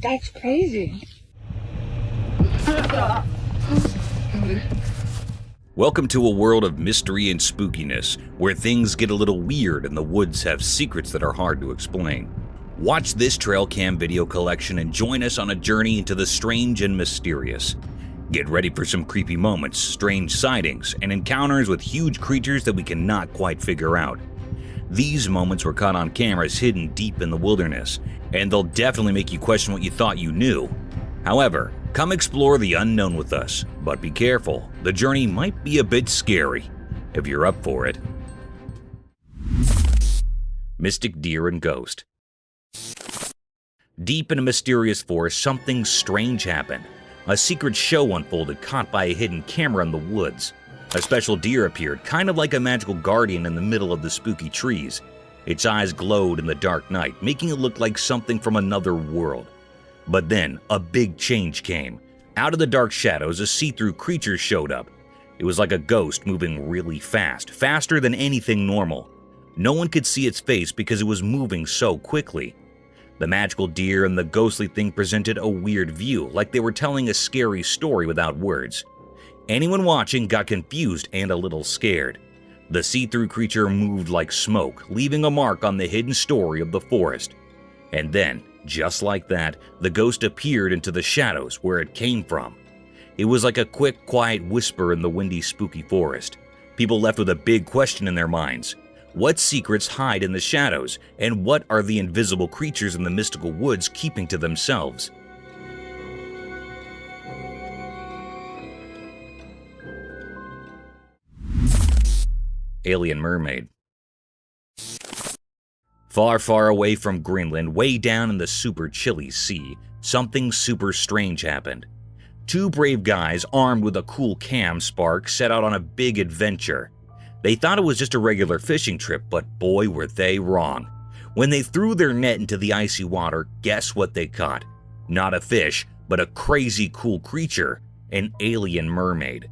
That's crazy. Welcome to a world of mystery and spookiness, where things get a little weird and the woods have secrets that are hard to explain. Watch this trail cam video collection and join us on a journey into the strange and mysterious. Get ready for some creepy moments, strange sightings, and encounters with huge creatures that we cannot quite figure out. These moments were caught on cameras hidden deep in the wilderness, and they'll definitely make you question what you thought you knew. However, come explore the unknown with us, but be careful, the journey might be a bit scary, if you're up for it. Mystic Deer and Ghost. Deep in a mysterious forest, something strange happened. A secret show unfolded, caught by a hidden camera in the woods. A special deer appeared, kind of like a magical guardian in the middle of the spooky trees. Its eyes glowed in the dark night, making it look like something from another world. But then, a big change came. Out of the dark shadows, a see-through creature showed up. It was like a ghost moving really fast, faster than anything normal. No one could see its face because it was moving so quickly. The magical deer and the ghostly thing presented a weird view, like they were telling a scary story without words. Anyone watching got confused and a little scared. The see-through creature moved like smoke, leaving a mark on the hidden story of the forest. And then, just like that, the ghost appeared into the shadows where it came from. It was like a quick, quiet whisper in the windy, spooky forest. People left with a big question in their minds. What secrets hide in the shadows, and what are the invisible creatures in the mystical woods keeping to themselves? Alien mermaid. Far, far away from Greenland, way down in the super chilly sea, something super strange happened. Two brave guys armed with a cool cam spark set out on a big adventure. They thought it was just a regular fishing trip, but boy were they wrong. When they threw their net into the icy water, guess what they caught? Not a fish, but a crazy cool creature, an alien mermaid.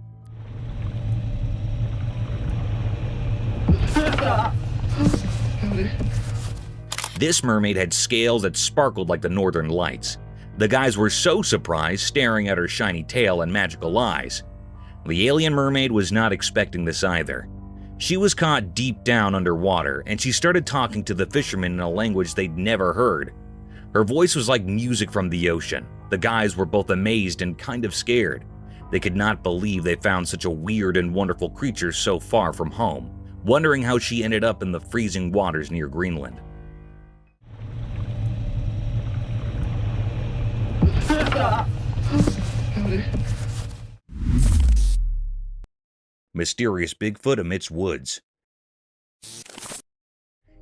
This mermaid had scales that sparkled like the northern lights. The guys were so surprised, staring at her shiny tail and magical eyes. The alien mermaid was not expecting this either. She was caught deep down underwater, and she started talking to the fishermen in a language they'd never heard. Her voice was like music from the ocean. The guys were both amazed and kind of scared. They could not believe they found such a weird and wonderful creature so far from home, wondering how she ended up in the freezing waters near Greenland. Mysterious Bigfoot amidst woods.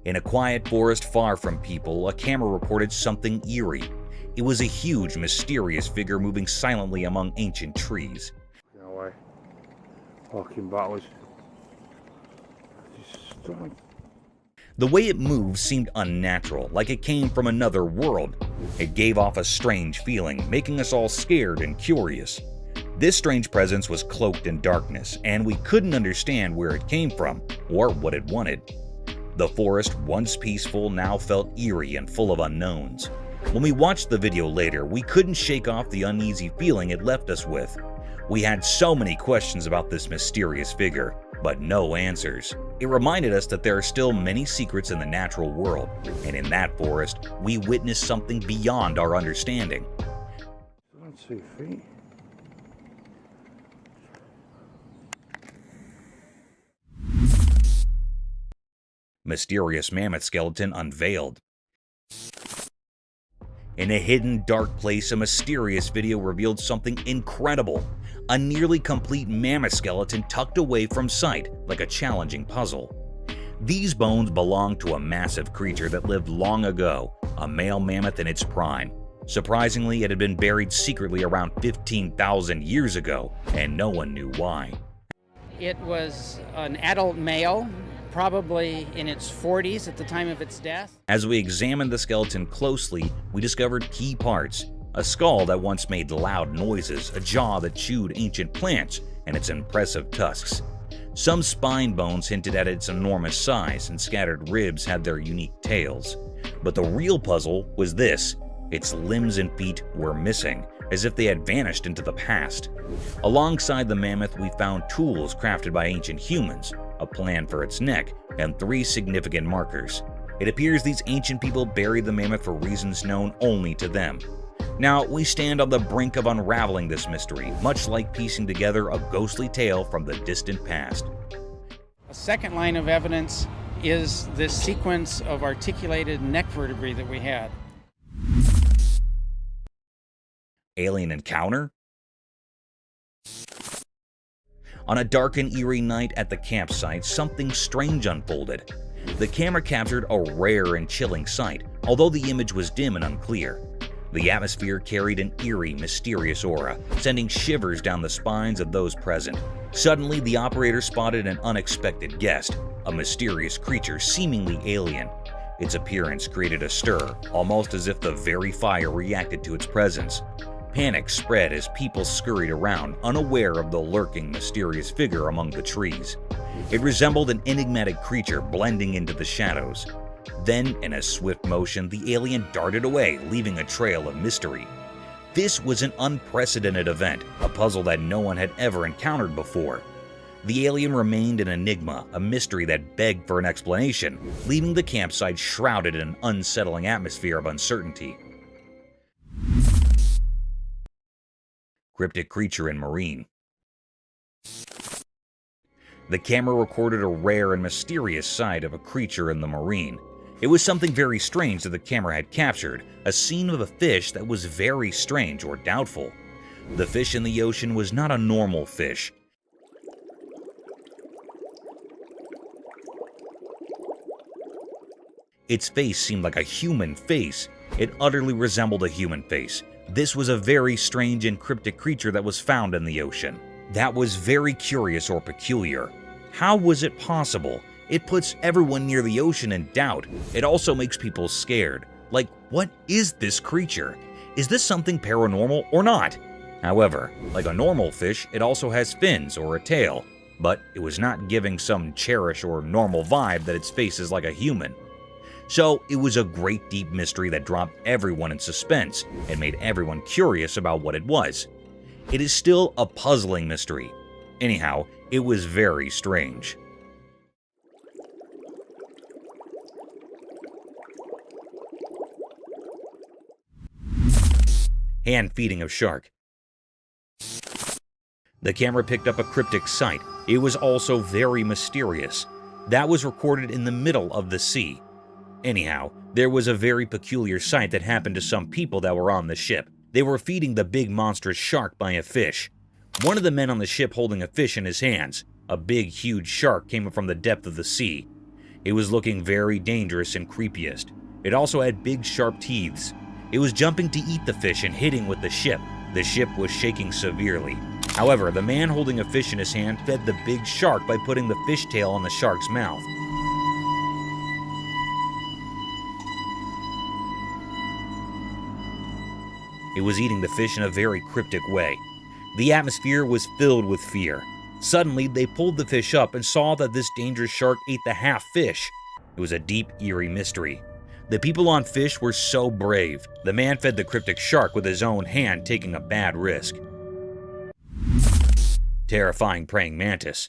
In a quiet forest far from people, a camera reported something eerie. It was a huge, mysterious figure moving silently among ancient trees. No way. Walking backwards. The way it moved seemed unnatural, like it came from another world. It gave off a strange feeling, making us all scared and curious. This strange presence was cloaked in darkness, and we couldn't understand where it came from or what it wanted. The forest, once peaceful, now felt eerie and full of unknowns. When we watched the video later, we couldn't shake off the uneasy feeling it left us with. We had so many questions about this mysterious figure, but no answers. It reminded us that there are still many secrets in the natural world, and in that forest, we witnessed something beyond our understanding. 2 feet. Mysterious mammoth skeleton unveiled. In a hidden, dark place, a mysterious video revealed something incredible. A nearly complete mammoth skeleton tucked away from sight, like a challenging puzzle. These bones belong to a massive creature that lived long ago, a male mammoth in its prime. Surprisingly, it had been buried secretly around 15,000 years ago, and no one knew why. It was an adult male, probably in its 40s at the time of its death. As we examined the skeleton closely, we discovered key parts. A skull that once made loud noises, a jaw that chewed ancient plants, and its impressive tusks. Some spine bones hinted at its enormous size, and scattered ribs had their unique tails. But the real puzzle was this. Its limbs and feet were missing, as if they had vanished into the past. Alongside the mammoth, we found tools crafted by ancient humans, a plan for its neck, and 3 significant markers. It appears these ancient people buried the mammoth for reasons known only to them. Now, we stand on the brink of unraveling this mystery, much like piecing together a ghostly tale from the distant past. A second line of evidence is this sequence of articulated neck vertebrae that we had. Alien encounter? On a dark and eerie night at the campsite, something strange unfolded. The camera captured a rare and chilling sight, although the image was dim and unclear. The atmosphere carried an eerie, mysterious aura, sending shivers down the spines of those present. Suddenly, the operator spotted an unexpected guest, a mysterious creature seemingly alien. Its appearance created a stir, almost as if the very fire reacted to its presence. Panic spread as people scurried around, unaware of the lurking, mysterious figure among the trees. It resembled an enigmatic creature blending into the shadows. Then, in a swift motion, the alien darted away, leaving a trail of mystery. This was an unprecedented event, a puzzle that no one had ever encountered before. The alien remained an enigma, a mystery that begged for an explanation, leaving the campsite shrouded in an unsettling atmosphere of uncertainty. Cryptic creature in marine. The camera recorded a rare and mysterious sight of a creature in the marine. It was something very strange that the camera had captured, a scene of a fish that was very strange or doubtful. The fish in the ocean was not a normal fish. Its face seemed like a human face. It utterly resembled a human face. This was a very strange and cryptic creature that was found in the ocean. That was very curious or peculiar. How was it possible? It puts everyone near the ocean in doubt. It also makes people scared. Like, what is this creature? Is this something paranormal or not? However, like a normal fish, it also has fins or a tail, but it was not giving some cherish or normal vibe that its face is like a human. So it was a great deep mystery that dropped everyone in suspense and made everyone curious about what it was. It is still a puzzling mystery. Anyhow, it was very strange. Hand feeding of shark. The camera picked up a cryptic sight. It was also very mysterious. That was recorded in the middle of the sea. Anyhow, there was a very peculiar sight that happened to some people that were on the ship. They were feeding the big monstrous shark by a fish. One of the men on the ship holding a fish in his hands. A big, huge shark came up from the depth of the sea. It was looking very dangerous and creepiest. It also had big, sharp teeth. It was jumping to eat the fish and hitting with the ship. The ship was shaking severely. However, the man holding a fish in his hand fed the big shark by putting the fish tail on the shark's mouth. It was eating the fish in a very cryptic way. The atmosphere was filled with fear. Suddenly, they pulled the fish up and saw that this dangerous shark ate the half fish. It was a deep, eerie mystery. The people on fish were so brave. The man fed the cryptic shark with his own hand, taking a bad risk. Terrifying praying mantis.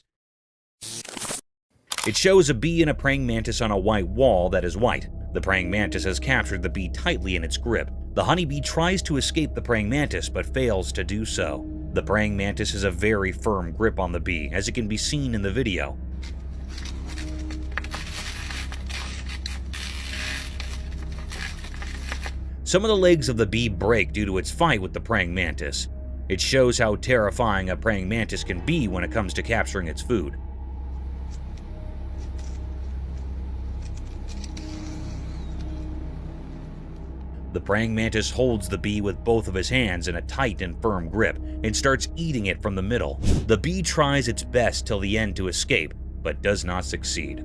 It shows a bee and a praying mantis on a white wall that is white. The praying mantis has captured the bee tightly in its grip. The honeybee tries to escape the praying mantis but fails to do so. The praying mantis has a very firm grip on the bee, as it can be seen in the video. Some of the legs of the bee break due to its fight with the praying mantis. It shows how terrifying a praying mantis can be when it comes to capturing its food. The praying mantis holds the bee with both of his hands in a tight and firm grip and starts eating it from the middle. The bee tries its best till the end to escape, but does not succeed.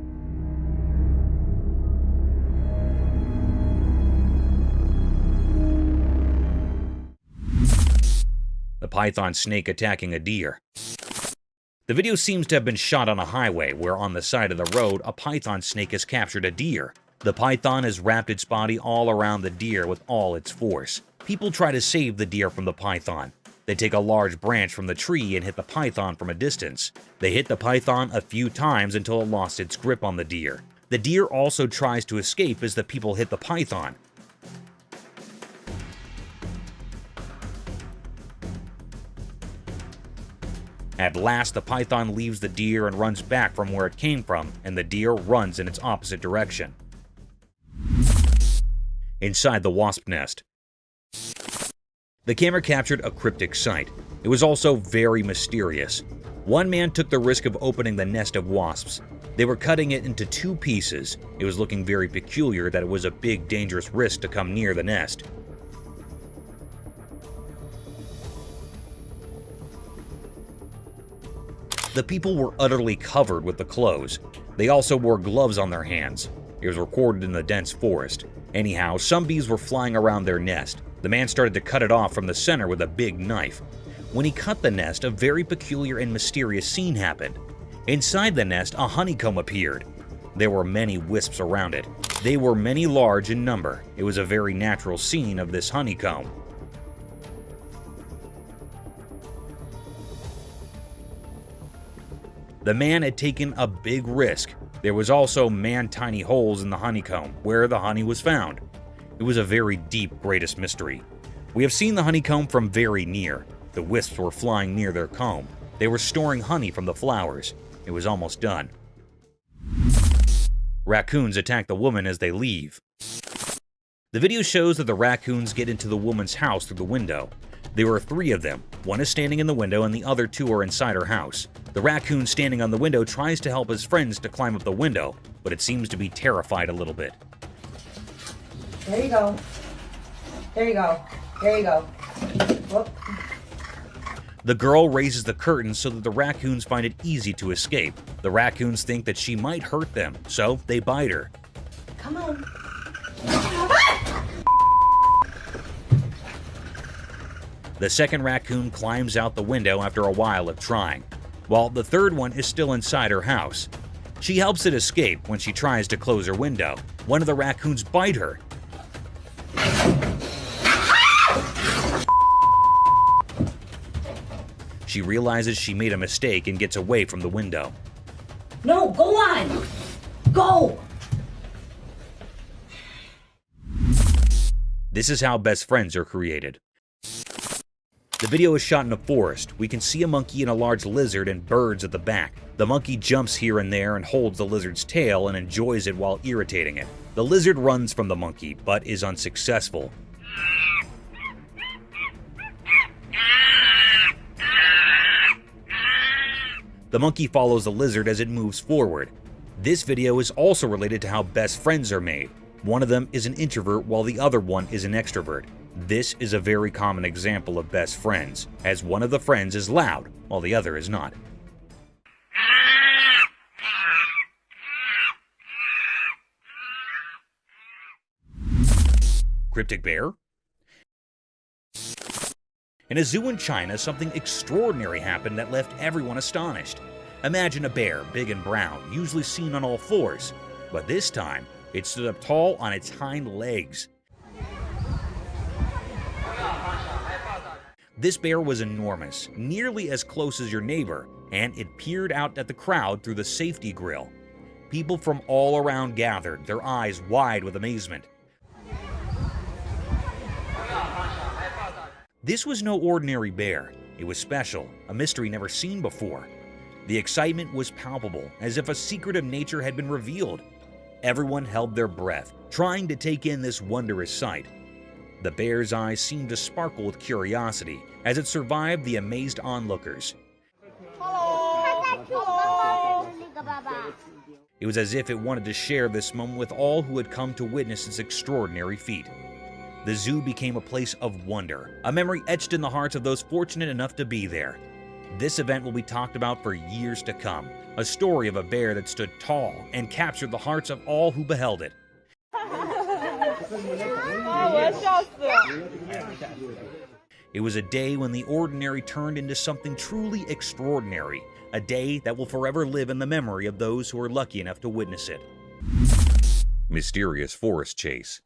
The python snake attacking a deer. The video seems to have been shot on a highway where on the side of the road a python snake has captured a deer. The python has wrapped its body all around the deer with all its force. People try to save the deer from the python. They take a large branch from the tree and hit the python from a distance. They hit the python a few times until it lost its grip on the deer. The deer also tries to escape as the people hit the python. At last, the python leaves the deer and runs back from where it came from, and the deer runs in its opposite direction. Inside the wasp nest. The camera captured a cryptic sight. It was also very mysterious. One man took the risk of opening the nest of wasps. They were cutting it into 2 pieces. It was looking very peculiar that it was a big, dangerous risk to come near the nest. The people were utterly covered with the clothes. They also wore gloves on their hands. It was recorded in the dense forest. Anyhow, some bees were flying around their nest. The man started to cut it off from the center with a big knife. When he cut the nest, a very peculiar and mysterious scene happened. Inside the nest, a honeycomb appeared. There were many wisps around it. They were many large in number. It was a very natural scene of this honeycomb. The man had taken a big risk. There was also man-tiny holes in the honeycomb where the honey was found. It was a very deep, greatest mystery. We have seen the honeycomb from very near. The wisps were flying near their comb. They were storing honey from the flowers. It was almost done. Raccoons attack the woman as they leave. The video shows that the raccoons get into the woman's house through the window. There were 3 of them. One is standing in the window and the other 2 are inside her house. The raccoon standing on the window tries to help his friends to climb up the window, but it seems to be terrified a little bit. There you go. There you go. There you go. Whoop. The girl raises the curtains so that the raccoons find it easy to escape. The raccoons think that she might hurt them, so they bite her. Come on. The second raccoon climbs out the window after a while of trying, while the third one is still inside her house. She helps it escape when she tries to close her window. One of the raccoons bite her. She realizes she made a mistake and gets away from the window. No, go on. Go. This is how best friends are created. The video is shot in a forest. We can see a monkey and a large lizard and birds at the back. The monkey jumps here and there and holds the lizard's tail and enjoys it while irritating it. The lizard runs from the monkey, but is unsuccessful. The monkey follows the lizard as it moves forward. This video is also related to how best friends are made. One of them is an introvert while the other one is an extrovert. This is a very common example of best friends, as one of the friends is loud while the other is not. Cryptic bear? In a zoo in China, something extraordinary happened that left everyone astonished. Imagine a bear, big and brown, usually seen on all fours, but this time, it stood up tall on its hind legs. This bear was enormous, nearly as close as your neighbor, and it peered out at the crowd through the safety grill. People from all around gathered, their eyes wide with amazement. This was no ordinary bear. It was special, a mystery never seen before. The excitement was palpable, as if a secret of nature had been revealed. Everyone held their breath, trying to take in this wondrous sight. The bear's eyes seemed to sparkle with curiosity as it survived the amazed onlookers. It was as if it wanted to share this moment with all who had come to witness its extraordinary feat. The zoo became a place of wonder, a memory etched in the hearts of those fortunate enough to be there. This event will be talked about for years to come, a story of a bear that stood tall and captured the hearts of all who beheld it. It was a day when the ordinary turned into something truly extraordinary, a day that will forever live in the memory of those who were lucky enough to witness it. Mysterious forest chase.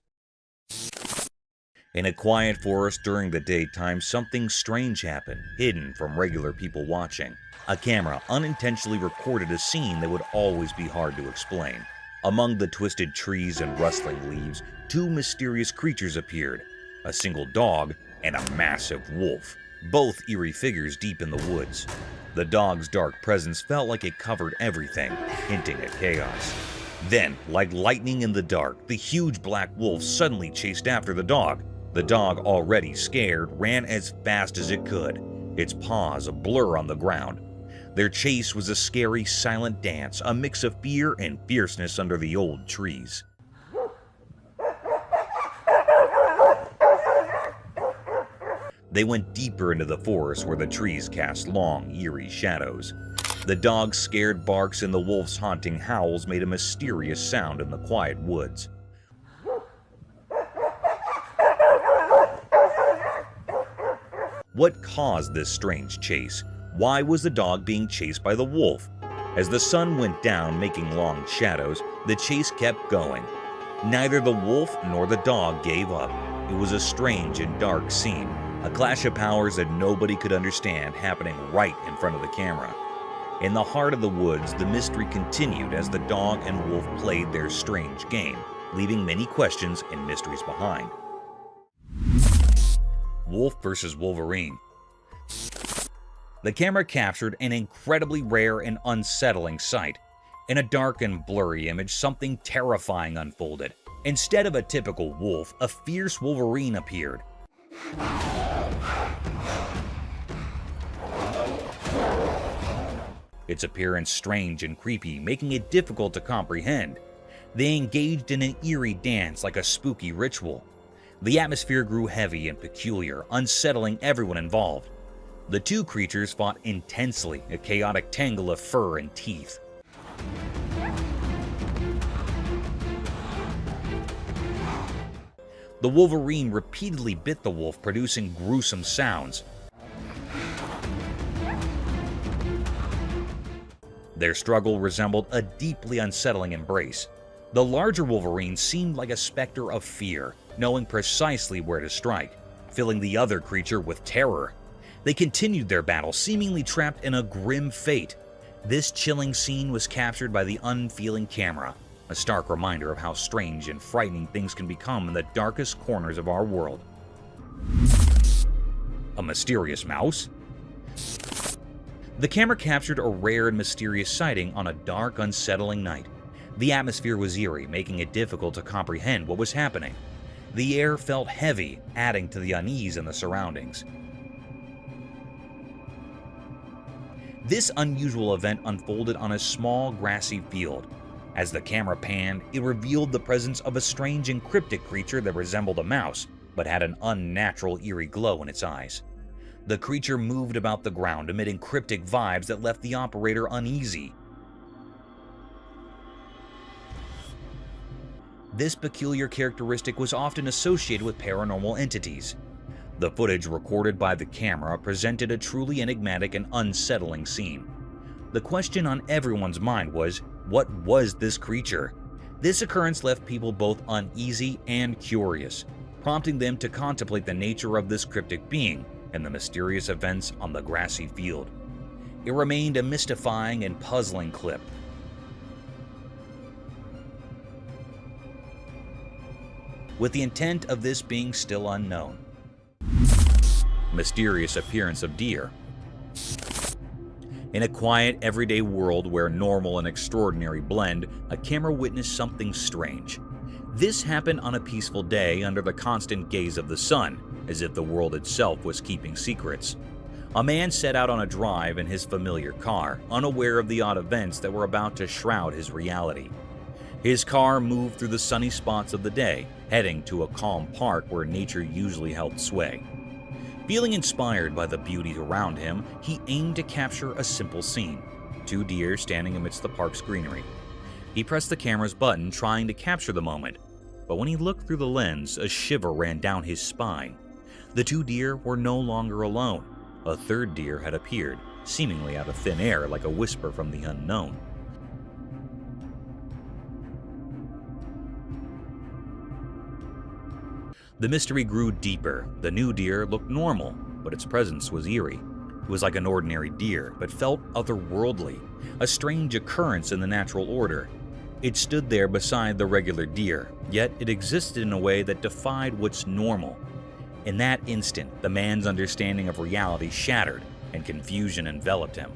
In a quiet forest during the daytime, something strange happened, hidden from regular people watching. A camera unintentionally recorded a scene that would always be hard to explain. Among the twisted trees and rustling leaves, two mysterious creatures appeared, a single dog and a massive wolf, both eerie figures deep in the woods. The dog's dark presence felt like it covered everything, hinting at chaos. Then, like lightning in the dark, the huge black wolf suddenly chased after the dog. The dog, already scared, ran as fast as it could, its paws a blur on the ground. Their chase was a scary, silent dance, a mix of fear and fierceness under the old trees. They went deeper into the forest where the trees cast long, eerie shadows. The dog's scared barks and the wolf's haunting howls made a mysterious sound in the quiet woods. What caused this strange chase? Why was the dog being chased by the wolf? As the sun went down, making long shadows, the chase kept going. Neither the wolf nor the dog gave up. It was a strange and dark scene, a clash of powers that nobody could understand happening right in front of the camera. In the heart of the woods, the mystery continued as the dog and wolf played their strange game, leaving many questions and mysteries behind. Wolf versus Wolverine. The camera captured an incredibly rare and unsettling sight. In a dark and blurry image, something terrifying unfolded. Instead of a typical wolf, a fierce wolverine appeared. Its appearance strange and creepy, making it difficult to comprehend. They engaged in an eerie dance like a spooky ritual. The atmosphere grew heavy and peculiar, unsettling everyone involved. The two creatures fought intensely, a chaotic tangle of fur and teeth. The wolverine repeatedly bit the wolf, producing gruesome sounds. Their struggle resembled a deeply unsettling embrace. The larger wolverine seemed like a specter of fear, knowing precisely where to strike, filling the other creature with terror. They continued their battle, seemingly trapped in a grim fate. This chilling scene was captured by the unfeeling camera, a stark reminder of how strange and frightening things can become in the darkest corners of our world. A mysterious mouse? The camera captured a rare and mysterious sighting on a dark, unsettling night. The atmosphere was eerie, making it difficult to comprehend what was happening. The air felt heavy, adding to the unease in the surroundings. This unusual event unfolded on a small, grassy field. As the camera panned, it revealed the presence of a strange and cryptic creature that resembled a mouse, but had an unnatural, eerie glow in its eyes. The creature moved about the ground, emitting cryptic vibes that left the operator uneasy. This peculiar characteristic was often associated with paranormal entities. The footage recorded by the camera presented a truly enigmatic and unsettling scene. The question on everyone's mind was, what was this creature? This occurrence left people both uneasy and curious, prompting them to contemplate the nature of this cryptic being and the mysterious events on the grassy field. It remained a mystifying and puzzling clip. With the intent of this being still unknown. Mysterious appearance of deer. In a quiet, everyday world where normal and extraordinary blend, a camera witnessed something strange. This happened on a peaceful day under the constant gaze of the sun, as if the world itself was keeping secrets. A man set out on a drive in his familiar car, unaware of the odd events that were about to shroud his reality. His car moved through the sunny spots of the day, heading to a calm park where nature usually held sway. Feeling inspired by the beauty around him, he aimed to capture a simple scene: two deer standing amidst the park's greenery. He pressed the camera's button, trying to capture the moment, but when he looked through the lens, a shiver ran down his spine. The two deer were no longer alone. A third deer had appeared, seemingly out of thin air like a whisper from the unknown. The mystery grew deeper. The new deer looked normal, but its presence was eerie. It was like an ordinary deer, but felt otherworldly, a strange occurrence in the natural order. It stood there beside the regular deer, yet it existed in a way that defied what's normal. In that instant, the man's understanding of reality shattered, and confusion enveloped him.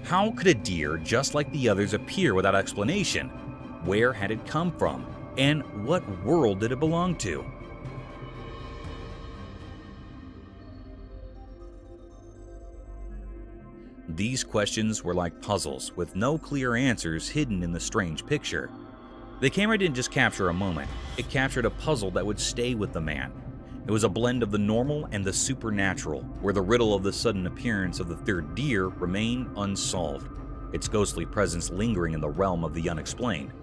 How could a deer just like the others appear without explanation? Where had it come from? And what world did it belong to? These questions were like puzzles, with no clear answers hidden in the strange picture. The camera didn't just capture a moment, it captured a puzzle that would stay with the man. It was a blend of the normal and the supernatural, where the riddle of the sudden appearance of the third deer remained unsolved, its ghostly presence lingering in the realm of the unexplained.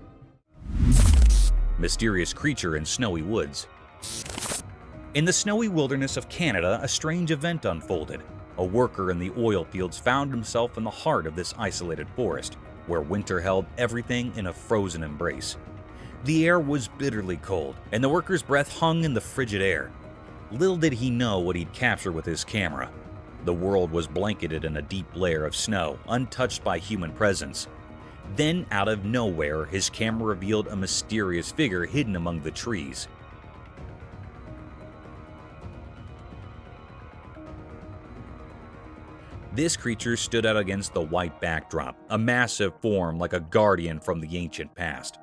Mysterious creature in snowy woods. In the snowy wilderness of Canada, a strange event unfolded. A worker in the oil fields found himself in the heart of this isolated forest, where winter held everything in a frozen embrace. The air was bitterly cold, and the worker's breath hung in the frigid air. Little did he know what he'd capture with his camera. The world was blanketed in a deep layer of snow, untouched by human presence. Then, out of nowhere, his camera revealed a mysterious figure hidden among the trees. This creature stood out against the white backdrop, a massive form like a guardian from the ancient past.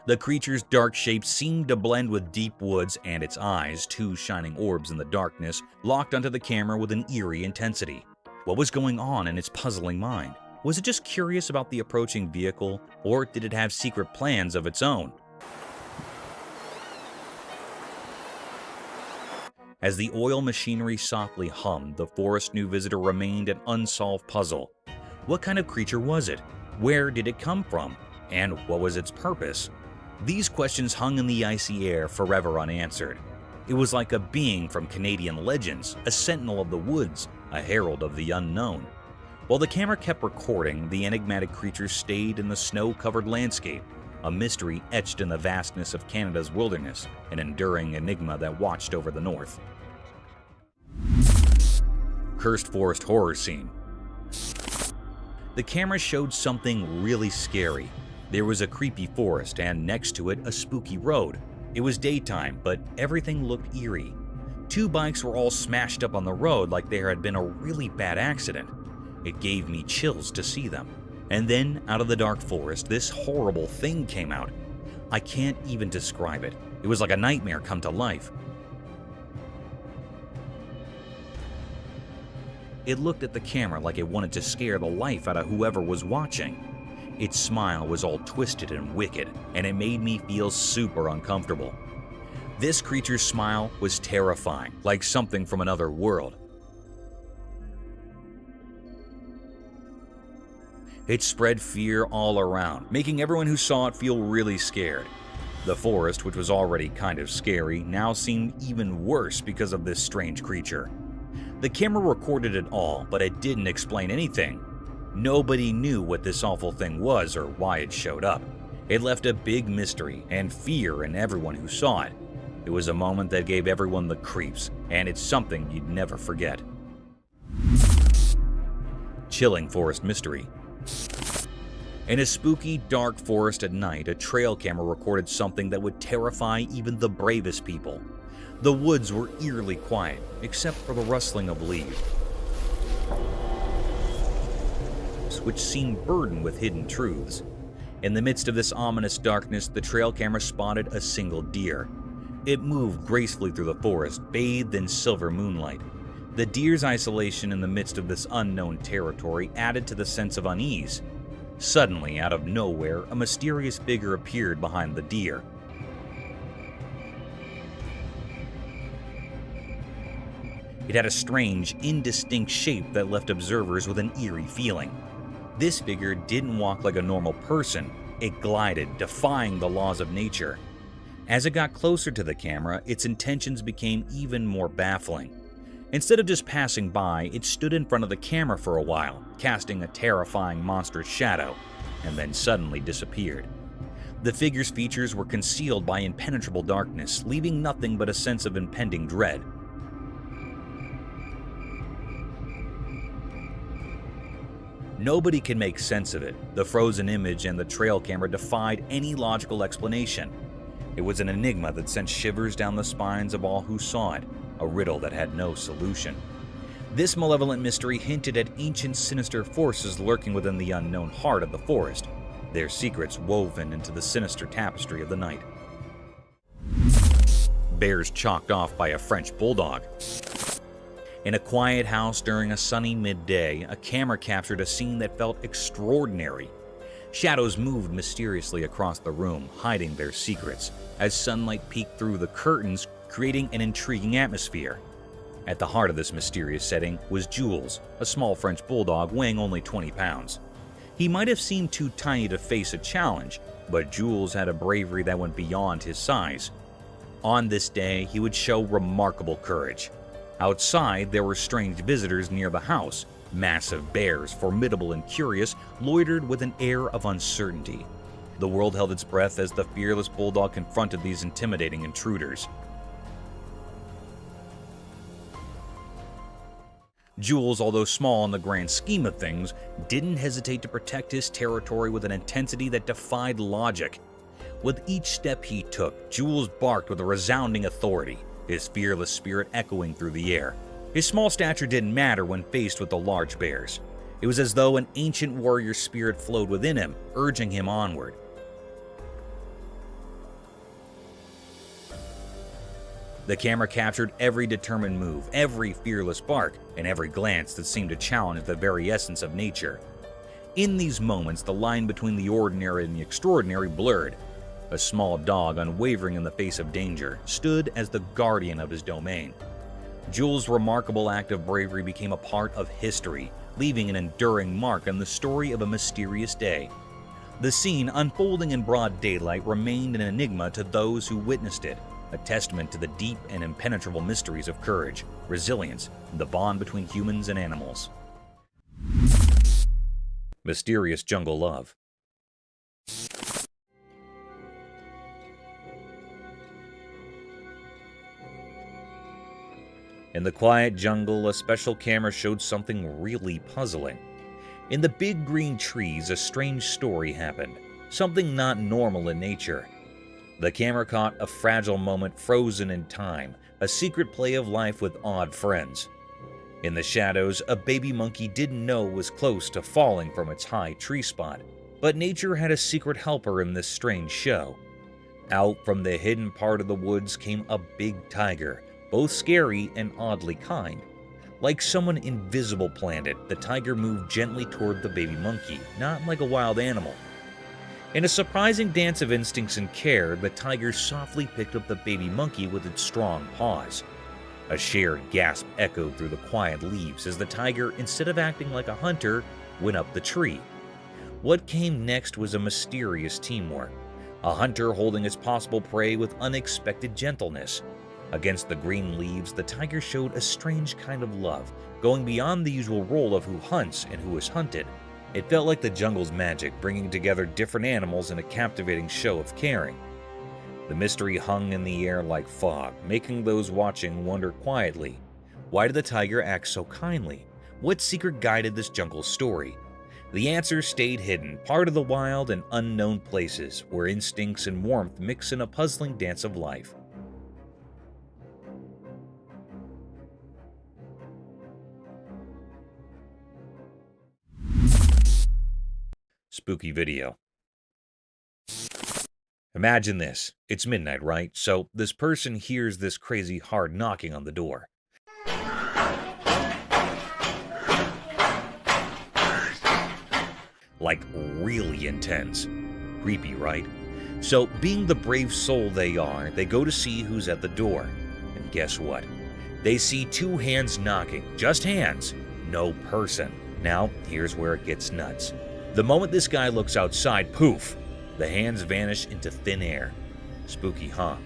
The creature's dark shape seemed to blend with deep woods, and its eyes, two shining orbs in the darkness, locked onto the camera with an eerie intensity. What was going on in its puzzling mind? Was it just curious about the approaching vehicle, or did it have secret plans of its own? As the oil machinery softly hummed, the forest new visitor remained an unsolved puzzle. What kind of creature was it? Where did it come from? And what was its purpose? These questions hung in the icy air, forever unanswered. It was like a being from Canadian legends, a sentinel of the woods, a herald of the unknown. While the camera kept recording, the enigmatic creature stayed in the snow-covered landscape, a mystery etched in the vastness of Canada's wilderness, an enduring enigma that watched over the north. Cursed forest horror scene. The camera showed something really scary. There was a creepy forest, and next to it, a spooky road. It was daytime, but everything looked eerie. Two bikes were all smashed up on the road like there had been a really bad accident. It gave me chills to see them. And then, out of the dark forest, this horrible thing came out. I can't even describe it. It was like a nightmare come to life. It looked at the camera like it wanted to scare the life out of whoever was watching. Its smile was all twisted and wicked, and it made me feel super uncomfortable. This creature's smile was terrifying, like something from another world. It spread fear all around, making everyone who saw it feel really scared. The forest, which was already kind of scary, now seemed even worse because of this strange creature. The camera recorded it all, but it didn't explain anything. Nobody knew what this awful thing was or why it showed up. It left a big mystery and fear in everyone who saw it. It was a moment that gave everyone the creeps, and it's something you'd never forget. Chilling forest mystery. In a spooky, dark forest at night, a trail camera recorded something that would terrify even the bravest people. The woods were eerily quiet, except for the rustling of leaves, which seemed burdened with hidden truths. In the midst of this ominous darkness, the trail camera spotted a single deer. It moved gracefully through the forest, bathed in silver moonlight. The deer's isolation in the midst of this unknown territory added to the sense of unease. Suddenly, out of nowhere, a mysterious figure appeared behind the deer. It had a strange, indistinct shape that left observers with an eerie feeling. This figure didn't walk like a normal person. It glided, defying the laws of nature. As it got closer to the camera, its intentions became even more baffling. Instead of just passing by, it stood in front of the camera for a while, casting a terrifying monstrous shadow, and then suddenly disappeared. The figure's features were concealed by impenetrable darkness, leaving nothing but a sense of impending dread. Nobody can make sense of it. The frozen image and the trail camera defied any logical explanation. It was an enigma that sent shivers down the spines of all who saw it, a riddle that had no solution. This malevolent mystery hinted at ancient sinister forces lurking within the unknown heart of the forest, their secrets woven into the sinister tapestry of the night. Bears chalked off by a French bulldog. In a quiet house during a sunny midday, a camera captured a scene that felt extraordinary. Shadows moved mysteriously across the room, hiding their secrets, as sunlight peeked through the curtains, creating an intriguing atmosphere. At the heart of this mysterious setting was Jules, a small French bulldog weighing only 20 pounds. He might have seemed too tiny to face a challenge, but Jules had a bravery that went beyond his size. On this day, he would show remarkable courage. Outside, there were strange visitors near the house. Massive bears, formidable and curious, loitered with an air of uncertainty. The world held its breath as the fearless bulldog confronted these intimidating intruders. Jules, although small in the grand scheme of things, didn't hesitate to protect his territory with an intensity that defied logic. With each step he took, Jules barked with a resounding authority, his fearless spirit echoing through the air. His small stature didn't matter when faced with the large bears. It was as though an ancient warrior spirit flowed within him, urging him onward. The camera captured every determined move, every fearless bark, and every glance that seemed to challenge the very essence of nature. In these moments, the line between the ordinary and the extraordinary blurred. A small dog, unwavering in the face of danger, stood as the guardian of his domain. Jules' remarkable act of bravery became a part of history, leaving an enduring mark on the story of a mysterious day. The scene, unfolding in broad daylight, remained an enigma to those who witnessed it, a testament to the deep and impenetrable mysteries of courage, resilience, and the bond between humans and animals. Mysterious jungle love. In the quiet jungle, a special camera showed something really puzzling. In the big green trees, a strange story happened, something not normal in nature. The camera caught a fragile moment frozen in time, a secret play of life with odd friends. In the shadows, a baby monkey didn't know it was close to falling from its high tree spot, but nature had a secret helper in this strange show. Out from the hidden part of the woods came a big tiger, both scary and oddly kind. Like someone invisible planned it, the tiger moved gently toward the baby monkey, not like a wild animal. In a surprising dance of instincts and care, the tiger softly picked up the baby monkey with its strong paws. A shared gasp echoed through the quiet leaves as the tiger, instead of acting like a hunter, went up the tree. What came next was a mysterious teamwork, a hunter holding his possible prey with unexpected gentleness. Against the green leaves, the tiger showed a strange kind of love, going beyond the usual role of who hunts and who is hunted. It felt like the jungle's magic, bringing together different animals in a captivating show of caring. The mystery hung in the air like fog, making those watching wonder quietly, why did the tiger act so kindly? What secret guided this jungle story? The answer stayed hidden, part of the wild and unknown places, where instincts and warmth mix in a puzzling dance of life. Spooky video. Imagine this. It's midnight, right? So this person hears this crazy hard knocking on the door. Like really intense. Creepy, right? So being the brave soul they are, they go to see who's at the door. And guess what? They see two hands knocking. Just hands. No person. Now, here's where it gets nuts. The moment this guy looks outside, poof, the hands vanish into thin air. Spooky, huh?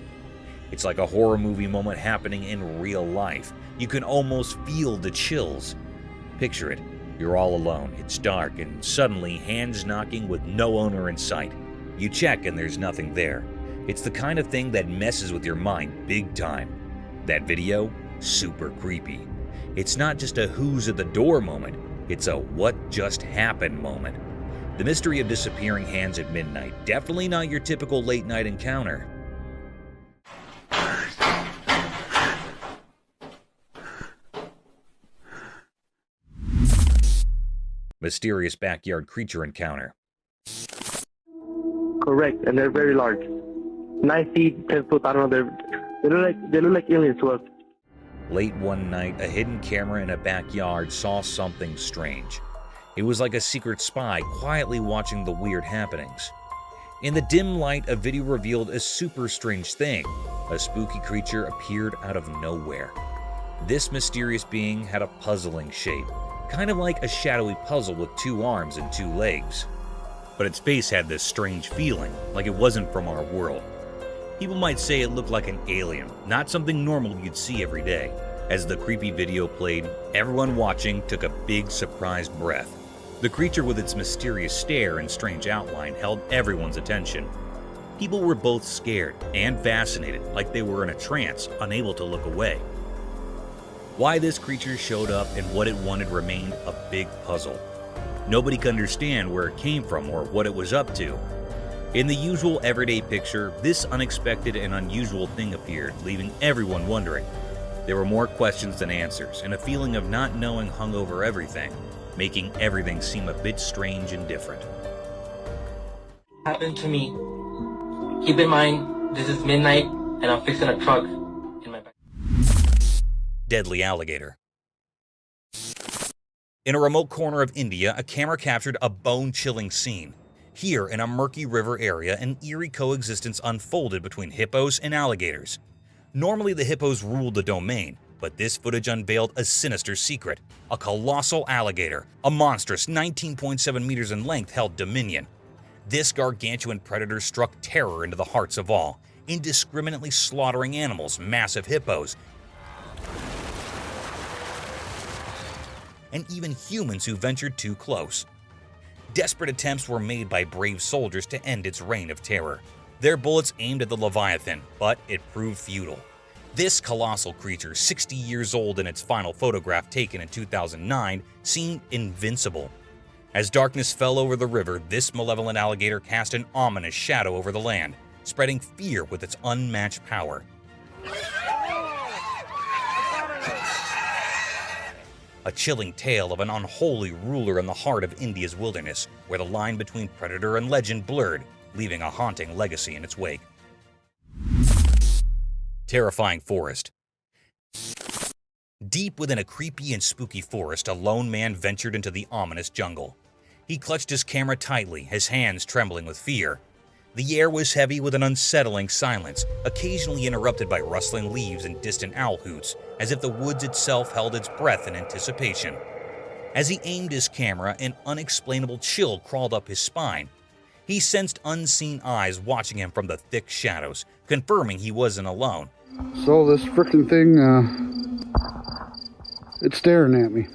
It's like a horror movie moment happening in real life. You can almost feel the chills. Picture it. You're all alone, it's dark, and suddenly hands knocking with no owner in sight. You check and there's nothing there. It's the kind of thing that messes with your mind big time. That video, super creepy. It's not just a who's at the door moment, it's a what just happened moment. The mystery of disappearing hands at midnight, definitely not your typical late night encounter. Mysterious backyard creature encounter. Correct, and they're very large. 9 feet, 10 foot, I don't know, they look like aliens to us. Late one night, a hidden camera in a backyard saw something strange. It was like a secret spy quietly watching the weird happenings. In the dim light, a video revealed a super strange thing. A spooky creature appeared out of nowhere. This mysterious being had a puzzling shape, kind of like a shadowy puzzle with 2 arms and 2 legs. But its face had this strange feeling, like it wasn't from our world. People might say it looked like an alien, not something normal you'd see every day. As the creepy video played, everyone watching took a big surprised breath. The creature with its mysterious stare and strange outline held everyone's attention. People were both scared and fascinated, like they were in a trance, unable to look away. Why this creature showed up and what it wanted remained a big puzzle. Nobody could understand where it came from or what it was up to. In the usual everyday picture, this unexpected and unusual thing appeared, leaving everyone wondering. There were more questions than answers, and a feeling of not knowing hung over everything, making everything seem a bit strange and different. Happened to me. Keep in mind, this is midnight, and I'm fixing a truck in my back. Deadly alligator. In a remote corner of India, a camera captured a bone-chilling scene. Here, in a murky river area, an eerie coexistence unfolded between hippos and alligators. Normally, the hippos ruled the domain, but this footage unveiled a sinister secret. A colossal alligator, a monstrous 19.7 meters in length, held dominion. This gargantuan predator struck terror into the hearts of all, indiscriminately slaughtering animals, massive hippos, and even humans who ventured too close. Desperate attempts were made by brave soldiers to end its reign of terror. Their bullets aimed at the Leviathan, but it proved futile. This colossal creature, 60 years old in its final photograph taken in 2009, seemed invincible. As darkness fell over the river, this malevolent alligator cast an ominous shadow over the land, spreading fear with its unmatched power. A chilling tale of an unholy ruler in the heart of India's wilderness, where the line between predator and legend blurred, leaving a haunting legacy in its wake. Terrifying forest. Deep within a creepy and spooky forest, a lone man ventured into the ominous jungle. He clutched his camera tightly, his hands trembling with fear. The air was heavy with an unsettling silence, occasionally interrupted by rustling leaves and distant owl hoots, as if the woods itself held its breath in anticipation. As he aimed his camera, an unexplainable chill crawled up his spine. He sensed unseen eyes watching him from the thick shadows, confirming he wasn't alone. So this frickin' thing, it's staring at me.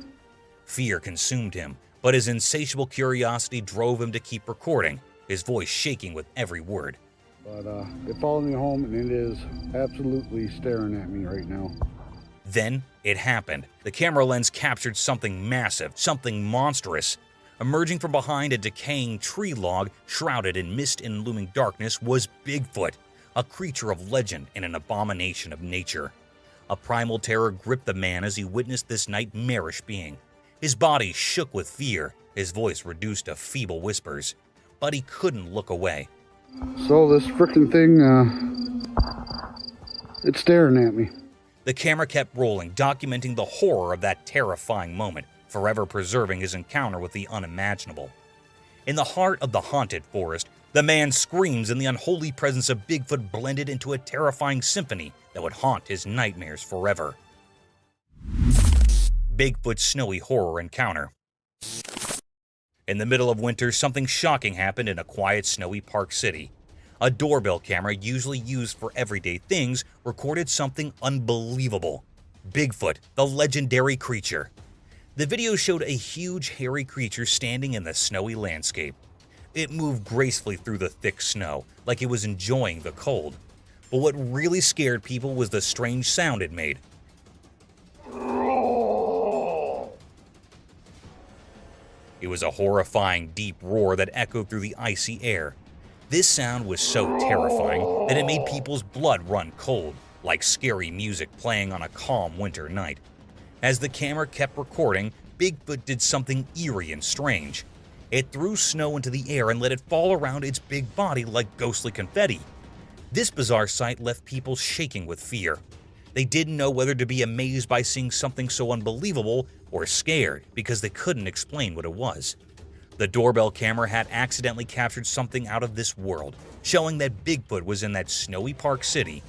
Fear consumed him, but his insatiable curiosity drove him to keep recording, his voice shaking with every word. But it followed me home, and it is absolutely staring at me right now. Then it happened. The camera lens captured something massive, something monstrous. Emerging from behind a decaying tree log, shrouded in mist and looming darkness, was Bigfoot, a creature of legend and an abomination of nature. A primal terror gripped the man as he witnessed this nightmarish being. His body shook with fear, his voice reduced to feeble whispers. But he couldn't look away. So this frickin' thing, it's staring at me. The camera kept rolling, documenting the horror of that terrifying moment, forever preserving his encounter with the unimaginable. In the heart of the haunted forest, the man's screams and the unholy presence of Bigfoot blended into a terrifying symphony that would haunt his nightmares forever. Bigfoot's snowy horror encounter. In the middle of winter, something shocking happened in a quiet, snowy Park City. A doorbell camera, usually used for everyday things, recorded something unbelievable. Bigfoot, the legendary creature. The video showed a huge, hairy creature standing in the snowy landscape. It moved gracefully through the thick snow, like it was enjoying the cold. But what really scared people was the strange sound it made. It was a horrifying, deep roar that echoed through the icy air. This sound was so terrifying that it made people's blood run cold, like scary music playing on a calm winter night. As the camera kept recording, Bigfoot did something eerie and strange. It threw snow into the air and let it fall around its big body like ghostly confetti. This bizarre sight left people shaking with fear. They didn't know whether to be amazed by seeing something so unbelievable or scared because they couldn't explain what it was. The doorbell camera had accidentally captured something out of this world, showing that Bigfoot was in that snowy Park City.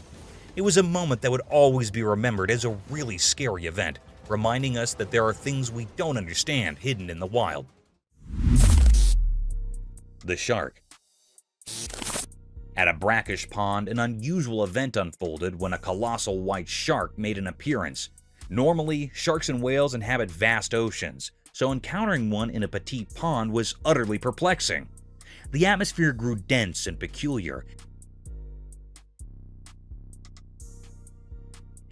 It was a moment that would always be remembered as a really scary event, reminding us that there are things we don't understand hidden in the wild. The shark. At a brackish pond, an unusual event unfolded when a colossal white shark made an appearance. Normally, sharks and whales inhabit vast oceans, so encountering one in a petite pond was utterly perplexing. The atmosphere grew dense and peculiar,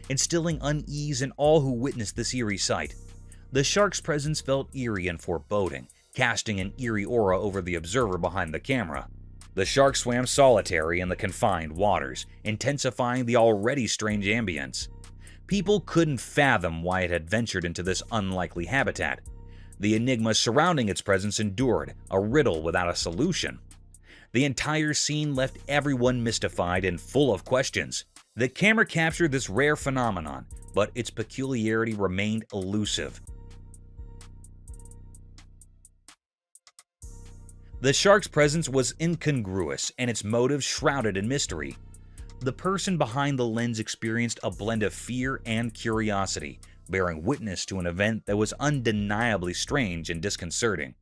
instilling unease in all who witnessed this eerie sight. The shark's presence felt eerie and foreboding, casting an eerie aura over the observer behind the camera. The shark swam solitary in the confined waters, intensifying the already strange ambience. People couldn't fathom why it had ventured into this unlikely habitat. The enigma surrounding its presence endured, a riddle without a solution. The entire scene left everyone mystified and full of questions. The camera captured this rare phenomenon, but its peculiarity remained elusive. The shark's presence was incongruous and its motives shrouded in mystery. The person behind the lens experienced a blend of fear and curiosity, bearing witness to an event that was undeniably strange and disconcerting.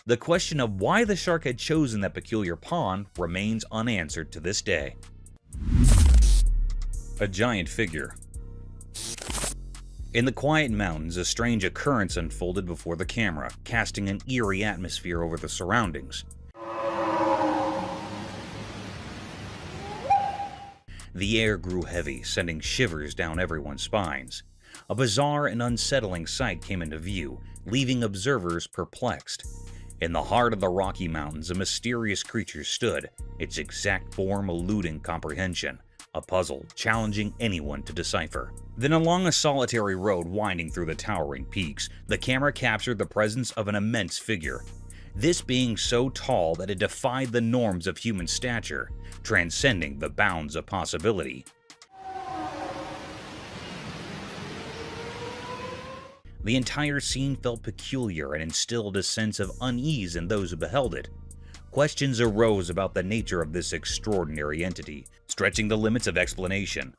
The question of why the shark had chosen that peculiar pond remains unanswered to this day. A giant figure. In the quiet mountains, a strange occurrence unfolded before the camera, casting an eerie atmosphere over the surroundings. The air grew heavy, sending shivers down everyone's spines. A bizarre and unsettling sight came into view, leaving observers perplexed. In the heart of the Rocky Mountains, a mysterious creature stood, its exact form eluding comprehension. A puzzle challenging anyone to decipher. Then along a solitary road winding through the towering peaks, the camera captured the presence of an immense figure. This being so tall that it defied the norms of human stature, transcending the bounds of possibility. The entire scene felt peculiar and instilled a sense of unease in those who beheld it. Questions arose about the nature of this extraordinary entity, stretching the limits of explanation.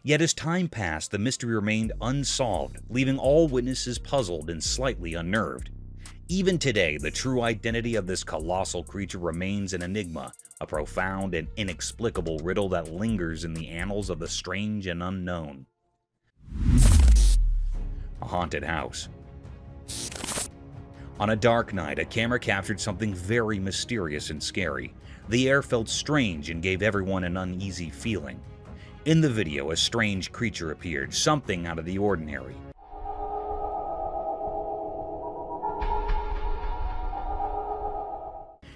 Yet as time passed, the mystery remained unsolved, leaving all witnesses puzzled and slightly unnerved. Even today, the true identity of this colossal creature remains an enigma, a profound and inexplicable riddle that lingers in the annals of the strange and unknown. A haunted house. On a dark night, a camera captured something very mysterious and scary. The air felt strange and gave everyone an uneasy feeling. In the video, a strange creature appeared, something out of the ordinary.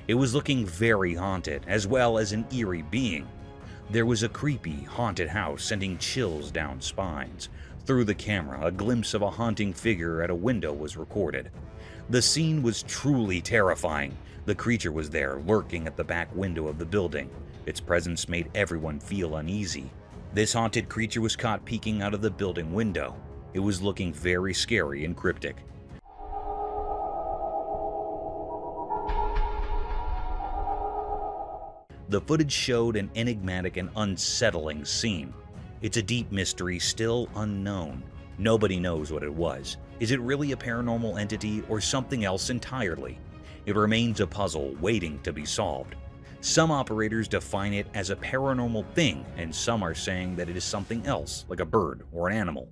It was looking very haunted, as well as an eerie being. There was a creepy, haunted house sending chills down spines. Through the camera, a glimpse of a haunting figure at a window was recorded. The scene was truly terrifying. The creature was there, lurking at the back window of the building. Its presence made everyone feel uneasy. This haunted creature was caught peeking out of the building window. It was looking very scary and cryptic. The footage showed an enigmatic and unsettling scene. It's a deep mystery still unknown. Nobody knows what it was. Is it really a paranormal entity or something else entirely? It remains a puzzle waiting to be solved. Some operators define it as a paranormal thing, and some are saying that it is something else, like a bird or an animal.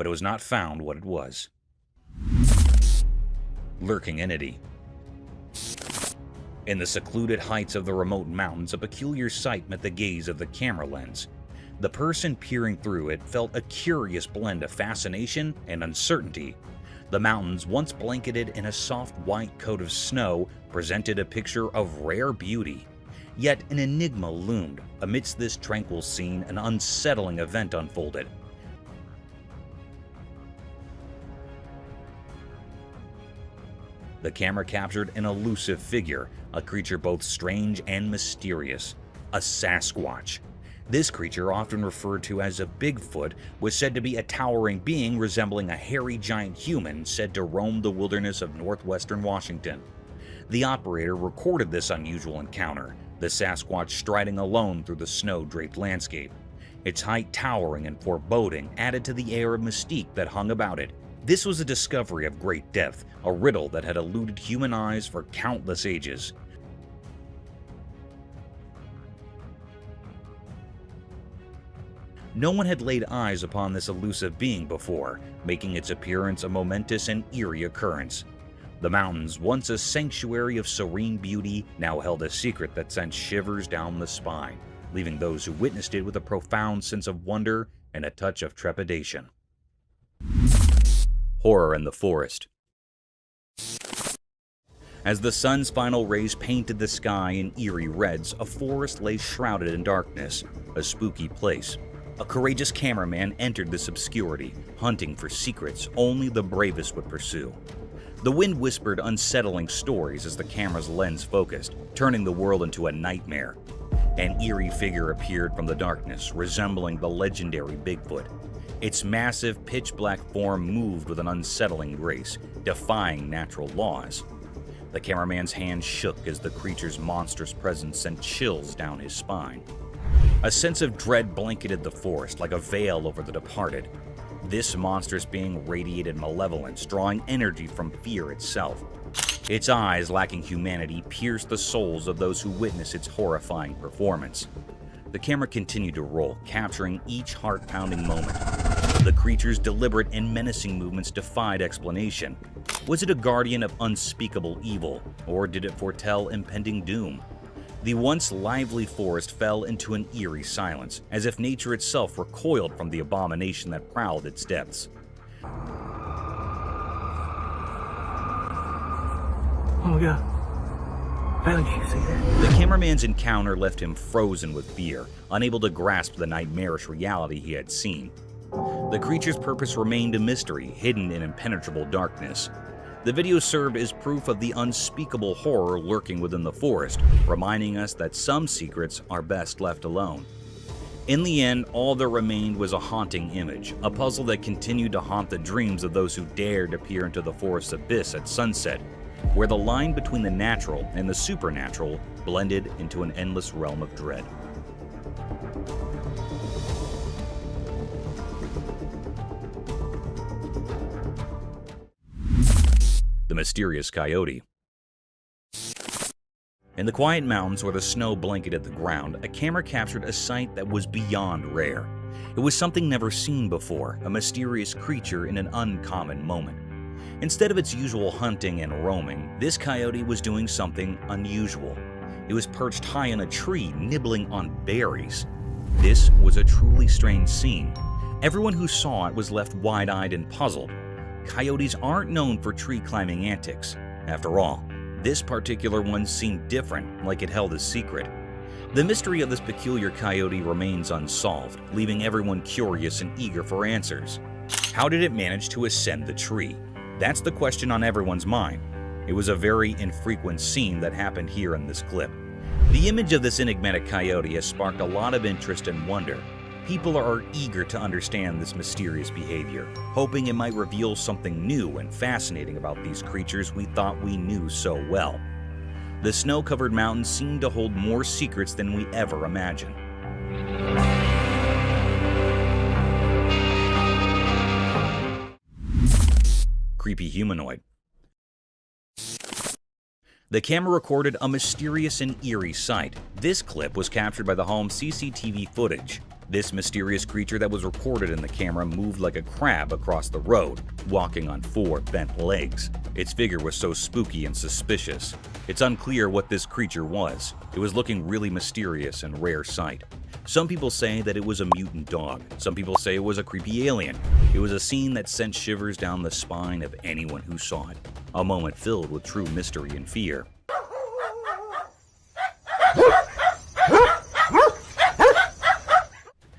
but it was not found what it was. Lurking entity. In the secluded heights of the remote mountains, a peculiar sight met the gaze of the camera lens. The person peering through it felt a curious blend of fascination and uncertainty. The mountains, once blanketed in a soft white coat of snow, presented a picture of rare beauty. Yet an enigma loomed. Amidst this tranquil scene, an unsettling event unfolded. The camera captured an elusive figure, a creature both strange and mysterious, a Sasquatch. This creature, often referred to as a Bigfoot, was said to be a towering being resembling a hairy giant human said to roam the wilderness of northwestern Washington. The operator recorded this unusual encounter, the Sasquatch striding alone through the snow-draped landscape. Its height towering and foreboding added to the air of mystique that hung about it. This was a discovery of great depth, a riddle that had eluded human eyes for countless ages. No one had laid eyes upon this elusive being before, making its appearance a momentous and eerie occurrence. The mountains, once a sanctuary of serene beauty, now held a secret that sent shivers down the spine, leaving those who witnessed it with a profound sense of wonder and a touch of trepidation. Horror in the forest. As the sun's final rays painted the sky in eerie reds, a forest lay shrouded in darkness, a spooky place. A courageous cameraman entered this obscurity, hunting for secrets only the bravest would pursue. The wind whispered unsettling stories as the camera's lens focused, turning the world into a nightmare. An eerie figure appeared from the darkness, resembling the legendary Bigfoot. Its massive, pitch-black form moved with an unsettling grace, defying natural laws. The cameraman's hand shook as the creature's monstrous presence sent chills down his spine. A sense of dread blanketed the forest like a veil over the departed. This monstrous being radiated malevolence, drawing energy from fear itself. Its eyes, lacking humanity, pierced the souls of those who witnessed its horrifying performance. The camera continued to roll, capturing each heart-pounding moment. The creature's deliberate and menacing movements defied explanation. Was it a guardian of unspeakable evil, or did it foretell impending doom? The once lively forest fell into an eerie silence, as if nature itself recoiled from the abomination that prowled its depths. Oh my god. Finally, you see that? The cameraman's encounter left him frozen with fear, unable to grasp the nightmarish reality he had seen. The creature's purpose remained a mystery, hidden in impenetrable darkness. The video served as proof of the unspeakable horror lurking within the forest, reminding us that some secrets are best left alone. In the end, all that remained was a haunting image, a puzzle that continued to haunt the dreams of those who dared to peer into the forest's abyss at sunset, where the line between the natural and the supernatural blended into an endless realm of dread. The mysterious coyote. In the quiet mountains where the snow blanketed the ground, a camera captured a sight that was beyond rare. It was something never seen before, a mysterious creature in an uncommon moment. Instead of its usual hunting and roaming, this coyote was doing something unusual. It was perched high in a tree, nibbling on berries. This was a truly strange scene. Everyone who saw it was left wide-eyed and puzzled. Coyotes aren't known for tree-climbing antics. After all, this particular one seemed different, like it held a secret. The mystery of this peculiar coyote remains unsolved, leaving everyone curious and eager for answers. How did it manage to ascend the tree? That's the question on everyone's mind. It was a very infrequent scene that happened here in this clip. The image of this enigmatic coyote has sparked a lot of interest and wonder. People are eager to understand this mysterious behavior, hoping it might reveal something new and fascinating about these creatures we thought we knew so well. The snow-covered mountains seem to hold more secrets than we ever imagined. Creepy humanoid. The camera recorded a mysterious and eerie sight. This clip was captured by the home's CCTV footage. This mysterious creature that was recorded in the camera moved like a crab across the road, walking on 4 bent legs. Its figure was so spooky and suspicious. It's unclear what this creature was. It was looking really mysterious and rare sight. Some people say that it was a mutant dog. Some people say it was a creepy alien. It was a scene that sent shivers down the spine of anyone who saw it. A moment filled with true mystery and fear.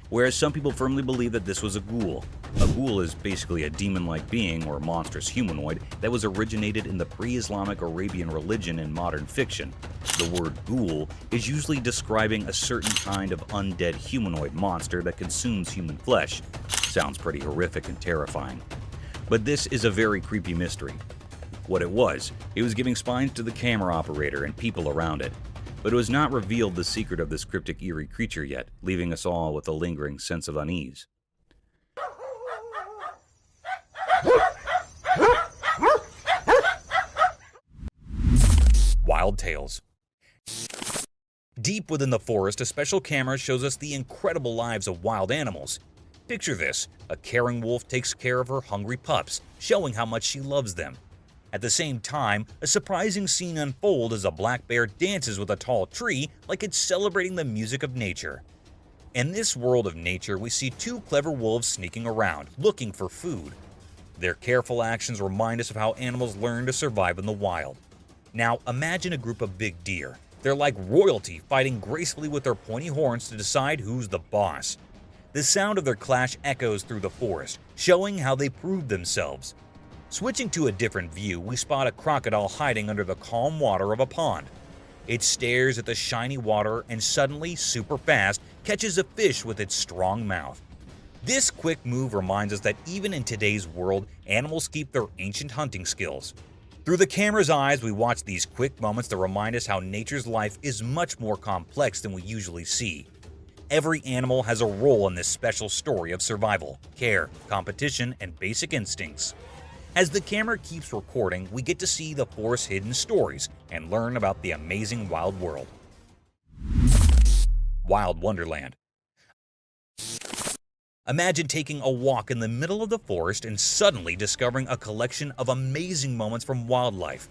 Whereas some people firmly believe that this was a ghoul. A ghoul is basically a demon-like being or monstrous humanoid that was originated in the pre-Islamic Arabian religion in modern fiction. The word ghoul is usually describing a certain kind of undead humanoid monster that consumes human flesh. Sounds pretty horrific and terrifying. But this is a very creepy mystery. What it was giving spines to the camera operator and people around it. But it was not revealed the secret of this cryptic eerie creature yet, leaving us all with a lingering sense of unease. Wild tales. Deep within the forest, a special camera shows us the incredible lives of wild animals. Picture this: a caring wolf takes care of her hungry pups, showing how much she loves them. At the same time, a surprising scene unfolds as a black bear dances with a tall tree like it's celebrating the music of nature. In this world of nature, we see 2 clever wolves sneaking around, looking for food. Their careful actions remind us of how animals learn to survive in the wild. Now, imagine a group of big deer. They're like royalty, fighting gracefully with their pointy horns to decide who's the boss. The sound of their clash echoes through the forest, showing how they proved themselves. Switching to a different view, we spot a crocodile hiding under the calm water of a pond. It stares at the shiny water and suddenly, super fast, catches a fish with its strong mouth. This quick move reminds us that even in today's world, animals keep their ancient hunting skills. Through the camera's eyes, we watch these quick moments that remind us how nature's life is much more complex than we usually see. Every animal has a role in this special story of survival, care, competition, and basic instincts. As the camera keeps recording, we get to see the forest's hidden stories and learn about the amazing wild world. Wild Wonderland. Imagine taking a walk in the middle of the forest and suddenly discovering a collection of amazing moments from wildlife.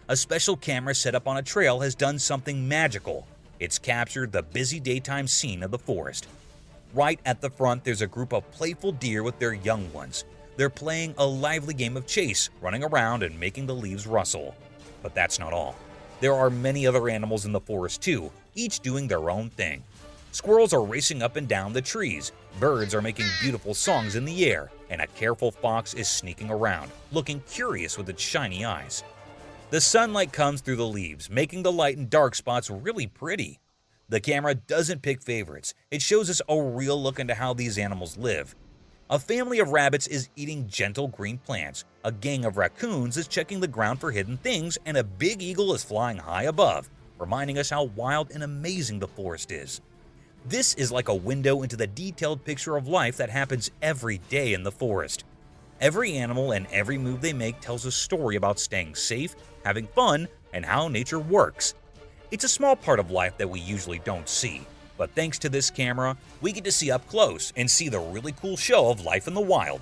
A special camera set up on a trail has done something magical. It's captured the busy daytime scene of the forest. Right at the front, there's a group of playful deer with their young ones. They're playing a lively game of chase, running around and making the leaves rustle. But that's not all. There are many other animals in the forest too, each doing their own thing. Squirrels are racing up and down the trees, birds are making beautiful songs in the air, and a careful fox is sneaking around, looking curious with its shiny eyes. The sunlight comes through the leaves, making the light and dark spots really pretty. The camera doesn't pick favorites, it shows us a real look into how these animals live. A family of rabbits is eating gentle green plants, a gang of raccoons is checking the ground for hidden things, and a big eagle is flying high above, reminding us how wild and amazing the forest is. This is like a window into the detailed picture of life that happens every day in the forest. Every animal and every move they make tells a story about staying safe, having fun, and how nature works. It's a small part of life that we usually don't see. But thanks to this camera, we get to see up close and see the really cool show of life in the wild.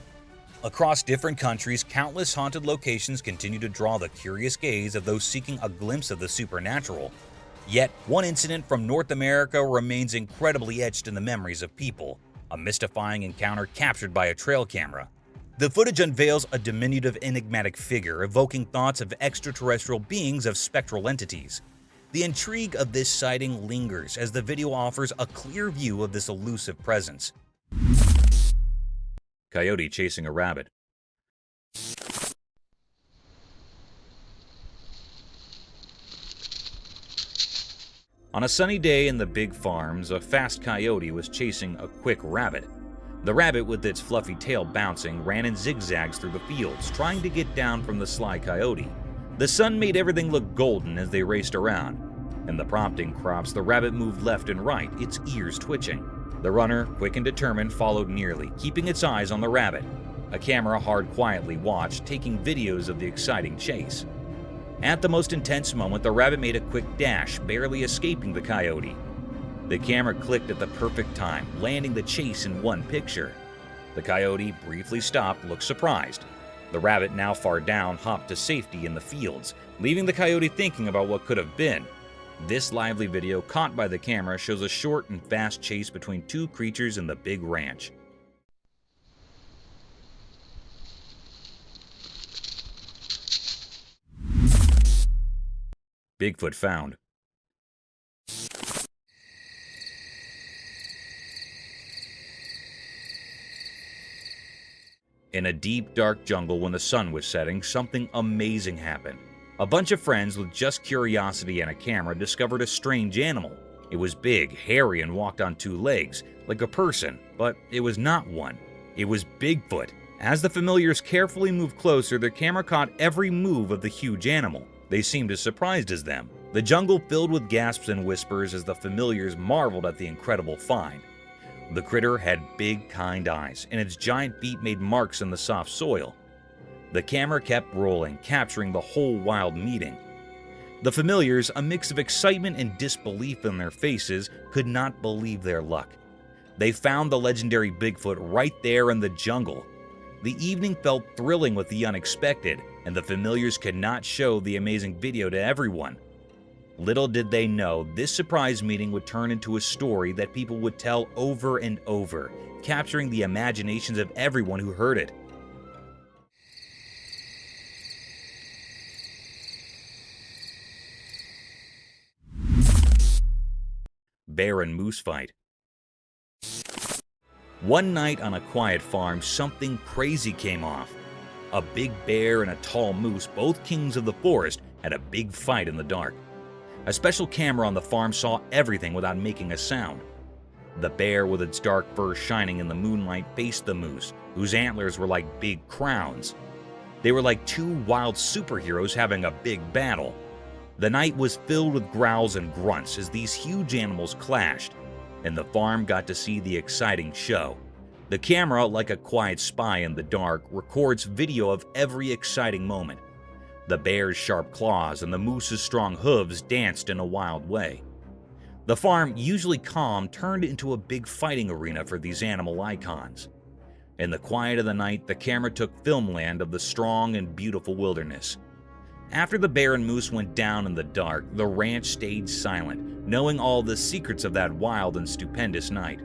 Across different countries, countless haunted locations continue to draw the curious gaze of those seeking a glimpse of the supernatural. Yet, one incident from North America remains incredibly etched in the memories of people, a mystifying encounter captured by a trail camera. The footage unveils a diminutive, enigmatic figure evoking thoughts of extraterrestrial beings of spectral entities. The intrigue of this sighting lingers as the video offers a clear view of this elusive presence. Coyote chasing a rabbit. On a sunny day in the big farms, a fast coyote was chasing a quick rabbit. The rabbit, with its fluffy tail bouncing, ran in zigzags through the fields, trying to get down from the sly coyote. The sun made everything look golden as they raced around. In the prompting crops, the rabbit moved left and right, its ears twitching. The runner, quick and determined, followed nearly, keeping its eyes on the rabbit. A camera hard quietly watched, taking videos of the exciting chase. At the most intense moment, the rabbit made a quick dash, barely escaping the coyote. The camera clicked at the perfect time, landing the chase in one picture. The coyote briefly stopped, looked surprised. The rabbit, now far down, hopped to safety in the fields, leaving the coyote thinking about what could have been. This lively video caught by the camera shows a short and fast chase between two creatures in the big ranch. Bigfoot found. In a deep, dark jungle when the sun was setting, something amazing happened. A bunch of friends with just curiosity and a camera discovered a strange animal. It was big, hairy, and walked on two legs, like a person, but it was not one. It was Bigfoot. As the familiars carefully moved closer, their camera caught every move of the huge animal. They seemed as surprised as them. The jungle filled with gasps and whispers as the familiars marveled at the incredible find. The critter had big, kind eyes, and its giant feet made marks in the soft soil. The camera kept rolling, capturing the whole wild meeting. The familiars, a mix of excitement and disbelief in their faces, could not believe their luck. They found the legendary Bigfoot right there in the jungle. The evening felt thrilling with the unexpected, and the familiars could not show the amazing video to everyone. Little did they know, this surprise meeting would turn into a story that people would tell over and over, capturing the imaginations of everyone who heard it. Bear and moose fight. One night on a quiet farm, something crazy came off. A big bear and a tall moose, both kings of the forest, had a big fight in the dark. A special camera on the farm saw everything without making a sound. The bear, with its dark fur shining in the moonlight, faced the moose, whose antlers were like big crowns. They were like two wild superheroes having a big battle. The night was filled with growls and grunts as these huge animals clashed, and the farm got to see the exciting show. The camera, like a quiet spy in the dark, records video of every exciting moment. The bear's sharp claws and the moose's strong hooves danced in a wild way. The farm, usually calm, turned into a big fighting arena for these animal icons. In the quiet of the night, the camera took filmland of the strong and beautiful wilderness. After the bear and moose went down in the dark, the ranch stayed silent, knowing all the secrets of that wild and stupendous night.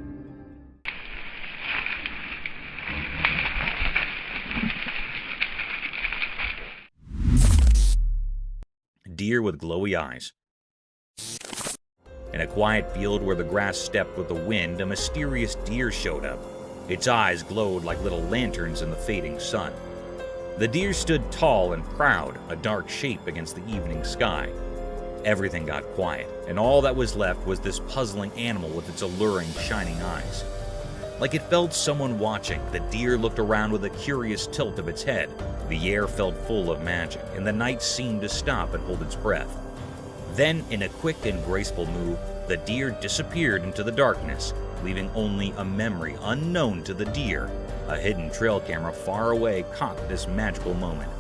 Deer with glowy eyes. In a quiet field where the grass stepped with the wind, a mysterious deer showed up. Its eyes glowed like little lanterns in the fading sun. The deer stood tall and proud, a dark shape against the evening sky. Everything got quiet, and all that was left was this puzzling animal with its alluring, shining eyes. Like it felt someone watching, the deer looked around with a curious tilt of its head. The air felt full of magic, and the night seemed to stop and hold its breath. Then, in a quick and graceful move, the deer disappeared into the darkness, leaving only a memory unknown to the deer. A hidden trail camera far away caught this magical moment.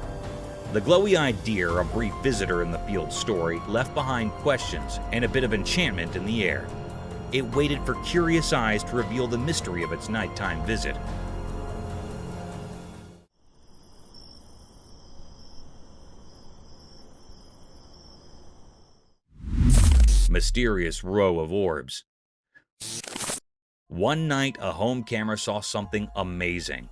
The glowy-eyed deer, a brief visitor in the field story, left behind questions and a bit of enchantment in the air. It waited for curious eyes to reveal the mystery of its nighttime visit. Mysterious row of orbs. One night, a home camera saw something amazing.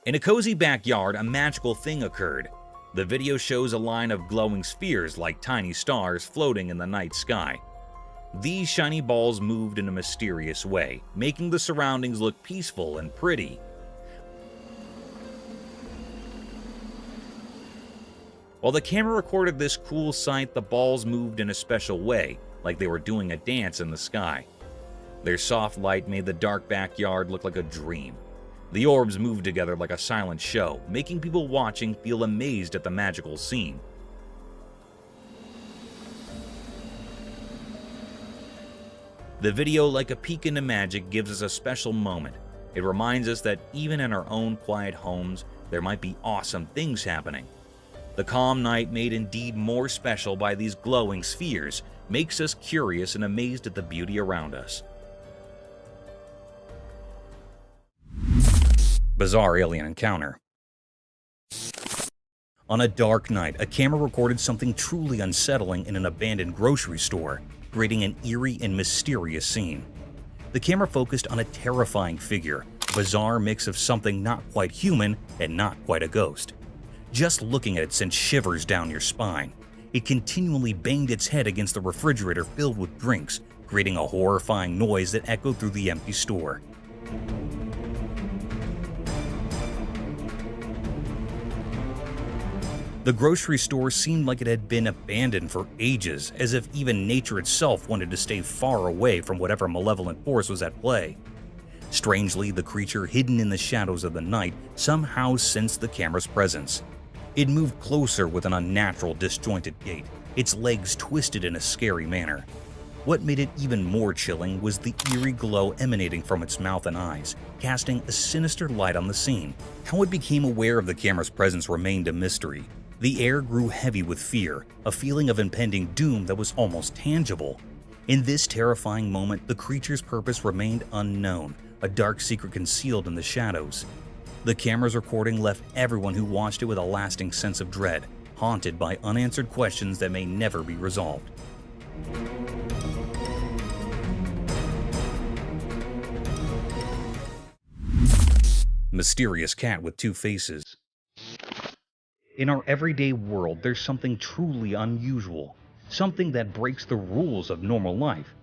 In a cozy backyard, a magical thing occurred. The video shows a line of glowing spheres like tiny stars floating in the night sky. These shiny balls moved in a mysterious way, making the surroundings look peaceful and pretty. While the camera recorded this cool sight, the balls moved in a special way, like they were doing a dance in the sky. Their soft light made the dark backyard look like a dream. The orbs moved together like a silent show, making people watching feel amazed at the magical scene. The video, like a peek into magic, gives us a special moment. It reminds us that even in our own quiet homes, there might be awesome things happening. The calm night made indeed more special by these glowing spheres, makes us curious and amazed at the beauty around us. Bizarre alien encounter. On a dark night, a camera recorded something truly unsettling in an abandoned grocery store, creating an eerie and mysterious scene. The camera focused on a terrifying figure, a bizarre mix of something not quite human and not quite a ghost. Just looking at it sent shivers down your spine. It continually banged its head against the refrigerator filled with drinks, creating a horrifying noise that echoed through the empty store. The grocery store seemed like it had been abandoned for ages, as if even nature itself wanted to stay far away from whatever malevolent force was at play. Strangely, the creature hidden in the shadows of the night somehow sensed the camera's presence. It moved closer with an unnatural, disjointed gait, its legs twisted in a scary manner. What made it even more chilling was the eerie glow emanating from its mouth and eyes, casting a sinister light on the scene. How it became aware of the camera's presence remained a mystery. The air grew heavy with fear, a feeling of impending doom that was almost tangible. In this terrifying moment, the creature's purpose remained unknown, a dark secret concealed in the shadows. The camera's recording left everyone who watched it with a lasting sense of dread, haunted by unanswered questions that may never be resolved. Mysterious cat with two faces. In our everyday world, there's something truly unusual, something that breaks the rules of normal life.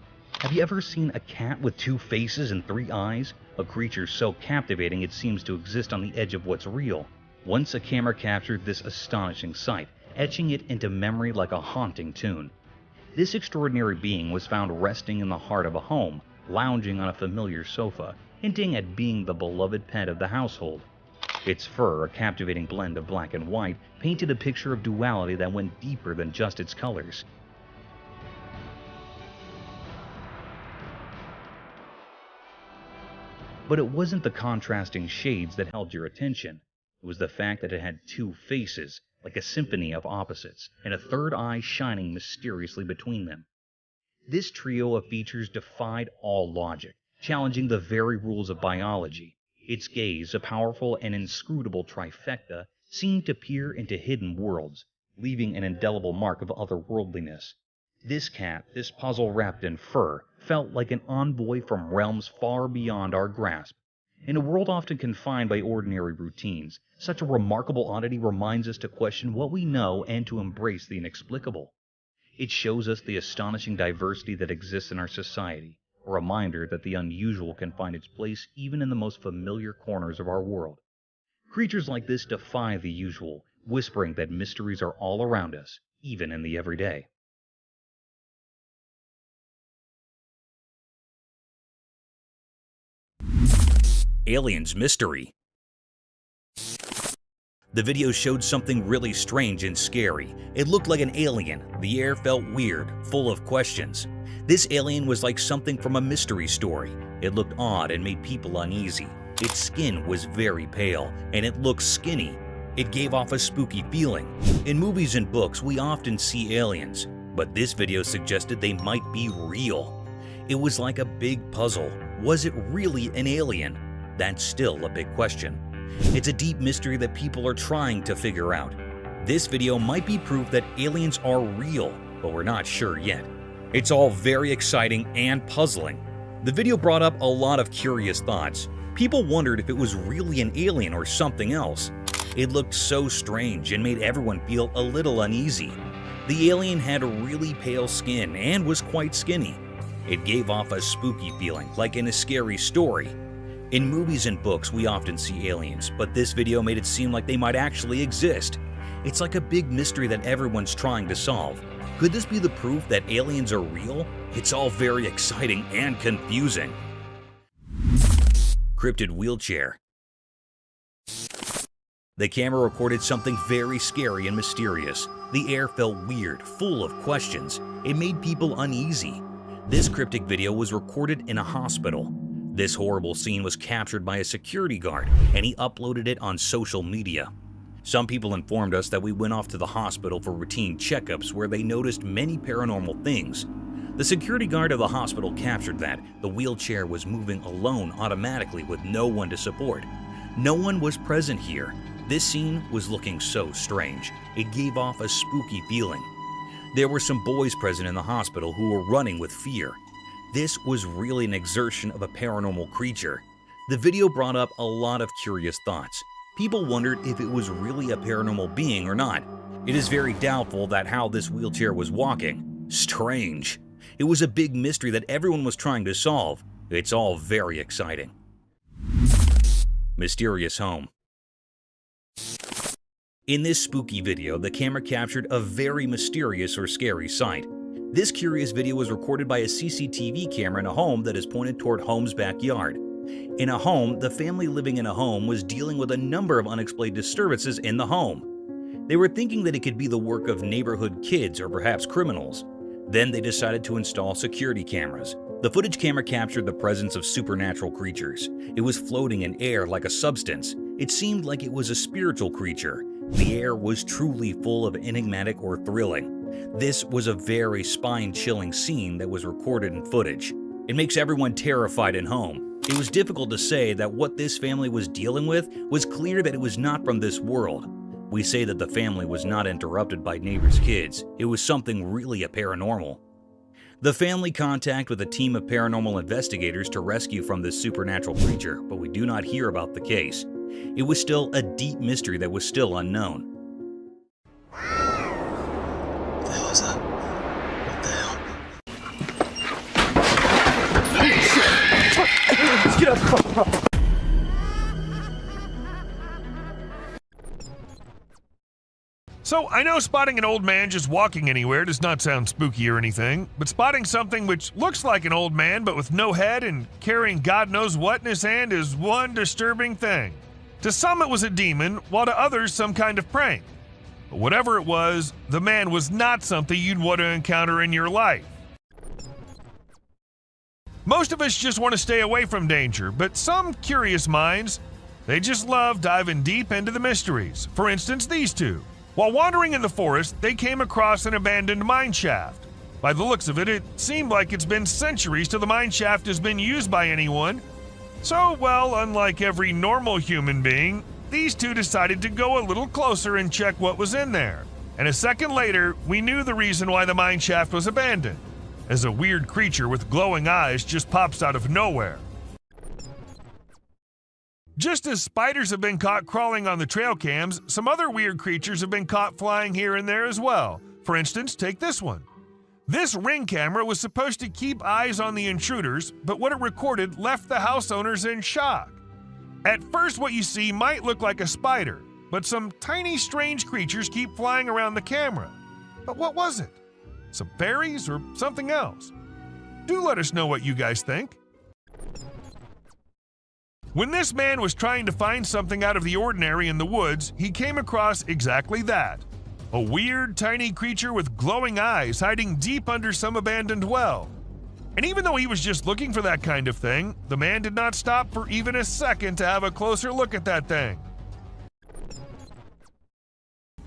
Have you ever seen a cat with two faces and three eyes? A creature so captivating it seems to exist on the edge of what's real. Once a camera captured this astonishing sight, etching it into memory like a haunting tune. This extraordinary being was found resting in the heart of a home, lounging on a familiar sofa, hinting at being the beloved pet of the household. Its fur, a captivating blend of black and white, painted a picture of duality that went deeper than just its colors. But it wasn't the contrasting shades that held your attention. It was the fact that it had two faces, like a symphony of opposites, and a third eye shining mysteriously between them. This trio of features defied all logic, challenging the very rules of biology. Its gaze, a powerful and inscrutable trifecta, seemed to peer into hidden worlds, leaving an indelible mark of otherworldliness. This cat, this puzzle wrapped in fur, felt like an envoy from realms far beyond our grasp. In a world often confined by ordinary routines, such a remarkable oddity reminds us to question what we know and to embrace the inexplicable. It shows us the astonishing diversity that exists in our society, a reminder that the unusual can find its place even in the most familiar corners of our world. Creatures like this defy the usual, whispering that mysteries are all around us, even in the everyday. Aliens mystery. The video showed something really strange and scary. It looked like an alien. The air felt weird, full of questions. This alien was like something from a mystery story. It looked odd and made people uneasy. Its skin was very pale, and it looked skinny. It gave off a spooky feeling. In movies and books, we often see aliens, but this video suggested they might be real. It was like a big puzzle. Was it really an alien? That's still a big question. It's a deep mystery that people are trying to figure out. This video might be proof that aliens are real, but we're not sure yet. It's all very exciting and puzzling. The video brought up a lot of curious thoughts. People wondered if it was really an alien or something else. It looked so strange and made everyone feel a little uneasy. The alien had a really pale skin and was quite skinny. It gave off a spooky feeling, like in a scary story. In movies and books, we often see aliens, but this video made it seem like they might actually exist. It's like a big mystery that everyone's trying to solve. Could this be the proof that aliens are real? It's all very exciting and confusing. Cryptid wheelchair. The camera recorded something very scary and mysterious. The air felt weird, full of questions. It made people uneasy. This cryptic video was recorded in a hospital. This horrible scene was captured by a security guard, and he uploaded it on social media. Some people informed us that we went off to the hospital for routine checkups where they noticed many paranormal things. The security guard of the hospital captured that the wheelchair was moving alone automatically with no one to support. No one was present here. This scene was looking so strange. It gave off a spooky feeling. There were some boys present in the hospital who were running with fear. This was really an exertion of a paranormal creature. The video brought up a lot of curious thoughts. People wondered if it was really a paranormal being or not. It is very doubtful that how this wheelchair was walking. Strange. It was a big mystery that everyone was trying to solve. It's all very exciting. Mysterious home. In this spooky video, the camera captured a very mysterious or scary sight. This curious video was recorded by a CCTV camera in a home that is pointed toward home's backyard. In a home, the family living in a home was dealing with a number of unexplained disturbances in the home. They were thinking that it could be the work of neighborhood kids or perhaps criminals. Then they decided to install security cameras. The footage camera captured the presence of supernatural creatures. It was floating in air like a substance. It seemed like it was a spiritual creature. The air was truly full of enigmatic or thrilling. This was a very spine-chilling scene that was recorded in footage. It makes everyone terrified in home. It was difficult to say that what this family was dealing with was clear that it was not from this world. We say that the family was not interrupted by neighbors' kids. It was something really paranormal. The family contacted with a team of paranormal investigators to rescue from this supernatural creature, but we do not hear about the case. It was still a deep mystery that was still unknown. What the hell is that? What the hell? Let's get up. So, I know spotting an old man just walking anywhere does not sound spooky or anything, but spotting something which looks like an old man but with no head and carrying God knows what in his hand is one disturbing thing. To some it was a demon, while to others some kind of prank. But whatever it was, the man was not something you'd want to encounter in your life. Most of us just want to stay away from danger, but some curious minds, they just love diving deep into the mysteries. For instance, these two. While wandering in the forest, they came across an abandoned mine shaft. By the looks of it, it seemed like it's been centuries till the mine shaft has been used by anyone. So, well, unlike every normal human being, these two decided to go a little closer and check what was in there. And a second later, we knew the reason why the mine shaft was abandoned, as a weird creature with glowing eyes just pops out of nowhere. Just as spiders have been caught crawling on the trail cams, some other weird creatures have been caught flying here and there as well. For instance, take this one. This Ring camera was supposed to keep eyes on the intruders, but what it recorded left the house owners in shock. At first, what you see might look like a spider, but some tiny strange creatures keep flying around the camera. But what was it? Some fairies or something else? Do let us know what you guys think. When this man was trying to find something out of the ordinary in the woods, he came across exactly that. A weird, tiny creature with glowing eyes hiding deep under some abandoned well. And even though he was just looking for that kind of thing, the man did not stop for even a second to have a closer look at that thing.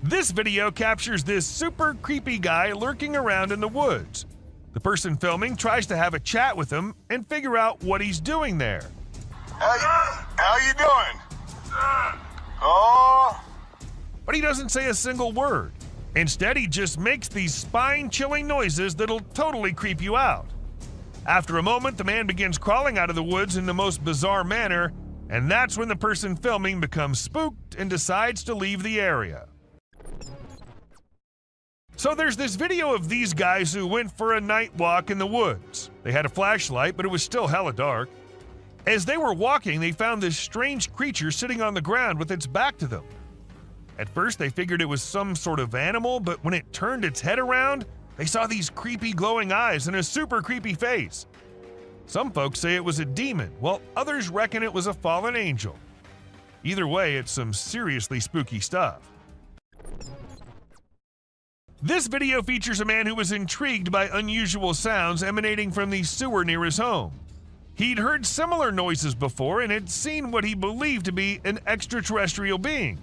This video captures this super creepy guy lurking around in the woods. The person filming tries to have a chat with him and figure out what he's doing there. How you doing? Oh. But he doesn't say a single word. Instead, he just makes these spine-chilling noises that'll totally creep you out. After a moment, the man begins crawling out of the woods in the most bizarre manner, and that's when the person filming becomes spooked and decides to leave the area. So there's this video of these guys who went for a night walk in the woods. They had a flashlight, but it was still hella dark. As they were walking, they found this strange creature sitting on the ground with its back to them. At first, they figured it was some sort of animal, but when it turned its head around, they saw these creepy glowing eyes and a super creepy face. Some folks say it was a demon, while others reckon it was a fallen angel. Either way, it's some seriously spooky stuff. This video features a man who was intrigued by unusual sounds emanating from the sewer near his home. He'd heard similar noises before and had seen what he believed to be an extraterrestrial being.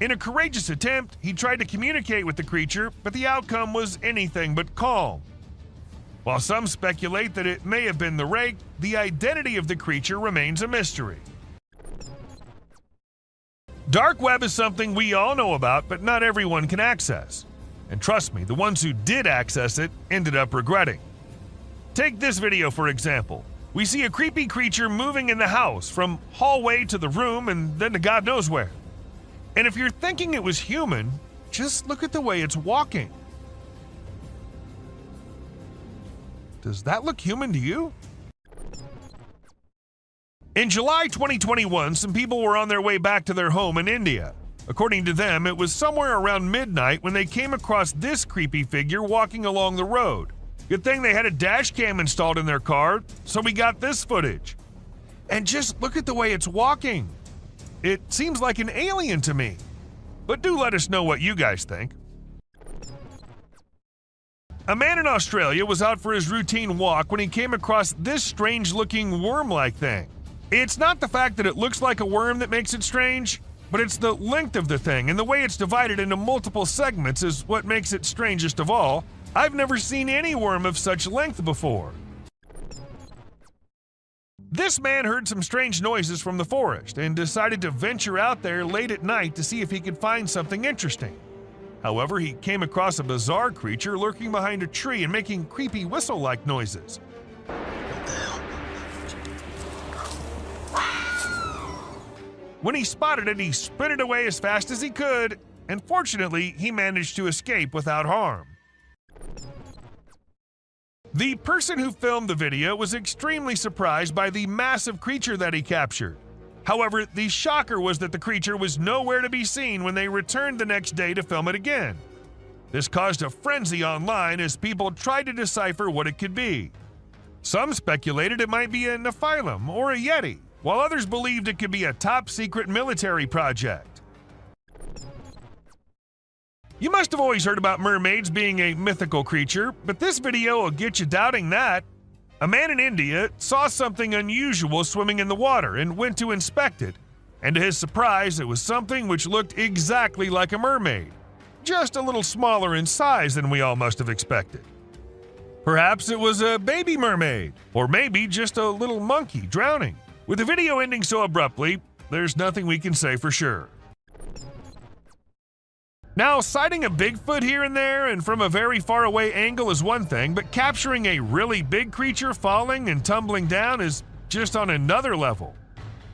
In a courageous attempt, he tried to communicate with the creature, but the outcome was anything but calm. While some speculate that it may have been the rake, the identity of the creature remains a mystery. Dark web is something we all know about, but not everyone can access. And trust me, the ones who did access it ended up regretting. Take this video for example. We see a creepy creature moving in the house, from hallway to the room and then to God knows where. And if you're thinking it was human, just look at the way it's walking. Does that look human to you? In July 2021, some people were on their way back to their home in India. According to them, it was somewhere around midnight when they came across this creepy figure walking along the road. Good thing they had a dash cam installed in their car, so we got this footage. And just look at the way it's walking. It seems like an alien to me. But do let us know what you guys think. A man in Australia was out for his routine walk when he came across this strange-looking worm-like thing. It's not the fact that it looks like a worm that makes it strange, but it's the length of the thing and the way it's divided into multiple segments is what makes it strangest of all. I've never seen any worm of such length before. This man heard some strange noises from the forest and decided to venture out there late at night to see if he could find something interesting. However, he came across a bizarre creature lurking behind a tree and making creepy whistle-like noises. What the hell? When he spotted it, he sprinted away as fast as he could, and fortunately, he managed to escape without harm. The person who filmed the video was extremely surprised by the massive creature that he captured. However, the shocker was that the creature was nowhere to be seen when they returned the next day to film it again. This caused a frenzy online as people tried to decipher what it could be. Some speculated it might be a Nephilim or a Yeti, while others believed it could be a top-secret military project. You must have always heard about mermaids being a mythical creature, but this video will get you doubting that. A man in India saw something unusual swimming in the water and went to inspect it, and to his surprise, it was something which looked exactly like a mermaid, just a little smaller in size than we all must have expected. Perhaps it was a baby mermaid, or maybe just a little monkey drowning. With the video ending so abruptly, there's nothing we can say for sure. Now, sighting a Bigfoot here and there and from a very far away angle is one thing, but capturing a really big creature falling and tumbling down is just on another level.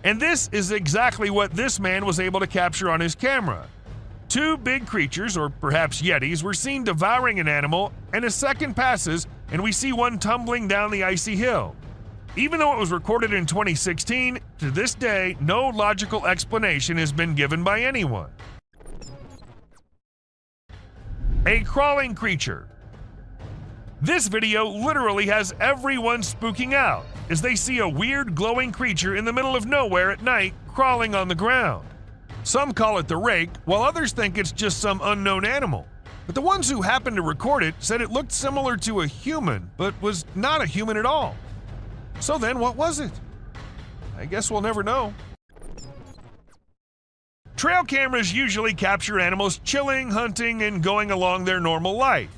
And this is exactly what this man was able to capture on his camera. Two big creatures, or perhaps yetis, were seen devouring an animal, and a second passes and we see one tumbling down the icy hill. Even though it was recorded in 2016, to this day, no logical explanation has been given by anyone. A crawling creature. This video literally has everyone spooking out as they see a weird glowing creature in the middle of nowhere at night crawling on the ground. Some call it the rake, while others think it's just some unknown animal. But the ones who happened to record it said it looked similar to a human, but was not a human at all. So then what was it? I guess we'll never know. Trail cameras usually capture animals chilling, hunting, and going along their normal life.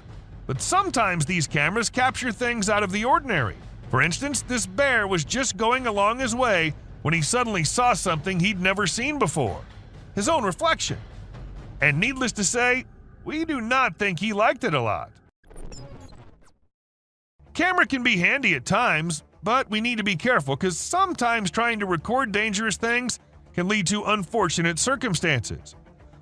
But sometimes these cameras capture things out of the ordinary. For instance, this bear was just going along his way when he suddenly saw something he'd never seen before. His own reflection. And needless to say, we do not think he liked it a lot. Camera can be handy at times, but we need to be careful because sometimes trying to record dangerous things can lead to unfortunate circumstances.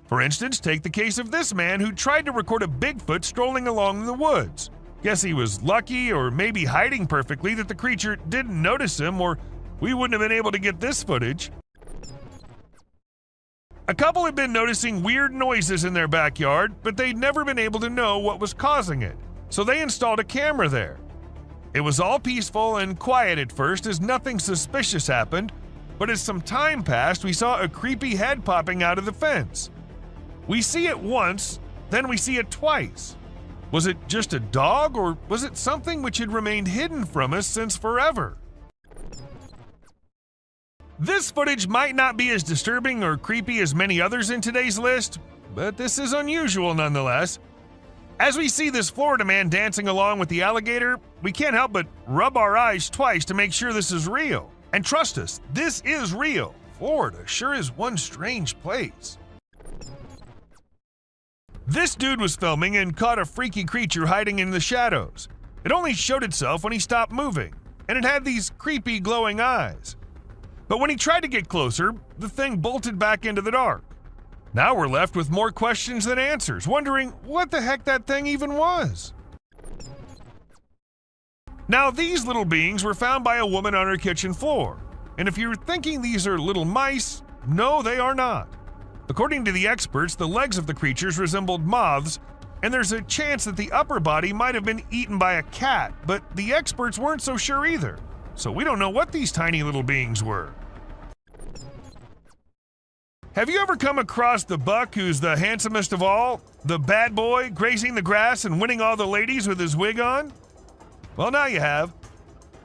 For instance, take the case of this man who tried to record a Bigfoot strolling along in the woods. Guess he was lucky or maybe hiding perfectly that the creature didn't notice him, or we wouldn't have been able to get this footage. A couple had been noticing weird noises in their backyard, but they'd never been able to know what was causing it, so they installed a camera there. It was all peaceful and quiet at first as nothing suspicious happened, but as some time passed, we saw a creepy head popping out of the fence. We see it once, then we see it twice. Was it just a dog, or was it something which had remained hidden from us since forever? This footage might not be as disturbing or creepy as many others in today's list, but this is unusual nonetheless. As we see this Florida man dancing along with the alligator, we can't help but rub our eyes twice to make sure this is real. And trust us, this is real. Florida sure is one strange place. This dude was filming and caught a freaky creature hiding in the shadows. It only showed itself when he stopped moving, and it had these creepy glowing eyes. But when he tried to get closer, the thing bolted back into the dark. Now we're left with more questions than answers, wondering what the heck that thing even was. Now these little beings were found by a woman on her kitchen floor, and if you're thinking these are little mice, no, they are not. According to the experts, the legs of the creatures resembled moths, and there's a chance that the upper body might have been eaten by a cat, but the experts weren't so sure either, so we don't know what these tiny little beings were. Have you ever come across the buck who's the handsomest of all? The bad boy grazing the grass and winning all the ladies with his wig on? Well, now you have.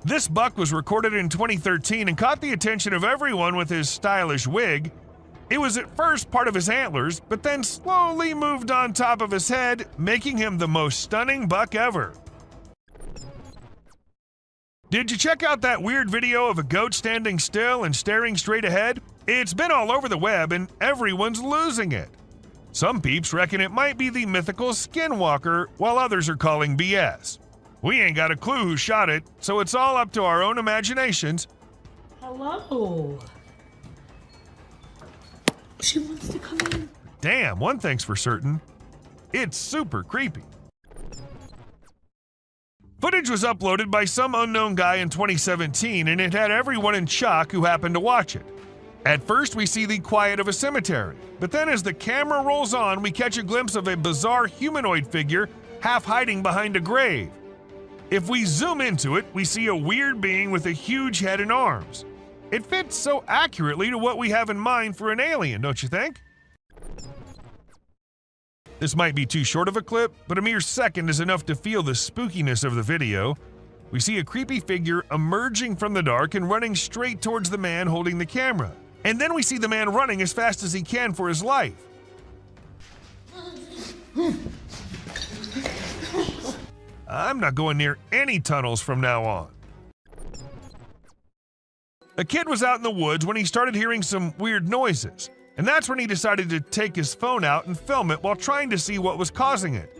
This buck was recorded in 2013 and caught the attention of everyone with his stylish wig. It was at first part of his antlers, but then slowly moved on top of his head, making him the most stunning buck ever. Did you check out that weird video of a goat standing still and staring straight ahead? It's been all over the web and everyone's losing it. Some peeps reckon it might be the mythical skinwalker, while others are calling BS. We ain't got a clue who shot it, so it's all up to our own imaginations. Hello. She wants to come in. Damn, one thing's for certain. It's super creepy. Footage was uploaded by some unknown guy in 2017, and it had everyone in shock who happened to watch it. At first, we see the quiet of a cemetery, but then as the camera rolls on, we catch a glimpse of a bizarre humanoid figure half hiding behind a grave. If we zoom into it, we see a weird being with a huge head and arms. It fits so accurately to what we have in mind for an alien, don't you think? This might be too short of a clip, but a mere second is enough to feel the spookiness of the video. We see a creepy figure emerging from the dark and running straight towards the man holding the camera. And then we see the man running as fast as he can for his life. I'm not going near any tunnels from now on. A kid was out in the woods when he started hearing some weird noises, and that's when he decided to take his phone out and film it while trying to see what was causing it.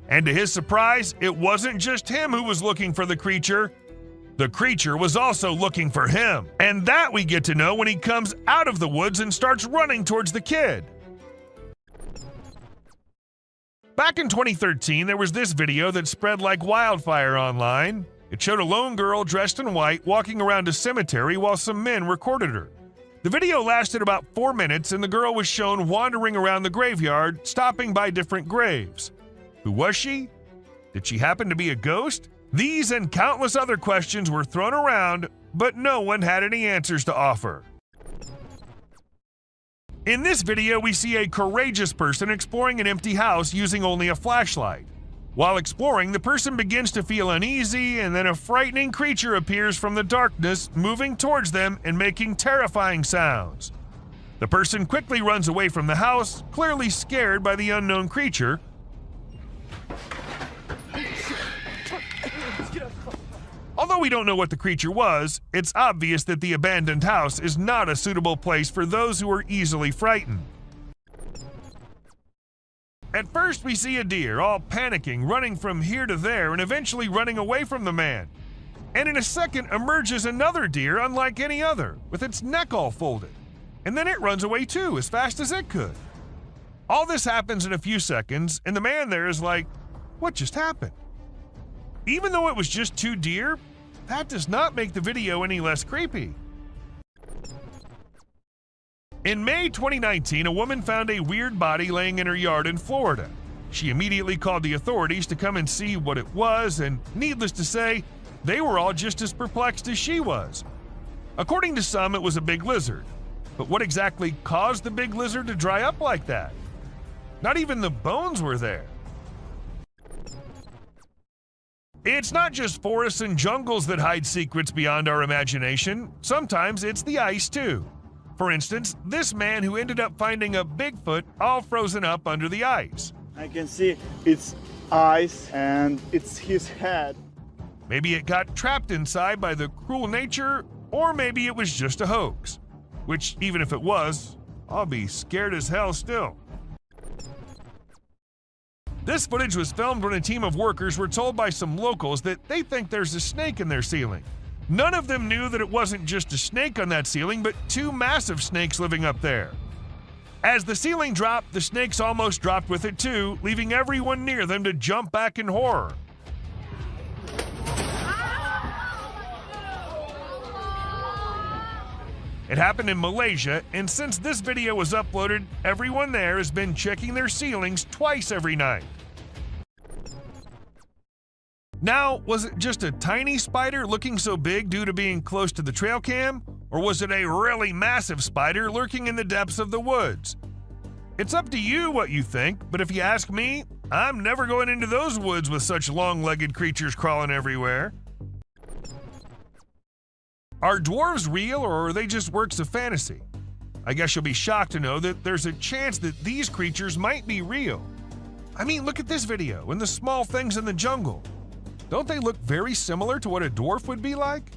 And to his surprise, it wasn't just him who was looking for the creature. The creature was also looking for him, and that we get to know when he comes out of the woods and starts running towards the kid. Back in 2013, there was this video that spread like wildfire online. It showed a lone girl dressed in white walking around a cemetery while some men recorded her. The video lasted about 4 minutes, and the girl was shown wandering around the graveyard, stopping by different graves. Who was she? Did she happen to be a ghost? These and countless other questions were thrown around, but no one had any answers to offer. In this video, we see a courageous person exploring an empty house using only a flashlight. While exploring, the person begins to feel uneasy, and then a frightening creature appears from the darkness, moving towards them and making terrifying sounds. The person quickly runs away from the house, clearly scared by the unknown creature. Although we don't know what the creature was, it's obvious that the abandoned house is not a suitable place for those who are easily frightened. At first, we see a deer, all panicking, running from here to there and eventually running away from the man. And in a second emerges another deer unlike any other, with its neck all folded. And then it runs away too, as fast as it could. All this happens in a few seconds, and the man there is like, what just happened? Even though it was just 2 deer, that does not make the video any less creepy. In May 2019, a woman found a weird body laying in her yard in Florida. She immediately called the authorities to come and see what it was, and needless to say, they were all just as perplexed as she was. According to some, it was a big lizard. But what exactly caused the big lizard to dry up like that? Not even the bones were there. It's not just forests and jungles that hide secrets beyond our imagination. Sometimes it's the ice, too. For instance, this man who ended up finding a Bigfoot all frozen up under the ice. I can see its eyes and it's his head. Maybe it got trapped inside by the cruel nature, or maybe it was just a hoax. Which, even if it was, I'll be scared as hell still. This footage was filmed when a team of workers were told by some locals that they think there's a snake in their ceiling. None of them knew that it wasn't just a snake on that ceiling, but two massive snakes living up there. As the ceiling dropped, the snakes almost dropped with it too, leaving everyone near them to jump back in horror. It happened in Malaysia, and since this video was uploaded, everyone there has been checking their ceilings twice every night. Now, was it just a tiny spider looking so big due to being close to the trail cam? Or was it a really massive spider lurking in the depths of the woods? It's up to you what you think, but if you ask me, I'm never going into those woods with such long-legged creatures crawling everywhere. Are dwarves real, or are they just works of fantasy? I guess you'll be shocked to know that there's a chance that these creatures might be real. I mean, look at this video and the small things in the jungle. Don't they look very similar to what a dwarf would be like?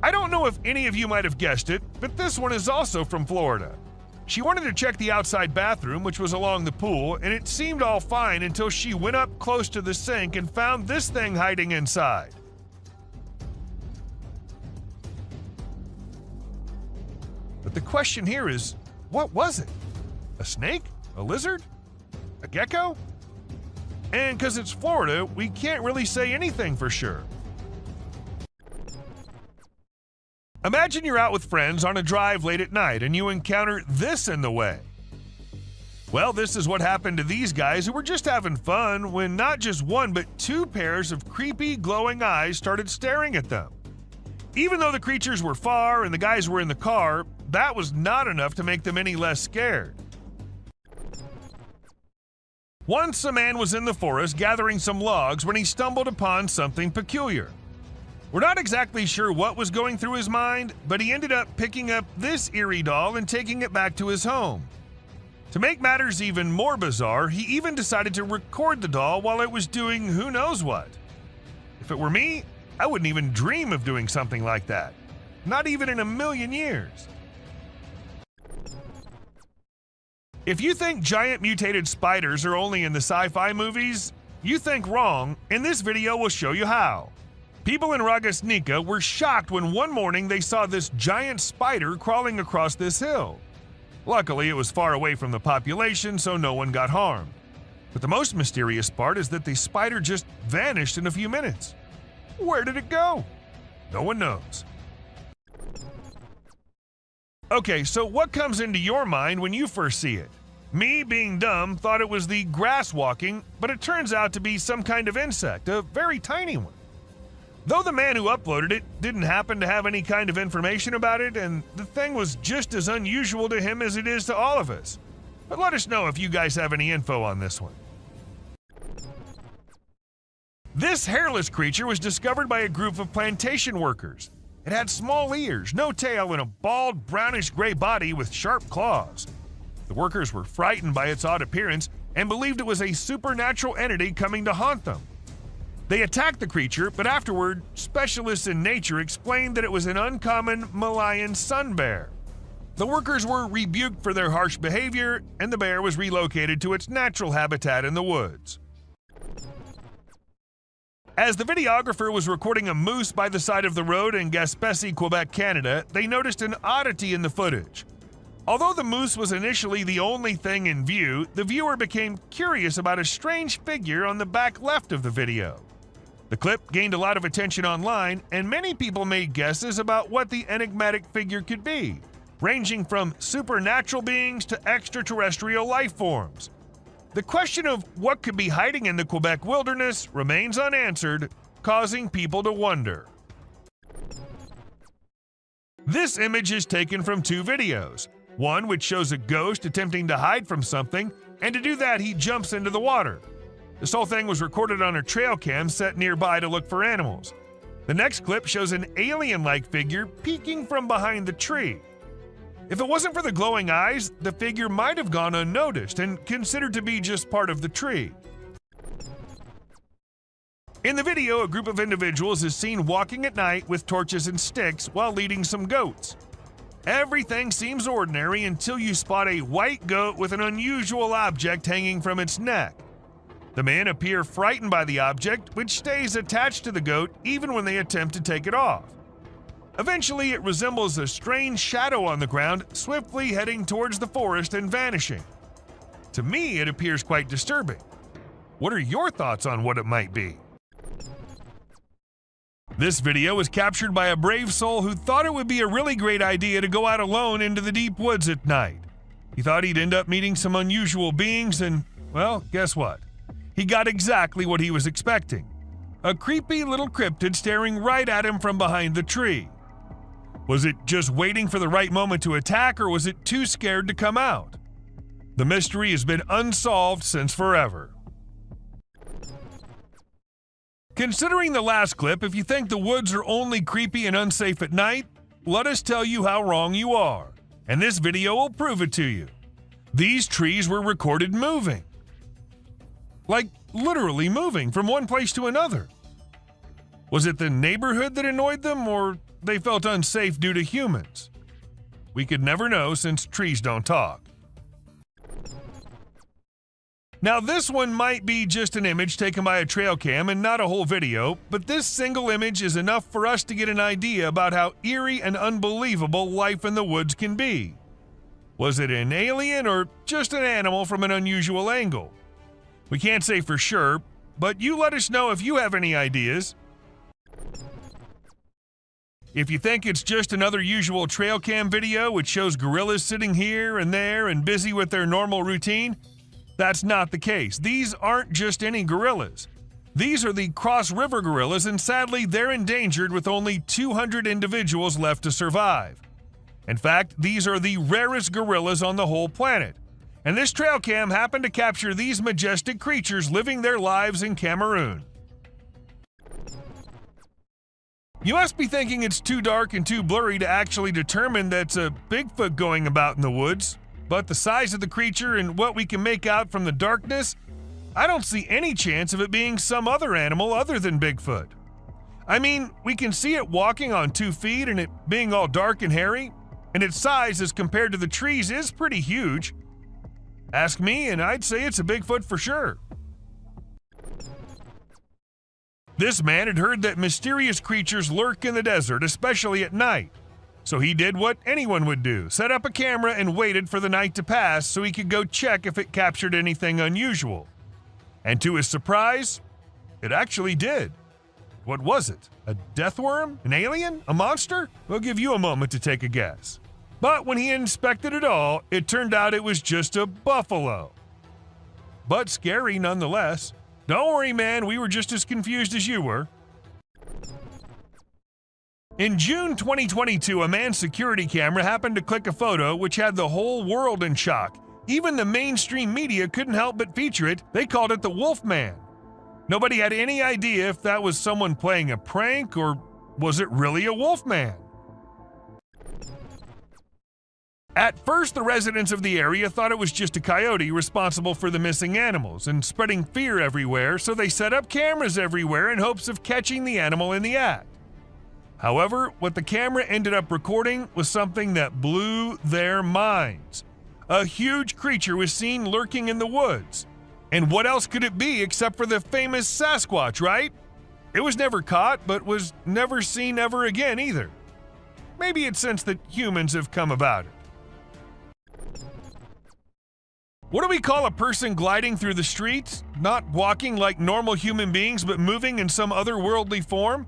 I don't know if any of you might have guessed it, but this one is also from Florida. She wanted to check the outside bathroom, which was along the pool, and it seemed all fine until she went up close to the sink and found this thing hiding inside. But the question here is, what was it? A snake? A lizard? A gecko? And because it's Florida, we can't really say anything for sure. Imagine you're out with friends on a drive late at night and you encounter this in the way. Well, this is what happened to these guys who were just having fun when not just one but two pairs of creepy glowing eyes started staring at them. Even though the creatures were far and the guys were in the car, that was not enough to make them any less scared. Once a man was in the forest gathering some logs when he stumbled upon something peculiar. We're not exactly sure what was going through his mind, but he ended up picking up this eerie doll and taking it back to his home. To make matters even more bizarre, he even decided to record the doll while it was doing who knows what. If it were me, I wouldn't even dream of doing something like that. Not even in a million years. If you think giant mutated spiders are only in the sci-fi movies, you think wrong, and this video will show you how. People in Ragasnika were shocked when one morning they saw this giant spider crawling across this hill. Luckily, it was far away from the population, so no one got harmed. But the most mysterious part is that the spider just vanished in a few minutes. Where did it go? No one knows. Okay, so what comes into your mind when you first see it? Me, being dumb, thought it was the grass walking, but it turns out to be some kind of insect, a very tiny one. Though the man who uploaded it didn't happen to have any kind of information about it, and the thing was just as unusual to him as it is to all of us. But let us know if you guys have any info on this one. This hairless creature was discovered by a group of plantation workers. It had small ears, no tail, and a bald, brownish-gray body with sharp claws. The workers were frightened by its odd appearance and believed it was a supernatural entity coming to haunt them. They attacked the creature, but afterward, specialists in nature explained that it was an uncommon Malayan sun bear. The workers were rebuked for their harsh behavior, and the bear was relocated to its natural habitat in the woods. As the videographer was recording a moose by the side of the road in Gaspésie, Quebec, Canada, they noticed an oddity in the footage. Although the moose was initially the only thing in view, the viewer became curious about a strange figure on the back left of the video. The clip gained a lot of attention online, and many people made guesses about what the enigmatic figure could be, ranging from supernatural beings to extraterrestrial life forms. The question of what could be hiding in the Quebec wilderness remains unanswered, causing people to wonder. This image is taken from two videos. One which shows a ghost attempting to hide from something, and to do that he jumps into the water. This whole thing was recorded on a trail cam set nearby to look for animals. The next clip shows an alien-like figure peeking from behind the tree. If it wasn't for the glowing eyes, the figure might have gone unnoticed and considered to be just part of the tree. In the video, a group of individuals is seen walking at night with torches and sticks while leading some goats. Everything seems ordinary until you spot a white goat with an unusual object hanging from its neck. The men appear frightened by the object, which stays attached to the goat even when they attempt to take it off. Eventually, it resembles a strange shadow on the ground, swiftly heading towards the forest and vanishing. To me, it appears quite disturbing. What are your thoughts on what it might be? This video was captured by a brave soul who thought it would be a really great idea to go out alone into the deep woods at night. He thought he'd end up meeting some unusual beings and, well, guess what? He got exactly what he was expecting. A creepy little cryptid staring right at him from behind the tree. Was it just waiting for the right moment to attack, or was it too scared to come out? The mystery has been unsolved since forever. Considering the last clip, if you think the woods are only creepy and unsafe at night, let us tell you how wrong you are, and this video will prove it to you. These trees were recorded moving. Like literally moving from one place to another. Was it the neighborhood that annoyed them, or they felt unsafe due to humans? We could never know since trees don't talk. Now this one might be just an image taken by a trail cam and not a whole video, but this single image is enough for us to get an idea about how eerie and unbelievable life in the woods can be. Was it an alien or just an animal from an unusual angle? We can't say for sure, but you let us know if you have any ideas. If you think it's just another usual trail cam video which shows gorillas sitting here and there and busy with their normal routine, that's not the case. These aren't just any gorillas. These are the Cross River gorillas, and sadly they're endangered with only 200 individuals left to survive. In fact, these are the rarest gorillas on the whole planet. And this trail cam happened to capture these majestic creatures living their lives in Cameroon. You must be thinking it's too dark and too blurry to actually determine that's a Bigfoot going about in the woods, but the size of the creature and what we can make out from the darkness, I don't see any chance of it being some other animal other than Bigfoot. I mean, we can see it walking on 2 feet and it being all dark and hairy, and its size as compared to the trees is pretty huge. Ask me and I'd say it's a Bigfoot for sure. This man had heard that mysterious creatures lurk in the desert, especially at night. So he did what anyone would do, set up a camera and waited for the night to pass so he could go check if it captured anything unusual. And to his surprise, it actually did. What was it? A death worm? An alien? A monster? We'll give you a moment to take a guess. But when he inspected it all, it turned out it was just a buffalo. But scary nonetheless. Don't worry, man, we were just as confused as you were. In June 2022, a man's security camera happened to click a photo which had the whole world in shock. Even the mainstream media couldn't help but feature it. They called it the Wolfman. Nobody had any idea if that was someone playing a prank or was it really a wolfman. At first, the residents of the area thought it was just a coyote responsible for the missing animals and spreading fear everywhere, so they set up cameras everywhere in hopes of catching the animal in the act. However, what the camera ended up recording was something that blew their minds. A huge creature was seen lurking in the woods. And what else could it be except for the famous Sasquatch, right? It was never caught, but was never seen ever again either. Maybe it's since that humans have come about it. What do we call a person gliding through the streets? Not walking like normal human beings, but moving in some otherworldly form?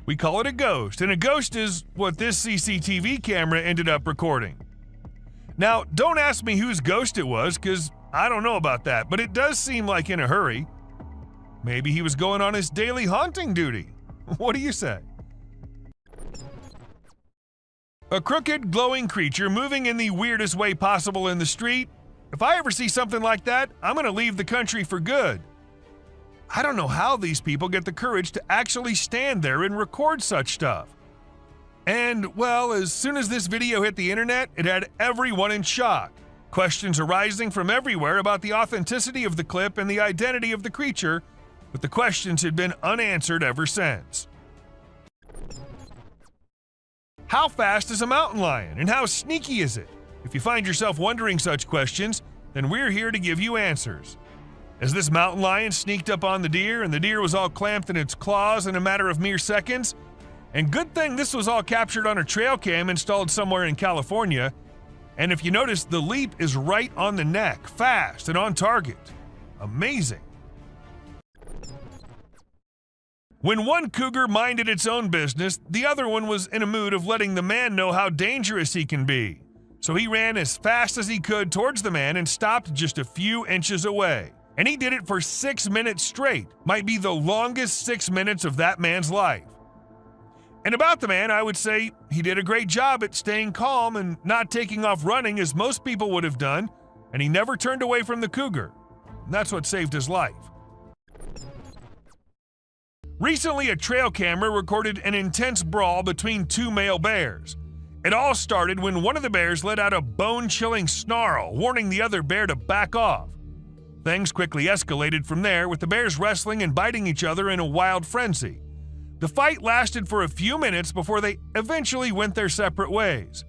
We call it a ghost, and a ghost is what this CCTV camera ended up recording. Now, don't ask me whose ghost it was, because I don't know about that, but it does seem like in a hurry. Maybe he was going on his daily haunting duty. What do you say? A crooked, glowing creature moving in the weirdest way possible in the street. If I ever see something like that, I'm going to leave the country for good. I don't know how these people get the courage to actually stand there and record such stuff. And, well, as soon as this video hit the internet, it had everyone in shock. Questions arising from everywhere about the authenticity of the clip and the identity of the creature, but the questions had been unanswered ever since. How fast is a mountain lion, and how sneaky is it? If you find yourself wondering such questions, then we're here to give you answers. As this mountain lion sneaked up on the deer, and the deer was all clamped in its claws in a matter of mere seconds, and good thing this was all captured on a trail cam installed somewhere in California, and if you notice, the leap is right on the neck, fast and on target. Amazing. When one cougar minded its own business, the other one was in a mood of letting the man know how dangerous he can be. So he ran as fast as he could towards the man and stopped just a few inches away. And he did it for 6 minutes straight. Might be the longest 6 minutes of that man's life. And about the man, I would say he did a great job at staying calm and not taking off running as most people would have done, and he never turned away from the cougar. And that's what saved his life. Recently, a trail camera recorded an intense brawl between two male bears. It all started when one of the bears let out a bone-chilling snarl, warning the other bear to back off. Things quickly escalated from there, with the bears wrestling and biting each other in a wild frenzy. The fight lasted for a few minutes before they eventually went their separate ways.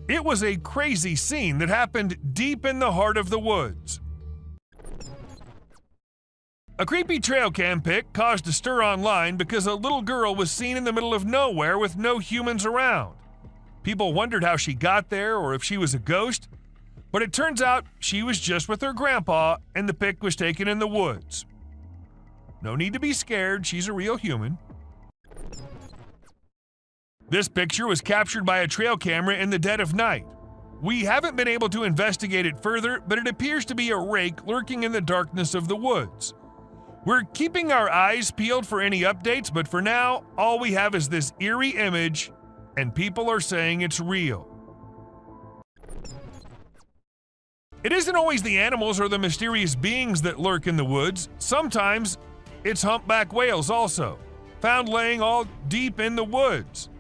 It was a crazy scene that happened deep in the heart of the woods. A creepy trail cam pic caused a stir online because a little girl was seen in the middle of nowhere with no humans around. People wondered how she got there or if she was a ghost, but it turns out she was just with her grandpa and the pic was taken in the woods. No need to be scared, she's a real human. This picture was captured by a trail camera in the dead of night. We haven't been able to investigate it further, but it appears to be a rake lurking in the darkness of the woods. We're keeping our eyes peeled for any updates, but for now, all we have is this eerie image, and people are saying it's real. It isn't always the animals or the mysterious beings that lurk in the woods. Sometimes it's humpback whales also, found laying all deep in the woods.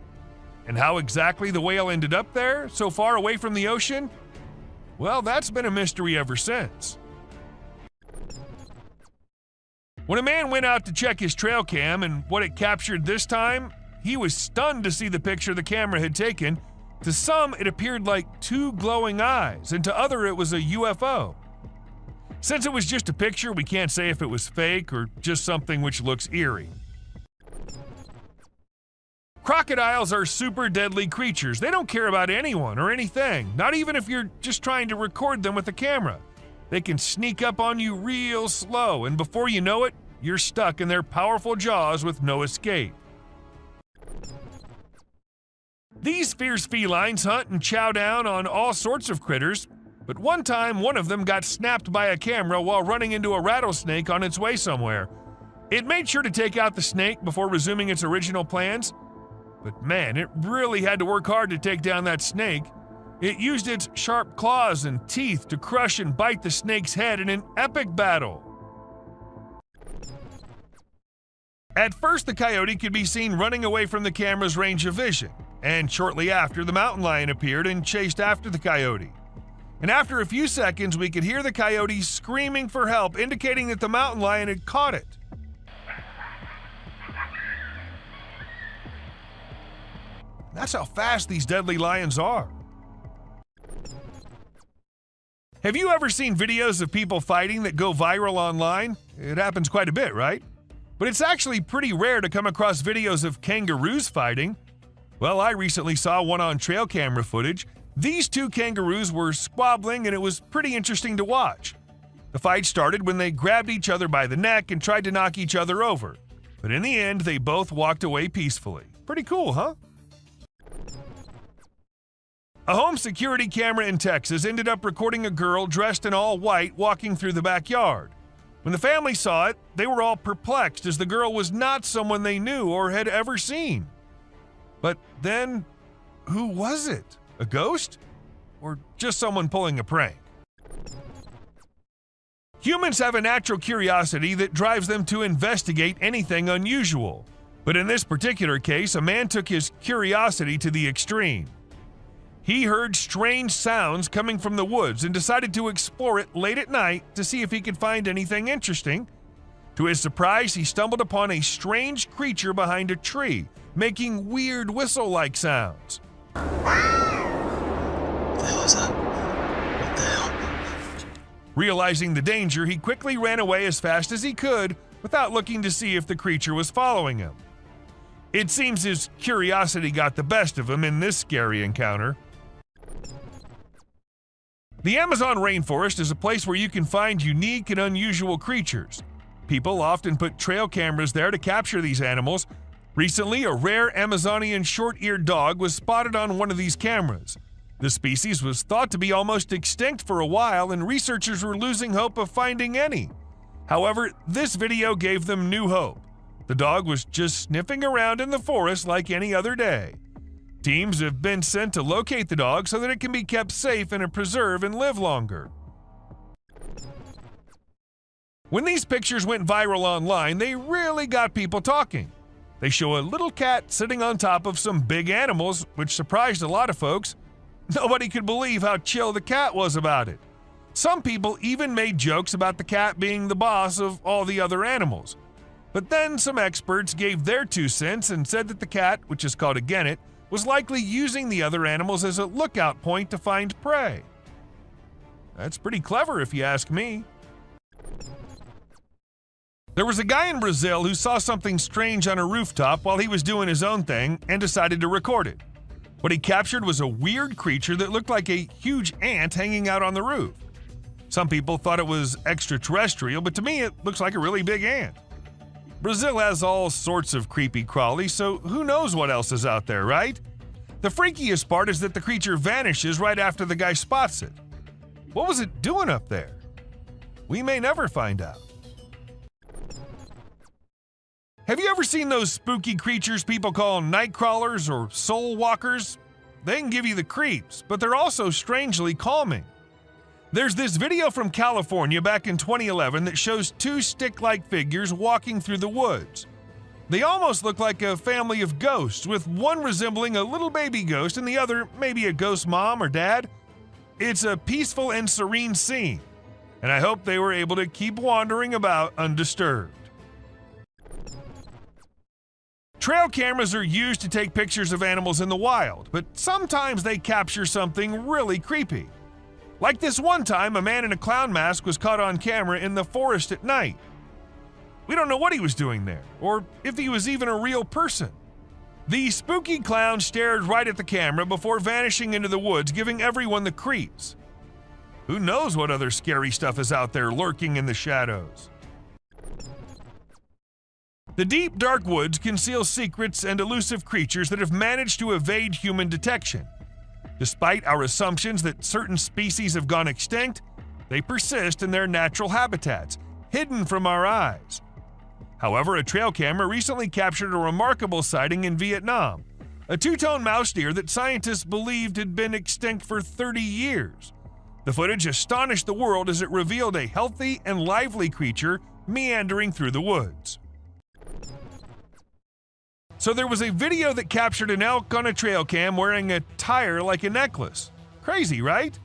And how exactly the whale ended up there, so far away from the ocean? Well, that's been a mystery ever since. When a man went out to check his trail cam and what it captured this time, he was stunned to see the picture the camera had taken. To some, it appeared like two glowing eyes, and to others, it was a UFO. Since it was just a picture, we can't say if it was fake or just something which looks eerie. Crocodiles are super deadly creatures. They don't care about anyone or anything, not even if you're just trying to record them with a camera. They can sneak up on you real slow, and before you know it, you're stuck in their powerful jaws with no escape. These fierce felines hunt and chow down on all sorts of critters, but one time one of them got snapped by a camera while running into a rattlesnake on its way somewhere. It made sure to take out the snake before resuming its original plans, but man, it really had to work hard to take down that snake. It used its sharp claws and teeth to crush and bite the snake's head in an epic battle. At first, the coyote could be seen running away from the camera's range of vision, and shortly after, the mountain lion appeared and chased after the coyote. And after a few seconds, we could hear the coyote screaming for help, indicating that the mountain lion had caught it. That's how fast these deadly lions are. Have you ever seen videos of people fighting that go viral online? It happens quite a bit, right? But it's actually pretty rare to come across videos of kangaroos fighting. Well, I recently saw one on trail camera footage. These two kangaroos were squabbling and it was pretty interesting to watch. The fight started when they grabbed each other by the neck and tried to knock each other over. But in the end, they both walked away peacefully. Pretty cool, huh? A home security camera in Texas ended up recording a girl dressed in all white walking through the backyard. When the family saw it, they were all perplexed as the girl was not someone they knew or had ever seen. But then, who was it? A ghost? Or just someone pulling a prank? Humans have a natural curiosity that drives them to investigate anything unusual. But in this particular case, a man took his curiosity to the extreme. He heard strange sounds coming from the woods and decided to explore it late at night to see if he could find anything interesting. To his surprise, he stumbled upon a strange creature behind a tree, making weird whistle-like sounds. What the hell is that? What the hell? Realizing the danger, he quickly ran away as fast as he could without looking to see if the creature was following him. It seems his curiosity got the best of him in this scary encounter. The Amazon rainforest is a place where you can find unique and unusual creatures. People often put trail cameras there to capture these animals. Recently, a rare Amazonian short-eared dog was spotted on one of these cameras. The species was thought to be almost extinct for a while, and researchers were losing hope of finding any. However, this video gave them new hope. The dog was just sniffing around in the forest like any other day. Teams have been sent to locate the dog so that it can be kept safe in a preserve and live longer. When these pictures went viral online, they really got people talking. They show a little cat sitting on top of some big animals, which surprised a lot of folks. Nobody could believe how chill the cat was about it. Some people even made jokes about the cat being the boss of all the other animals. But then some experts gave their 2 cents and said that the cat, which is called a genet, was likely using the other animals as a lookout point to find prey. That's pretty clever if you ask me. There was a guy in Brazil who saw something strange on a rooftop while he was doing his own thing and decided to record it. What he captured was a weird creature that looked like a huge ant hanging out on the roof. Some people thought it was extraterrestrial, but to me it looks like a really big ant. Brazil has all sorts of creepy crawlies, so who knows what else is out there, right? The freakiest part is that the creature vanishes right after the guy spots it. What was it doing up there? We may never find out. Have you ever seen those spooky creatures people call night crawlers or soul walkers? They can give you the creeps, but they're also strangely calming. There's this video from California back in 2011 that shows 2 stick-like figures walking through the woods. They almost look like a family of ghosts, with one resembling a little baby ghost and the other maybe a ghost mom or dad. It's a peaceful and serene scene, and I hope they were able to keep wandering about undisturbed. Trail cameras are used to take pictures of animals in the wild, but sometimes they capture something really creepy. Like this one time, a man in a clown mask was caught on camera in the forest at night. We don't know what he was doing there, or if he was even a real person. The spooky clown stared right at the camera before vanishing into the woods, giving everyone the creeps. Who knows what other scary stuff is out there lurking in the shadows? The deep, dark woods conceal secrets and elusive creatures that have managed to evade human detection. Despite our assumptions that certain species have gone extinct, they persist in their natural habitats, hidden from our eyes. However, a trail camera recently captured a remarkable sighting in Vietnam, a 2-tone mouse deer that scientists believed had been extinct for 30 years. The footage astonished the world as it revealed a healthy and lively creature meandering through the woods. So there was a video that captured an elk on a trail cam wearing a tire like a necklace. Crazy, right?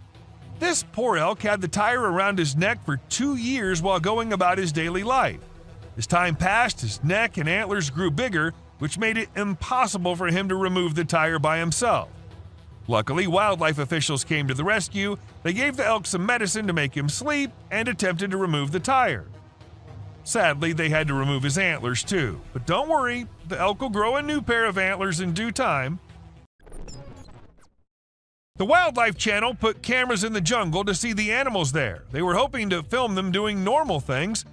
This poor elk had the tire around his neck for 2 years while going about his daily life. As time passed, his neck and antlers grew bigger, which made it impossible for him to remove the tire by himself. Luckily, wildlife officials came to the rescue. They gave the elk some medicine to make him sleep and attempted to remove the tire. Sadly, they had to remove his antlers too. But don't worry, the elk will grow a new pair of antlers in due time. The Wildlife Channel put cameras in the jungle to see the animals there. They were hoping to film them doing normal things,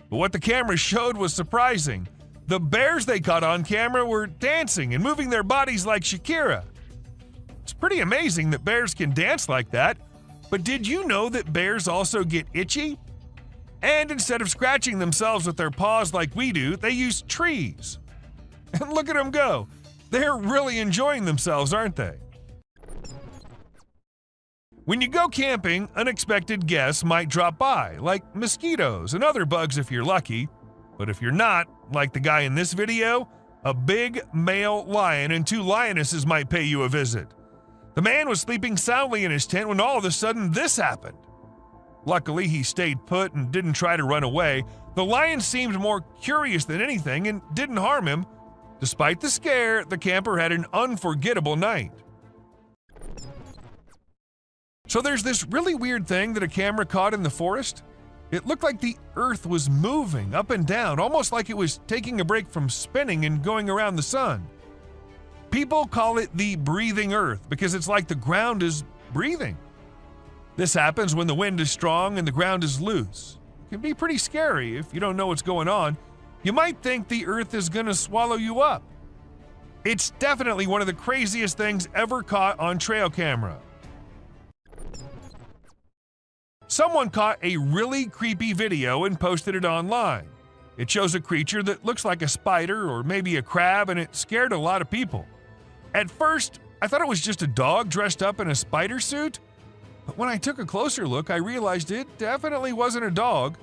but what the cameras showed was surprising. The bears they caught on camera were dancing and moving their bodies like Shakira. It's pretty amazing that bears can dance like that, but did you know that bears also get itchy? And instead of scratching themselves with their paws like we do, they use trees. And look at them go. They're really enjoying themselves, aren't they? When you go camping, unexpected guests might drop by, like mosquitoes and other bugs if you're lucky. But if you're not, like the guy in this video, a big male lion and 2 lionesses might pay you a visit. The man was sleeping soundly in his tent when all of a sudden this happened. Luckily, he stayed put and didn't try to run away. The lion seemed more curious than anything and didn't harm him. Despite the scare, the camper had an unforgettable night. So there's this really weird thing that a camera caught in the forest. It looked like the earth was moving up and down, almost like it was taking a break from spinning and going around the sun. People call it the breathing earth because it's like the ground is breathing. This happens when the wind is strong and the ground is loose. It can be pretty scary if you don't know what's going on. You might think the earth is going to swallow you up. It's definitely one of the craziest things ever caught on trail camera. Someone caught a really creepy video and posted it online. It shows a creature that looks like a spider or maybe a crab, and it scared a lot of people. At first, I thought it was just a dog dressed up in a spider suit, but when I took a closer look, I realized it definitely wasn't a dog.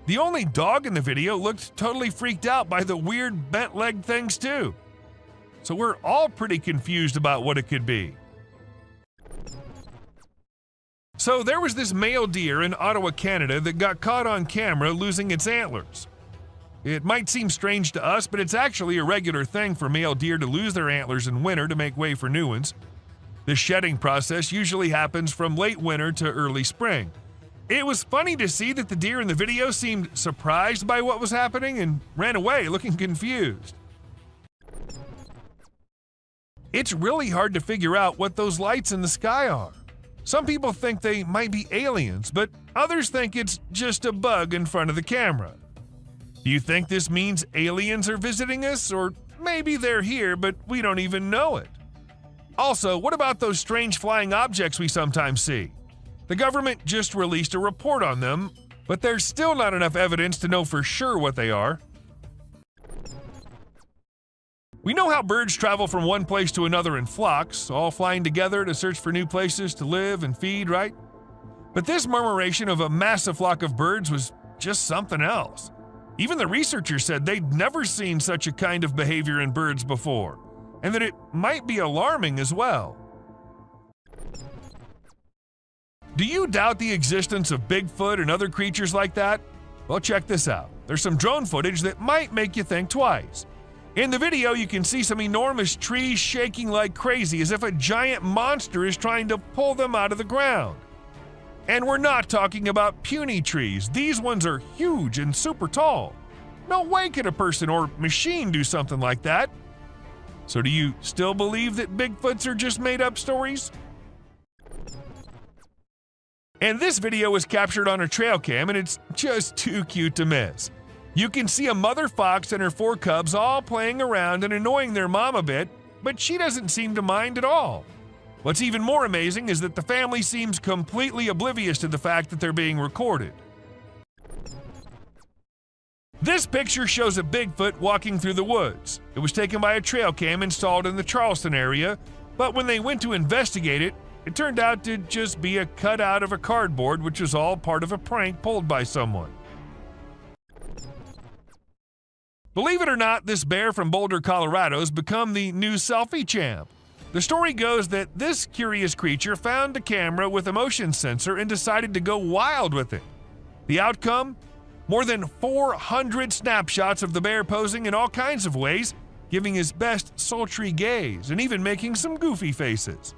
The only dog in the video looked totally freaked out by the weird bent-legged things too. So we're all pretty confused about what it could be. So there was this male deer in Ottawa, Canada that got caught on camera losing its antlers. It might seem strange to us, but it's actually a regular thing for male deer to lose their antlers in winter to make way for new ones. The shedding process usually happens from late winter to early spring. It was funny to see that the deer in the video seemed surprised by what was happening and ran away looking confused. It's really hard to figure out what those lights in the sky are. Some people think they might be aliens, but others think it's just a bug in front of the camera. Do you think this means aliens are visiting us, or maybe they're here but we don't even know it? Also, what about those strange flying objects we sometimes see? The government just released a report on them, but there's still not enough evidence to know for sure what they are. We know how birds travel from one place to another in flocks, all flying together to search for new places to live and feed, right? But this murmuration of a massive flock of birds was just something else. Even the researchers said they'd never seen such a kind of behavior in birds before, and that it might be alarming as well. Do you doubt the existence of Bigfoot and other creatures like that? Well, check this out. There's some drone footage that might make you think twice. In the video, you can see some enormous trees shaking like crazy as if a giant monster is trying to pull them out of the ground. And we're not talking about puny trees. These ones are huge and super tall. No way could a person or machine do something like that. So do you still believe that Bigfoots are just made-up stories? And this video was captured on a trail cam, and it's just too cute to miss. You can see a mother fox and her 4 cubs all playing around and annoying their mom a bit, but she doesn't seem to mind at all. What's even more amazing is that the family seems completely oblivious to the fact that they're being recorded. This picture shows a Bigfoot walking through the woods. It was taken by a trail cam installed in the Charleston area, but when they went to investigate it, it turned out to just be a cutout of a cardboard, which was all part of a prank pulled by someone. Believe it or not, this bear from Boulder, Colorado has become the new selfie champ. The story goes that this curious creature found a camera with a motion sensor and decided to go wild with it. The outcome? More than 400 snapshots of the bear posing in all kinds of ways, giving his best sultry gaze and even making some goofy faces.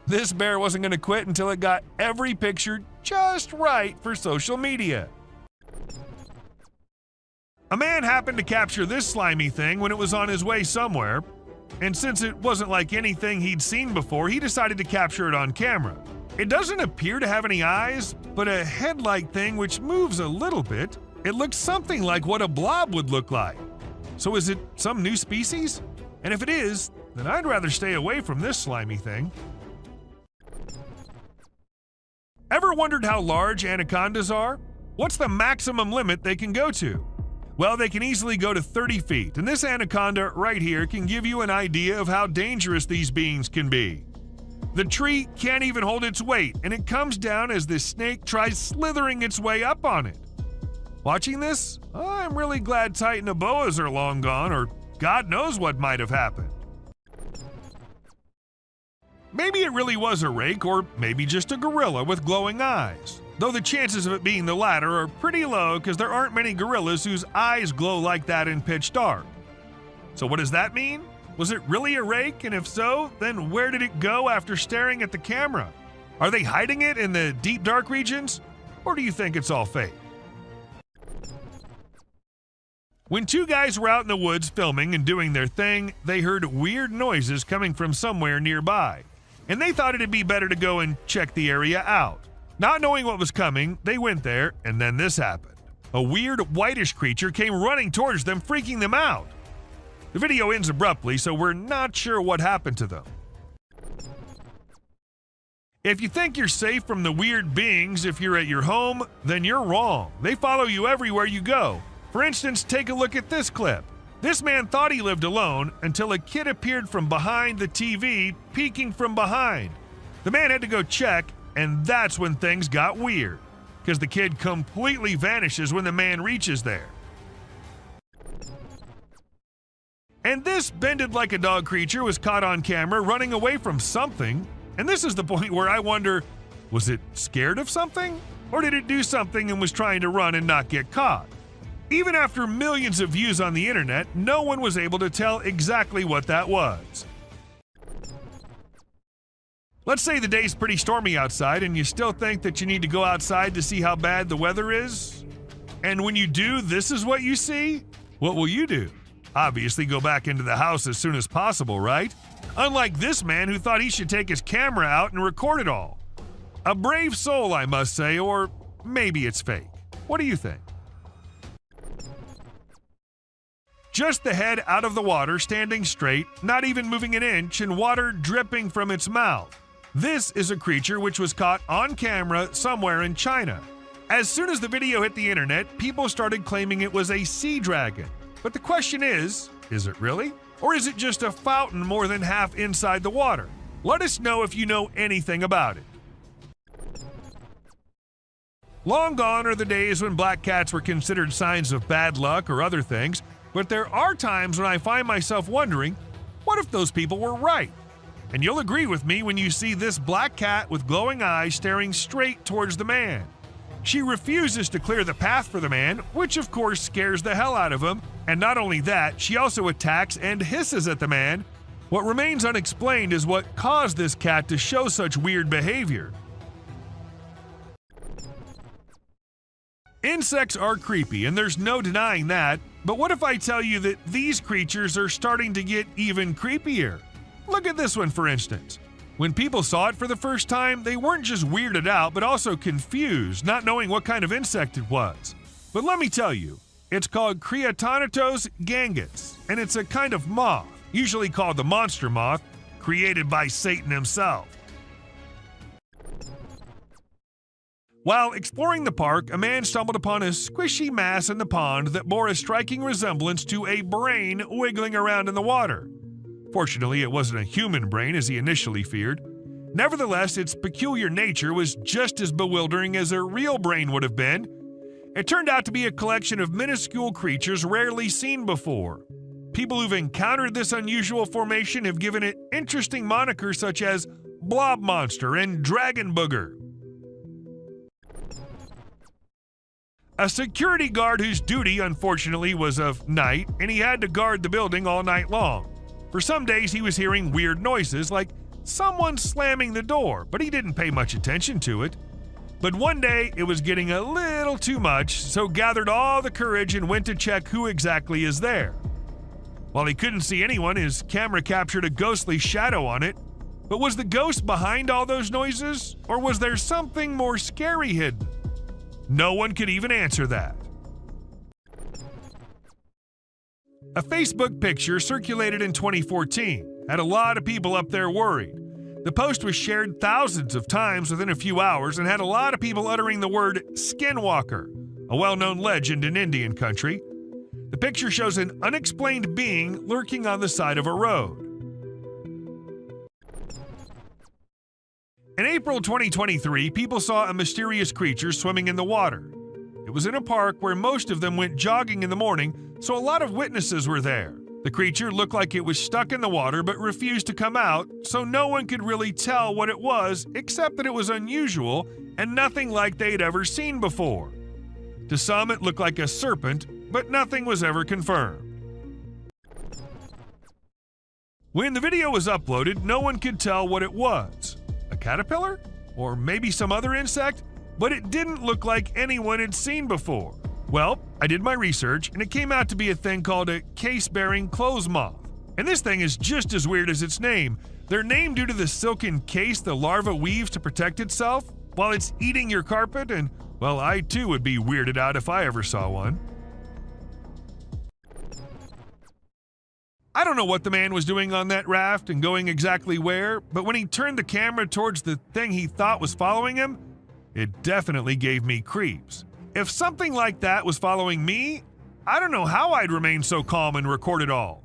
This bear wasn't going to quit until it got every picture just right for social media. A man happened to capture this slimy thing when it was on his way somewhere, and since it wasn't like anything he'd seen before, he decided to capture it on camera. It doesn't appear to have any eyes, but a head-like thing which moves a little bit. It looks something like what a blob would look like. So is it some new species? And if it is, then I'd rather stay away from this slimy thing. Ever wondered how large anacondas are? What's the maximum limit they can go to? Well, they can easily go to 30 feet, and this anaconda right here can give you an idea of how dangerous these beings can be. The tree can't even hold its weight, and it comes down as the snake tries slithering its way up on it. Watching this, I'm really glad Titanoboas are long gone, or God knows what might have happened. Maybe it really was a rake, or maybe just a gorilla with glowing eyes. Though the chances of it being the latter are pretty low because there aren't many gorillas whose eyes glow like that in pitch dark. So what does that mean? Was it really a rake? And if so, then where did it go after staring at the camera? Are they hiding it in the deep dark regions? Or do you think it's all fake? When two guys were out in the woods filming and doing their thing, they heard weird noises coming from somewhere nearby. And they thought it'd be better to go and check the area out. Not knowing what was coming, they went there, and then this happened. A weird whitish creature came running towards them, freaking them out. The video ends abruptly, so we're not sure what happened to them. If you think you're safe from the weird beings if you're at your home, then you're wrong. They follow you everywhere you go. For instance, take a look at this clip. This man thought he lived alone until a kid appeared from behind the TV, peeking from behind. The man had to go check, and that's when things got weird, because the kid completely vanishes when the man reaches there. And this bended like a dog creature was caught on camera running away from something, and this is the point where I wonder, was it scared of something? Or did it do something and was trying to run and not get caught? Even after millions of views on the internet, no one was able to tell exactly what that was. Let's say the day's pretty stormy outside and you still think that you need to go outside to see how bad the weather is. And when you do, this is what you see? What will you do? Obviously go back into the house as soon as possible, right? Unlike this man who thought he should take his camera out and record it all. A brave soul, I must say, or maybe it's fake. What do you think? Just the head out of the water, standing straight, not even moving an inch, and water dripping from its mouth. This is a creature which was caught on camera somewhere in China. As soon as the video hit the internet, people started claiming it was a sea dragon. But the question is it really? Or is it just a fountain more than half inside the water? Let us know if you know anything about it. Long gone are the days when black cats were considered signs of bad luck or other things, but there are times when I find myself wondering, what if those people were right? And you'll agree with me when you see this black cat with glowing eyes staring straight towards the man. She refuses to clear the path for the man, which of course scares the hell out of him, and not only that, she also attacks and hisses at the man. What remains unexplained is what caused this cat to show such weird behavior. Insects are creepy, and there's no denying that, but what if I tell you that these creatures are starting to get even creepier? Look at this one, for instance. When people saw it for the first time, they weren't just weirded out, but also confused, not knowing what kind of insect it was. But let me tell you, it's called Creatonatos gangus, and it's a kind of moth, usually called the monster moth, created by Satan himself. While exploring the park, a man stumbled upon a squishy mass in the pond that bore a striking resemblance to a brain wiggling around in the water. Fortunately, it wasn't a human brain as he initially feared. Nevertheless, its peculiar nature was just as bewildering as a real brain would have been. It turned out to be a collection of minuscule creatures rarely seen before. People who've encountered this unusual formation have given it interesting monikers such as blob monster and dragon booger. A security guard whose duty, unfortunately, was of night, and he had to guard the building all night long. For some days, he was hearing weird noises, like someone slamming the door, but he didn't pay much attention to it. But one day, it was getting a little too much, so gathered all the courage and went to check who exactly is there. While he couldn't see anyone, his camera captured a ghostly shadow on it. But was the ghost behind all those noises, or was there something more scary hidden? No one could even answer that. A Facebook picture circulated in 2014 had a lot of people up there worried. The post was shared thousands of times within a few hours and had a lot of people uttering the word skinwalker, a well-known legend in Indian country. The picture shows an unexplained being lurking on the side of a road. In April 2023, people saw a mysterious creature swimming in the water. It was in a park where most of them went jogging in the morning, so a lot of witnesses were there. The creature looked like it was stuck in the water but refused to come out, so no one could really tell what it was except that it was unusual and nothing like they'd ever seen before. To some, it looked like a serpent, but nothing was ever confirmed. When the video was uploaded, no one could tell what it was. A caterpillar? Or maybe some other insect? But it didn't look like anyone had seen before. Well, I did my research, and it came out to be a thing called a case-bearing clothes moth. And this thing is just as weird as its name. They're named due to the silken case the larva weaves to protect itself while it's eating your carpet, and, well, I too would be weirded out if I ever saw one. I don't know what the man was doing on that raft and going exactly where, but when he turned the camera towards the thing he thought was following him, it definitely gave me creeps. If something like that was following me, I don't know how I'd remain so calm and record it all.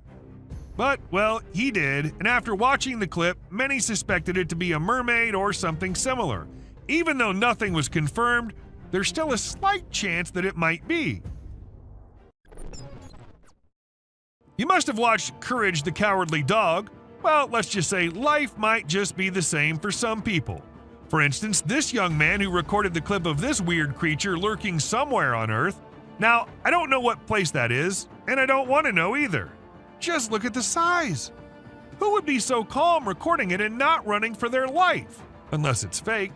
But, well, he did, and after watching the clip, many suspected it to be a mermaid or something similar. Even though nothing was confirmed, there's still a slight chance that it might be. You must have watched Courage the Cowardly Dog. Well, let's just say life might just be the same for some people. For instance, this young man who recorded the clip of this weird creature lurking somewhere on Earth. Now, I don't know what place that is, and I don't want to know either. Just look at the size. Who would be so calm recording it and not running for their life? Unless it's fake.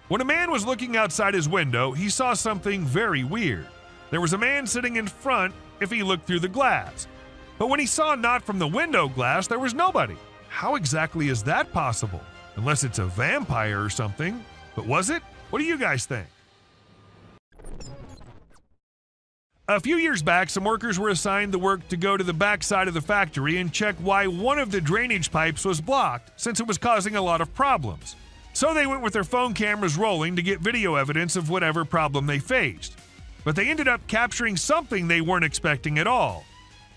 When a man was looking outside his window, he saw something very weird. There was a man sitting in front if he looked through the glass. But when he saw not from the window glass, there was nobody. How exactly is that possible? Unless it's a vampire or something. But was it? What do you guys think? A few years back, some workers were assigned the work to go to the backside of the factory and check why one of the drainage pipes was blocked, since it was causing a lot of problems. So they went with their phone cameras rolling to get video evidence of whatever problem they faced. But they ended up capturing something they weren't expecting at all.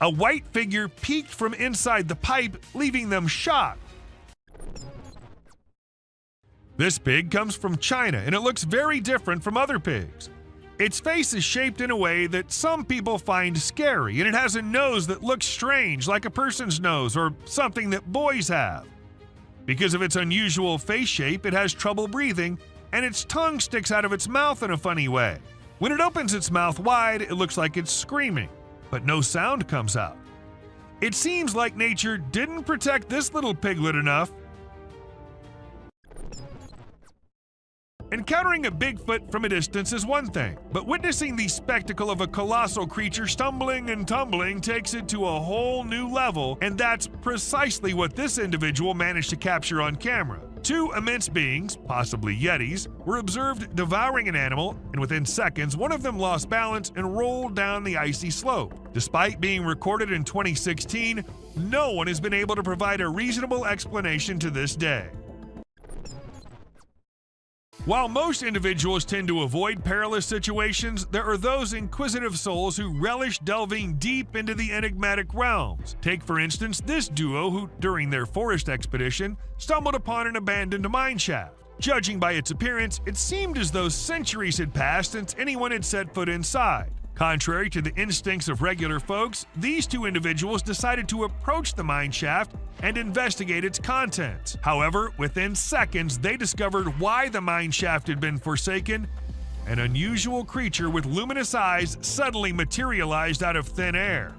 A white figure peeked from inside the pipe, leaving them shocked. This pig comes from China, and it looks very different from other pigs. Its face is shaped in a way that some people find scary, and it has a nose that looks strange, like a person's nose or something that boys have. Because of its unusual face shape, it has trouble breathing, and its tongue sticks out of its mouth in a funny way. When it opens its mouth wide, it looks like it's screaming, but no sound comes out. It seems like nature didn't protect this little piglet enough. Encountering a Bigfoot from a distance is one thing, but witnessing the spectacle of a colossal creature stumbling and tumbling takes it to a whole new level, and that's precisely what this individual managed to capture on camera. Two immense beings, possibly Yetis, were observed devouring an animal, and within seconds, one of them lost balance and rolled down the icy slope. Despite being recorded in 2016, no one has been able to provide a reasonable explanation to this day. While most individuals tend to avoid perilous situations, there are those inquisitive souls who relish delving deep into the enigmatic realms. Take, for instance, this duo who, during their forest expedition, stumbled upon an abandoned mine shaft. Judging by its appearance, it seemed as though centuries had passed since anyone had set foot inside. Contrary to the instincts of regular folks, these two individuals decided to approach the mine shaft and investigate its contents. However, within seconds, they discovered why the mine shaft had been forsaken. An unusual creature with luminous eyes suddenly materialized out of thin air.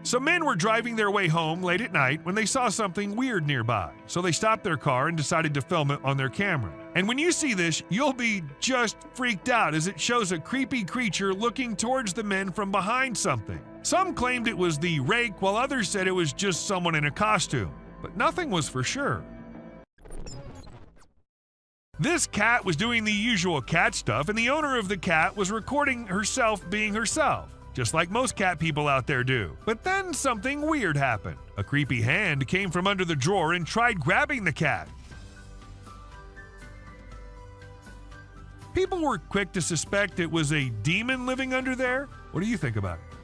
Some men were driving their way home late at night when they saw something weird nearby, so they stopped their car and decided to film it on their camera. And when you see this, you'll be just freaked out as it shows a creepy creature looking towards the men from behind something. Some claimed it was the rake, while others said it was just someone in a costume, but nothing was for sure. This cat was doing the usual cat stuff, and the owner of the cat was recording herself being herself, just like most cat people out there do. But then something weird happened. A creepy hand came from under the drawer and tried grabbing the cat. People were quick to suspect it was a demon living under there. What do you think about it?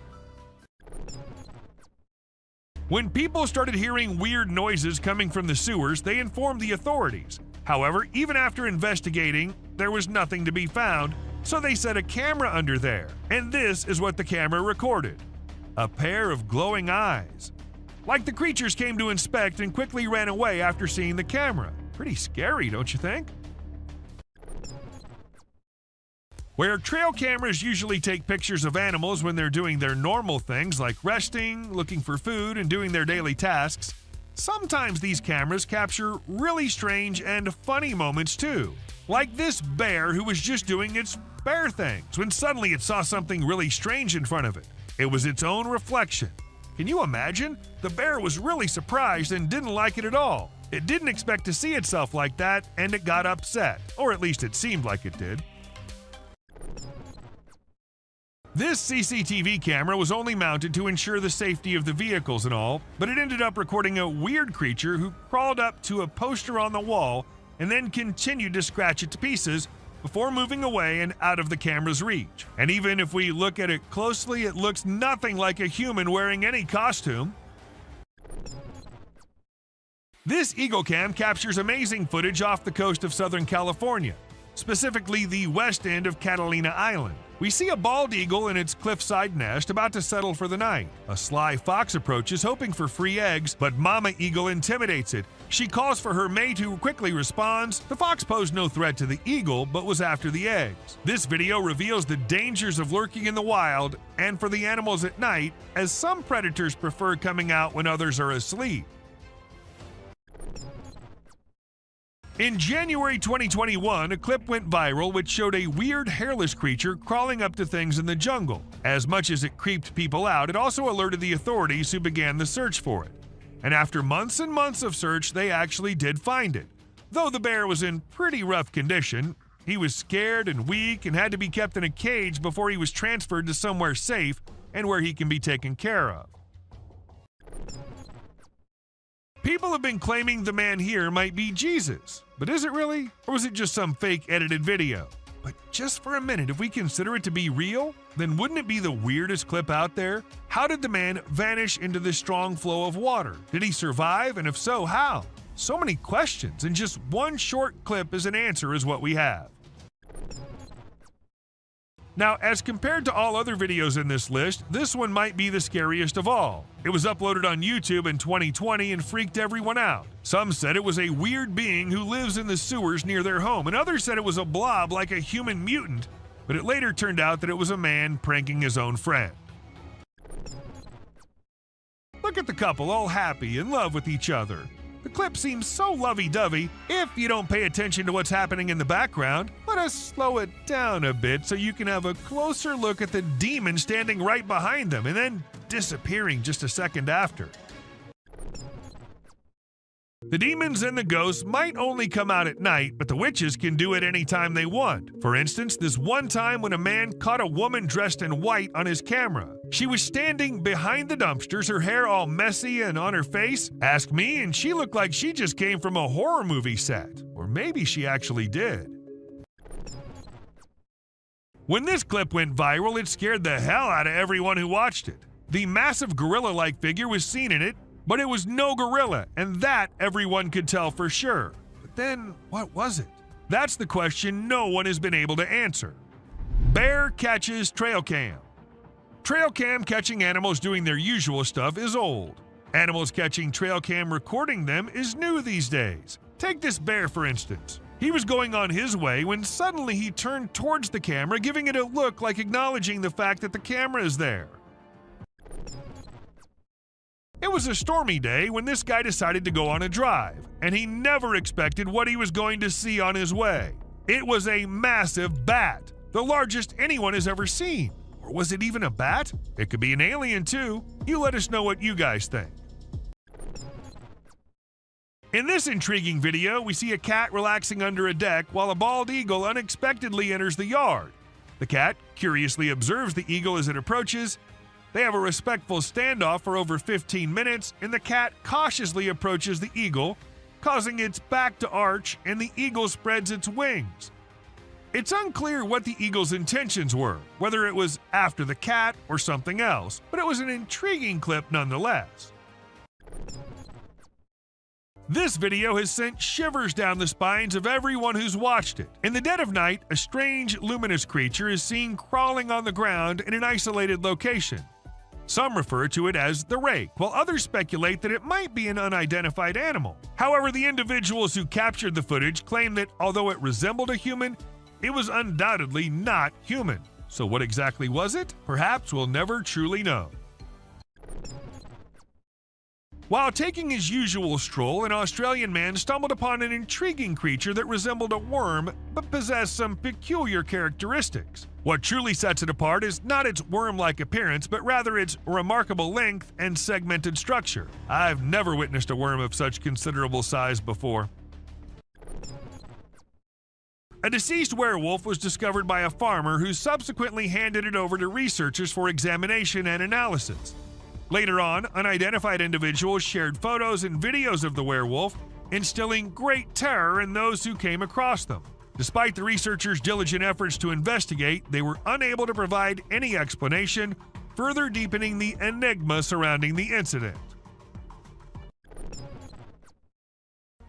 When people started hearing weird noises coming from the sewers, they informed the authorities. However, even after investigating, there was nothing to be found, so they set a camera under there, and this is what the camera recorded. A pair of glowing eyes. Like the creatures came to inspect and quickly ran away after seeing the camera. Pretty scary, don't you think? Where trail cameras usually take pictures of animals when they're doing their normal things like resting, looking for food, and doing their daily tasks, sometimes these cameras capture really strange and funny moments too. Like this bear who was just doing its bear things when suddenly it saw something really strange in front of it. It was its own reflection. Can you imagine? The bear was really surprised and didn't like it at all. It didn't expect to see itself like that, and it got upset, or at least it seemed like it did. This CCTV camera was only mounted to ensure the safety of the vehicles and all, but it ended up recording a weird creature who crawled up to a poster on the wall and then continued to scratch it to pieces before moving away and out of the camera's reach. And even if we look at it closely, it looks nothing like a human wearing any costume. This Eagle Cam captures amazing footage off the coast of Southern California, specifically the west end of Catalina Island. We see a bald eagle in its cliffside nest about to settle for the night. A sly fox approaches hoping for free eggs, but Mama Eagle intimidates it. She calls for her mate who quickly responds. The fox posed no threat to the eagle, but was after the eggs. This video reveals the dangers of lurking in the wild and for the animals at night, as some predators prefer coming out when others are asleep. In January 2021, a clip went viral which showed a weird hairless creature crawling up to things in the jungle. As much as it creeped people out, it also alerted the authorities who began the search for it. And after months and months of search, they actually did find it. Though the bear was in pretty rough condition, he was scared and weak and had to be kept in a cage before he was transferred to somewhere safe and where he can be taken care of. People have been claiming the man here might be Jesus, but is it really? Or was it just some fake edited video? But just for a minute, if we consider it to be real, then wouldn't it be the weirdest clip out there? How did the man vanish into this strong flow of water? Did he survive? And if so, how? So many questions, and just one short clip as an answer is what we have. Now, as compared to all other videos in this list, this one might be the scariest of all. It was uploaded on YouTube in 2020 and freaked everyone out. Some said it was a weird being who lives in the sewers near their home, and others said it was a blob like a human mutant, but it later turned out that it was a man pranking his own friend. Look at the couple all happy, in love with each other. The clip seems so lovey-dovey. If you don't pay attention to what's happening in the background, let us slow it down a bit so you can have a closer look at the demon standing right behind them and then disappearing just a second after. The demons and the ghosts might only come out at night, but the witches can do it anytime they want. For instance, this one time when a man caught a woman dressed in white on his camera. She was standing behind the dumpsters, her hair all messy and on her face. Ask me, and she looked like she just came from a horror movie set. Or maybe she actually did. When this clip went viral, it scared the hell out of everyone who watched it. The massive gorilla-like figure was seen in it, but it was no gorilla, and that everyone could tell for sure. But then, what was it? That's the question no one has been able to answer. Bear catches trail cam. Trail cam catching animals doing their usual stuff is old. Animals catching trail cam recording them is new these days. Take this bear for instance. He was going on his way when suddenly he turned towards the camera, giving it a look like acknowledging the fact that the camera is there. It was a stormy day when this guy decided to go on a drive, and he never expected what he was going to see on his way. It was a massive bat, the largest anyone has ever seen. Or was it even a bat? It could be an alien too. You let us know what you guys think. In this intriguing video, we see a cat relaxing under a deck while a bald eagle unexpectedly enters the yard. The cat curiously observes the eagle as it approaches. They have a respectful standoff for over 15 minutes, and the cat cautiously approaches the eagle, causing its back to arch, and the eagle spreads its wings. It's unclear what the eagle's intentions were, whether it was after the cat or something else, but it was an intriguing clip nonetheless. This video has sent shivers down the spines of everyone who's watched it. In the dead of night, a strange, luminous creature is seen crawling on the ground in an isolated location. Some refer to it as the rake, while others speculate that it might be an unidentified animal. However, the individuals who captured the footage claim that although it resembled a human, it was undoubtedly not human. So what exactly was it? Perhaps we'll never truly know. While taking his usual stroll, an Australian man stumbled upon an intriguing creature that resembled a worm but possessed some peculiar characteristics. What truly sets it apart is not its worm-like appearance, but rather its remarkable length and segmented structure. I've never witnessed a worm of such considerable size before. A deceased werewolf was discovered by a farmer who subsequently handed it over to researchers for examination and analysis. Later on, unidentified individuals shared photos and videos of the werewolf, instilling great terror in those who came across them. Despite the researchers' diligent efforts to investigate, they were unable to provide any explanation, further deepening the enigma surrounding the incident.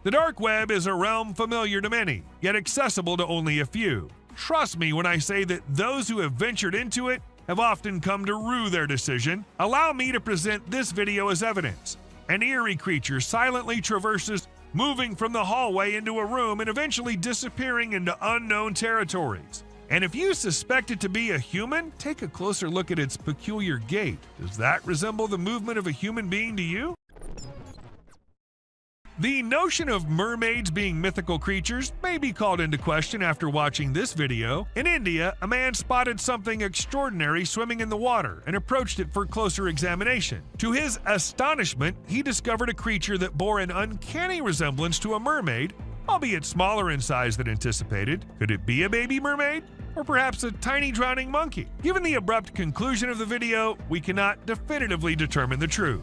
The dark web is a realm familiar to many, yet accessible to only a few. Trust me when I say that those who have ventured into it have often come to rue their decision. Allow me to present this video as evidence. An eerie creature silently traverses, moving from the hallway into a room and eventually disappearing into unknown territories. And if you suspect it to be a human, take a closer look at its peculiar gait. Does that resemble the movement of a human being to you? The notion of mermaids being mythical creatures may be called into question after watching this video. In India, a man spotted something extraordinary swimming in the water and approached it for closer examination. To his astonishment, he discovered a creature that bore an uncanny resemblance to a mermaid, albeit smaller in size than anticipated. Could it be a baby mermaid? Or perhaps a tiny drowning monkey? Given the abrupt conclusion of the video, we cannot definitively determine the truth.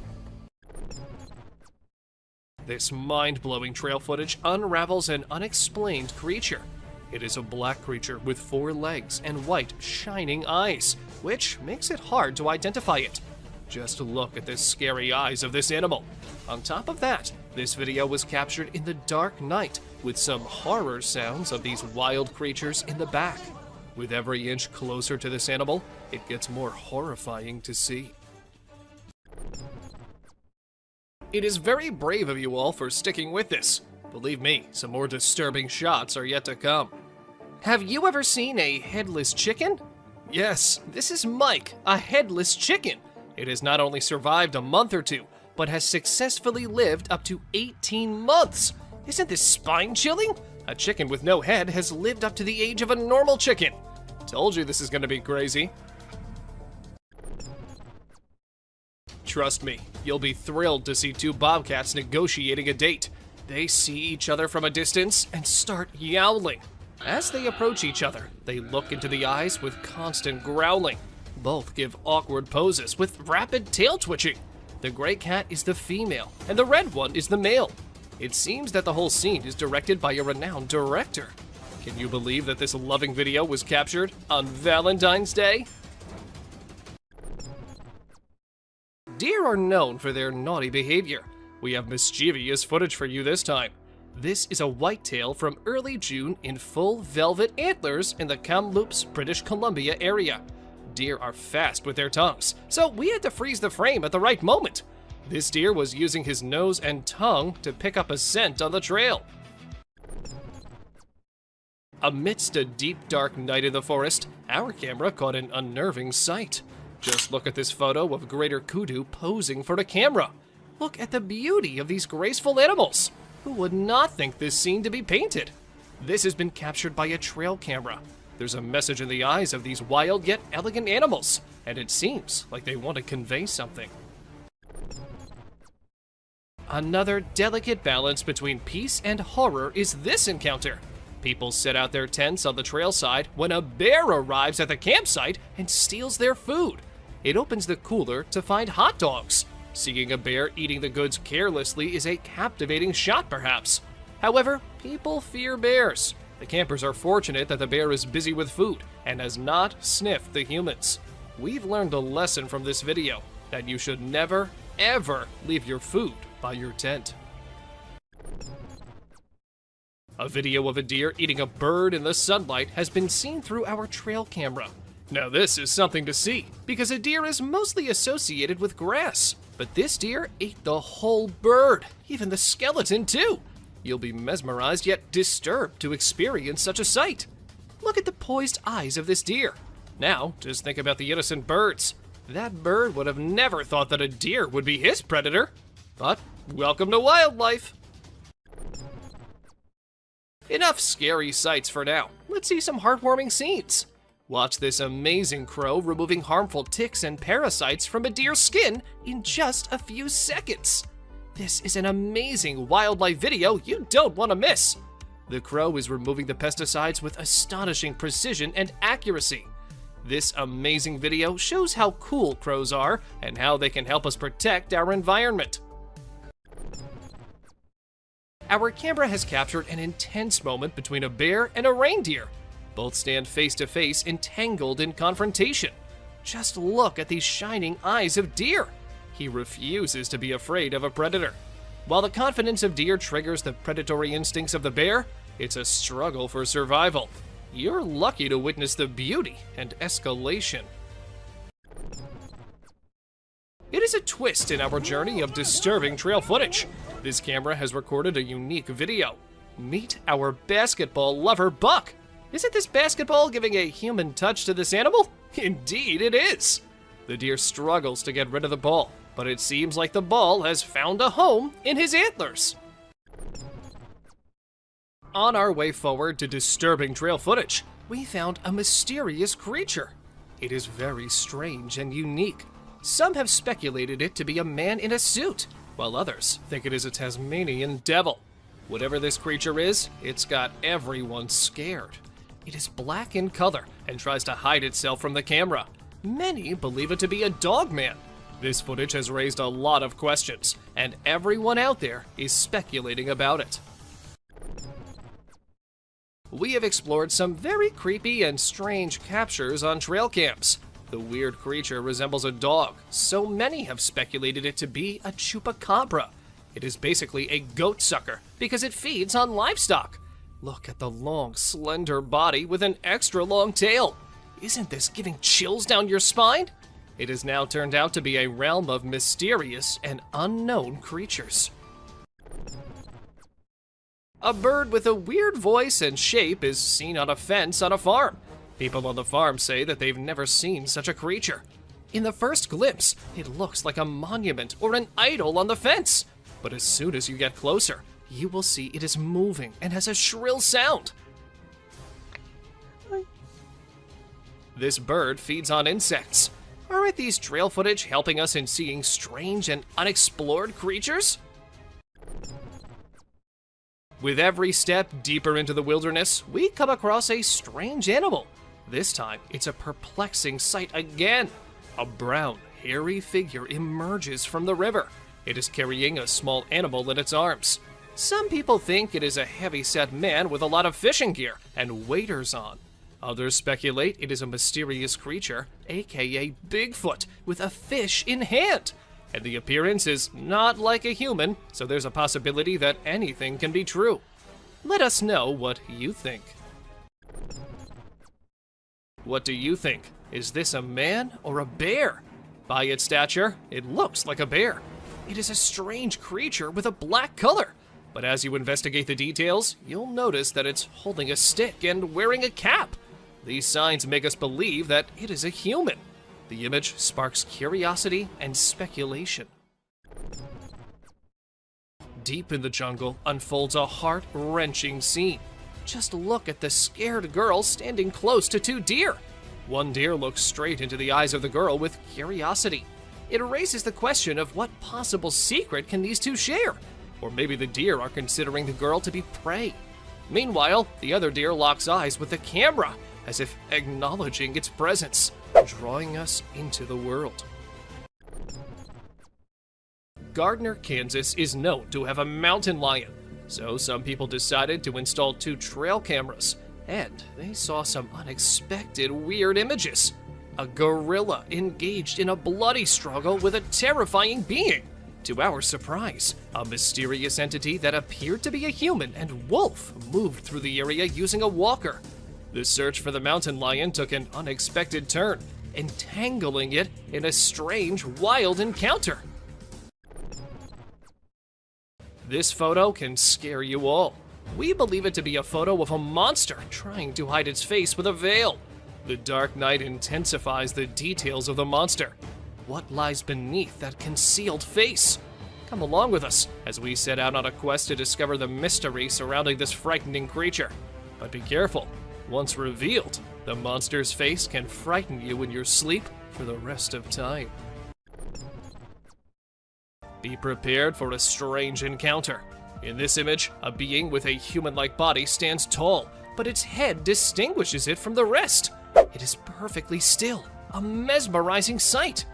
This mind-blowing trail footage unravels an unexplained creature. It is a black creature with 4 legs and white, shining eyes, which makes it hard to identify it. Just look at the scary eyes of this animal. On top of that, this video was captured in the dark night, with some horror sounds of these wild creatures in the back. With every inch closer to this animal, it gets more horrifying to see. It is very brave of you all for sticking with this. Believe me, some more disturbing shots are yet to come. Have you ever seen a headless chicken? Yes, this is Mike, a headless chicken. It has not only survived a month or two, but has successfully lived up to 18 months. Isn't this spine-chilling? A chicken with no head has lived up to the age of a normal chicken. Told you this is gonna be crazy. Trust me, you'll be thrilled to see 2 bobcats negotiating a date. They see each other from a distance and start yowling. As they approach each other, they look into the eyes with constant growling. Both give awkward poses with rapid tail twitching. The gray cat is the female, and the red one is the male. It seems that the whole scene is directed by a renowned director. Can you believe that this loving video was captured on Valentine's Day? Deer are known for their naughty behavior. We have mischievous footage for you this time. This is a whitetail from early June in full velvet antlers in the Kamloops, British Columbia area. Deer are fast with their tongues, so we had to freeze the frame at the right moment. This deer was using his nose and tongue to pick up a scent on the trail. Amidst a deep, dark night in the forest, our camera caught an unnerving sight. Just look at this photo of greater kudu posing for the camera. Look at the beauty of these graceful animals. Who would not think this scene to be painted? This has been captured by a trail camera. There's a message in the eyes of these wild yet elegant animals, and it seems like they want to convey something. Another delicate balance between peace and horror is this encounter. People set out their tents on the trail side when a bear arrives at the campsite and steals their food. It opens the cooler to find hot dogs. Seeing a bear eating the goods carelessly is a captivating shot, perhaps. However, people fear bears. The campers are fortunate that the bear is busy with food and has not sniffed the humans. We've learned a lesson from this video, that you should never, ever leave your food by your tent. A video of a deer eating a bird in the sunlight has been seen through our trail camera. Now this is something to see, because a deer is mostly associated with grass. But this deer ate the whole bird, even the skeleton too. You'll be mesmerized yet disturbed to experience such a sight. Look at the poised eyes of this deer. Now, just think about the innocent birds. That bird would have never thought that a deer would be his predator. But welcome to wildlife. Enough scary sights for now. Let's see some heartwarming scenes. Watch this amazing crow removing harmful ticks and parasites from a deer's skin in just a few seconds. This is an amazing wildlife video you don't want to miss. The crow is removing the pesticides with astonishing precision and accuracy. This amazing video shows how cool crows are and how they can help us protect our environment. Our camera has captured an intense moment between a bear and a reindeer. Both stand face to face, entangled in confrontation. Just look at these shining eyes of deer. He refuses to be afraid of a predator. While the confidence of deer triggers the predatory instincts of the bear, it's a struggle for survival. You're lucky to witness the beauty and escalation. It is a twist in our journey of disturbing trail footage. This camera has recorded a unique video. Meet our basketball lover, Buck. Isn't this basketball giving a human touch to this animal? Indeed it is. The deer struggles to get rid of the ball, but it seems like the ball has found a home in his antlers. On our way forward to disturbing trail footage, we found a mysterious creature. It is very strange and unique. Some have speculated it to be a man in a suit, while others think it is a Tasmanian devil. Whatever this creature is, it's got everyone scared. It is black in color and tries to hide itself from the camera. Many believe it to be a dog man. This footage has raised a lot of questions, and everyone out there is speculating about it. We have explored some very creepy and strange captures on trail cams. The weird creature resembles a dog, so many have speculated it to be a chupacabra. It is basically a goat sucker because it feeds on livestock. Look at the long, slender body with an extra long tail. Isn't this giving chills down your spine? It has now turned out to be a realm of mysterious and unknown creatures. A bird with a weird voice and shape is seen on a fence on a farm. People on the farm say that they've never seen such a creature. In the first glimpse, it looks like a monument or an idol on the fence. But as soon as you get closer, you will see it is moving and has a shrill sound. This bird feeds on insects. Aren't these trail footage helping us in seeing strange and unexplored creatures? With every step deeper into the wilderness, we come across a strange animal. This time, it's a perplexing sight again. A brown, hairy figure emerges from the river. It is carrying a small animal in its arms. Some people think it is a heavy-set man with a lot of fishing gear and waders on. Others speculate it is a mysterious creature, aka Bigfoot, with a fish in hand. And the appearance is not like a human, so there's a possibility that anything can be true. Let us know what you think. What do you think? Is this a man or a bear? By its stature, it looks like a bear. It is a strange creature with a black color. But as you investigate the details, you'll notice that it's holding a stick and wearing a cap. These signs make us believe that it is a human. The image sparks curiosity and speculation. Deep in the jungle unfolds a heart-wrenching scene. Just look at the scared girl standing close to two deer. One deer looks straight into the eyes of the girl with curiosity. It raises the question of what possible secret can these two share? Or maybe the deer are considering the girl to be prey. Meanwhile, the other deer locks eyes with the camera, as if acknowledging its presence, drawing us into the world. Gardner, Kansas is known to have a mountain lion, so some people decided to install 2 trail cameras, and they saw some unexpected weird images. A gorilla engaged in a bloody struggle with a terrifying being. To our surprise, a mysterious entity that appeared to be a human and wolf moved through the area using a walker. The search for the mountain lion took an unexpected turn, entangling it in a strange, wild encounter. This photo can scare you all. We believe it to be a photo of a monster trying to hide its face with a veil. The dark night intensifies the details of the monster. What lies beneath that concealed face? Come along with us as we set out on a quest to discover the mystery surrounding this frightening creature. But be careful. Once revealed, the monster's face can frighten you in your sleep for the rest of time. Be prepared for a strange encounter. In this image, a being with a human-like body stands tall, but its head distinguishes it from the rest. It is perfectly still, a mesmerizing sight.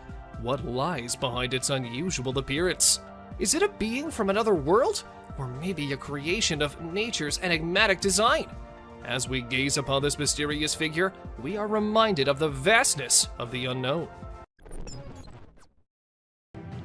What lies behind its unusual appearance? Is it a being from another world? Or maybe a creation of nature's enigmatic design? As we gaze upon this mysterious figure, we are reminded of the vastness of the unknown.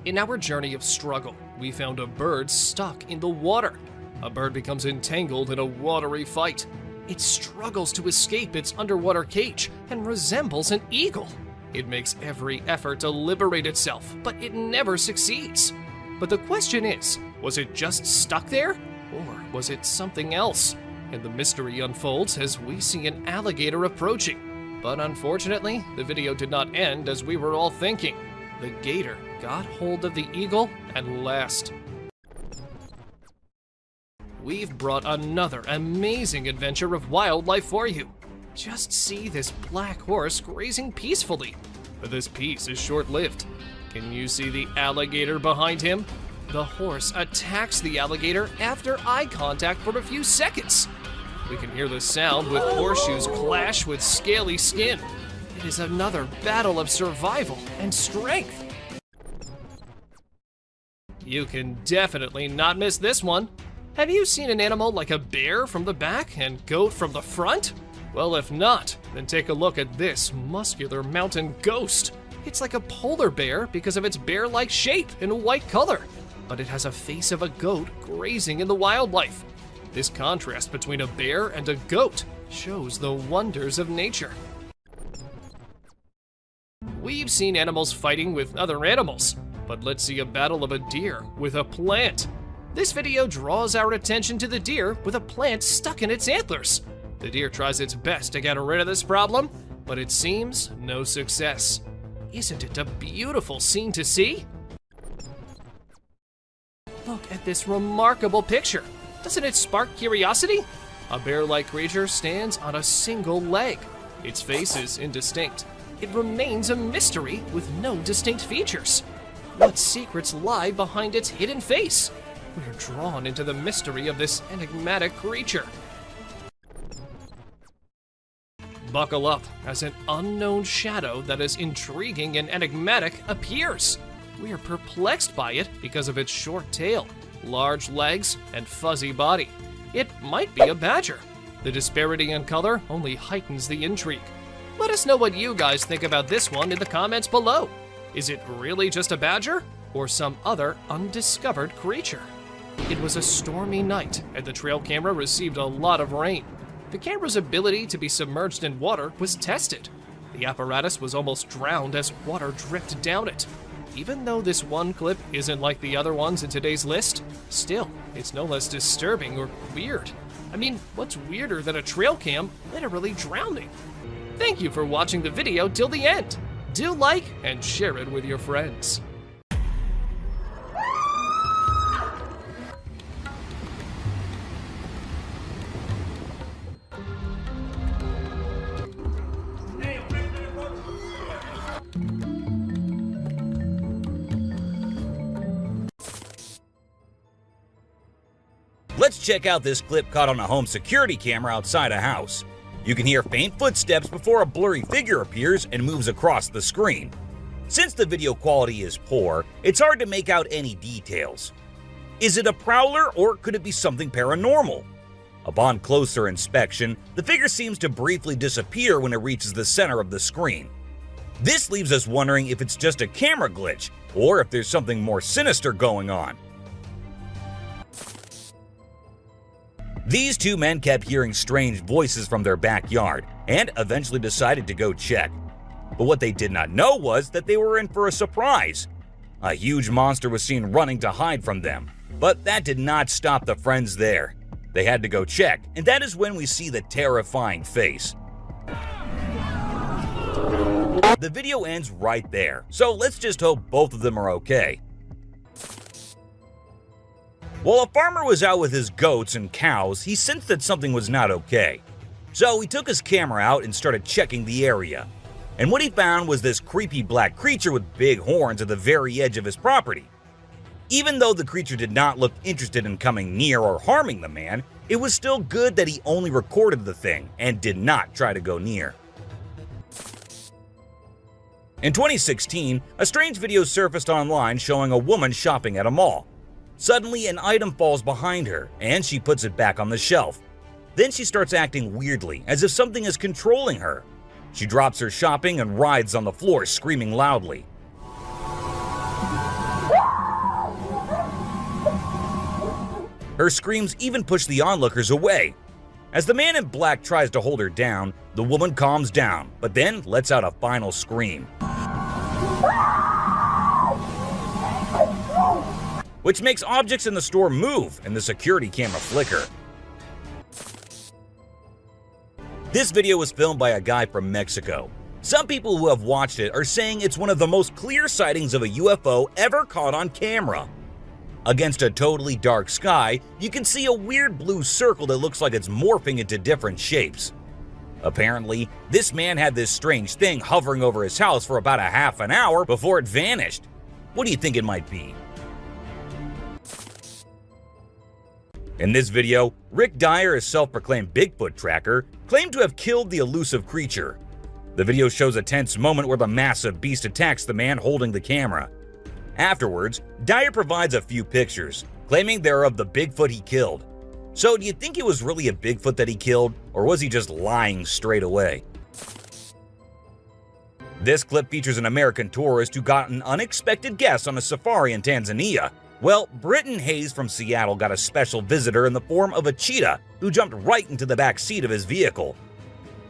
In our journey of struggle, we found a bird stuck in the water. A bird becomes entangled in a watery fight. It struggles to escape its underwater cage and resembles an eagle. It makes every effort to liberate itself, but it never succeeds. But the question is, was it just stuck there? Or was it something else? And the mystery unfolds as we see an alligator approaching. But unfortunately, the video did not end as we were all thinking. The gator got hold of the eagle at last. We've brought another amazing adventure of wildlife for you. Just see this black horse grazing peacefully. But this peace is short-lived. Can you see the alligator behind him? The horse attacks the alligator after eye contact for a few seconds. We can hear the sound with horseshoes clash with scaly skin. It is another battle of survival and strength. You can definitely not miss this one. Have you seen an animal like a bear from the back and goat from the front? Well, if not, then take a look at this muscular mountain ghost. It's like a polar bear because of its bear-like shape and white color, but it has a face of a goat grazing in the wildlife. This contrast between a bear and a goat shows the wonders of nature. We've seen animals fighting with other animals, but let's see a battle of a deer with a plant. This video draws our attention to the deer with a plant stuck in its antlers. The deer tries its best to get rid of this problem, but it seems no success. Isn't it a beautiful scene to see? Look at this remarkable picture. Doesn't it spark curiosity? A bear-like creature stands on a single leg. Its face is indistinct. It remains a mystery with no distinct features. What secrets lie behind its hidden face? We are drawn into the mystery of this enigmatic creature. Buckle up as an unknown shadow that is intriguing and enigmatic appears. We are perplexed by it because of its short tail, large legs, and fuzzy body. It might be a badger. The disparity in color only heightens the intrigue. Let us know what you guys think about this one in the comments below. Is it really just a badger or some other undiscovered creature? It was a stormy night and the trail camera received a lot of rain. The camera's ability to be submerged in water was tested. The apparatus was almost drowned as water dripped down it. Even though this one clip isn't like the other ones in today's list, still, it's no less disturbing or weird. I mean, what's weirder than a trail cam literally drowning? Thank you for watching the video till the end. Do like and share it with your friends. Let's check out this clip caught on a home security camera outside a house. You can hear faint footsteps before a blurry figure appears and moves across the screen. Since the video quality is poor, it's hard to make out any details. Is it a prowler or could it be something paranormal? Upon closer inspection, the figure seems to briefly disappear when it reaches the center of the screen. This leaves us wondering if it's just a camera glitch, or if there's something more sinister going on. These two men kept hearing strange voices from their backyard, and eventually decided to go check. But what they did not know was that they were in for a surprise. A huge monster was seen running to hide from them, but that did not stop the friends there. They had to go check, and that is when we see the terrifying face. The video ends right there, so let's just hope both of them are okay. While a farmer was out with his goats and cows, he sensed that something was not okay. So he took his camera out and started checking the area. And what he found was this creepy black creature with big horns at the very edge of his property. Even though the creature did not look interested in coming near or harming the man, it was still good that he only recorded the thing and did not try to go near. In 2016, a strange video surfaced online showing a woman shopping at a mall. Suddenly, an item falls behind her, and she puts it back on the shelf. Then she starts acting weirdly, as if something is controlling her. She drops her shopping and writhes on the floor, screaming loudly. Her screams even push the onlookers away. As the man in black tries to hold her down, the woman calms down, but then lets out a final scream, which makes objects in the store move and the security camera flicker. This video was filmed by a guy from Mexico. Some people who have watched it are saying it's one of the most clear sightings of a UFO ever caught on camera. Against a totally dark sky, you can see a weird blue circle that looks like it's morphing into different shapes. Apparently, this man had this strange thing hovering over his house for about a half an hour before it vanished. What do you think it might be? In this video, Rick Dyer, a self-proclaimed Bigfoot tracker, claimed to have killed the elusive creature. The video shows a tense moment where the massive beast attacks the man holding the camera. Afterwards, Dyer provides a few pictures, claiming they're of the Bigfoot he killed. So do you think it was really a Bigfoot that he killed, or was he just lying straight away? This clip features an American tourist who got an unexpected guest on a safari in Tanzania. Well, Britton Hayes from Seattle got a special visitor in the form of a cheetah who jumped right into the back seat of his vehicle.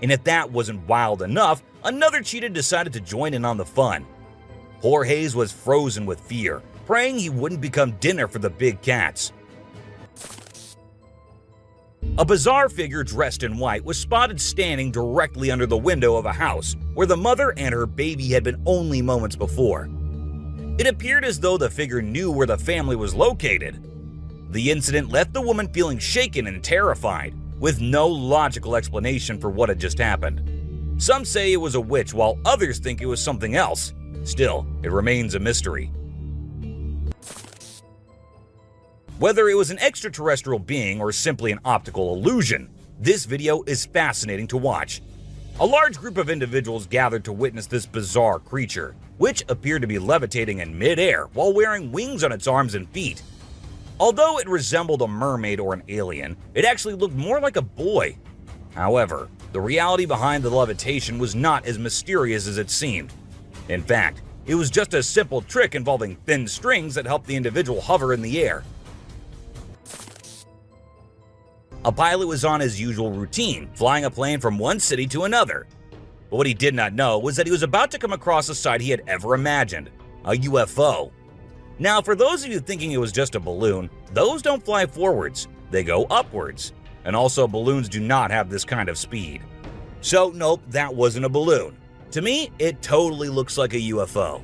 And if that wasn't wild enough, another cheetah decided to join in on the fun. Poor Hayes was frozen with fear, praying he wouldn't become dinner for the big cats. A bizarre figure dressed in white was spotted standing directly under the window of a house where the mother and her baby had been only moments before. It appeared as though the figure knew where the family was located. The incident left the woman feeling shaken and terrified, with no logical explanation for what had just happened. Some say it was a witch, while others think it was something else. Still, it remains a mystery. Whether it was an extraterrestrial being or simply an optical illusion, this video is fascinating to watch. A large group of individuals gathered to witness this bizarre creature, which appeared to be levitating in midair while wearing wings on its arms and feet. Although it resembled a mermaid or an alien, it actually looked more like a boy. However, the reality behind the levitation was not as mysterious as it seemed. In fact, it was just a simple trick involving thin strings that helped the individual hover in the air. A pilot was on his usual routine, flying a plane from one city to another. But what he did not know was that he was about to come across a sight he had ever imagined, a UFO. Now, for those of you thinking it was just a balloon, those don't fly forwards, they go upwards. And also, balloons do not have this kind of speed. So nope, that wasn't a balloon. To me, it totally looks like a UFO.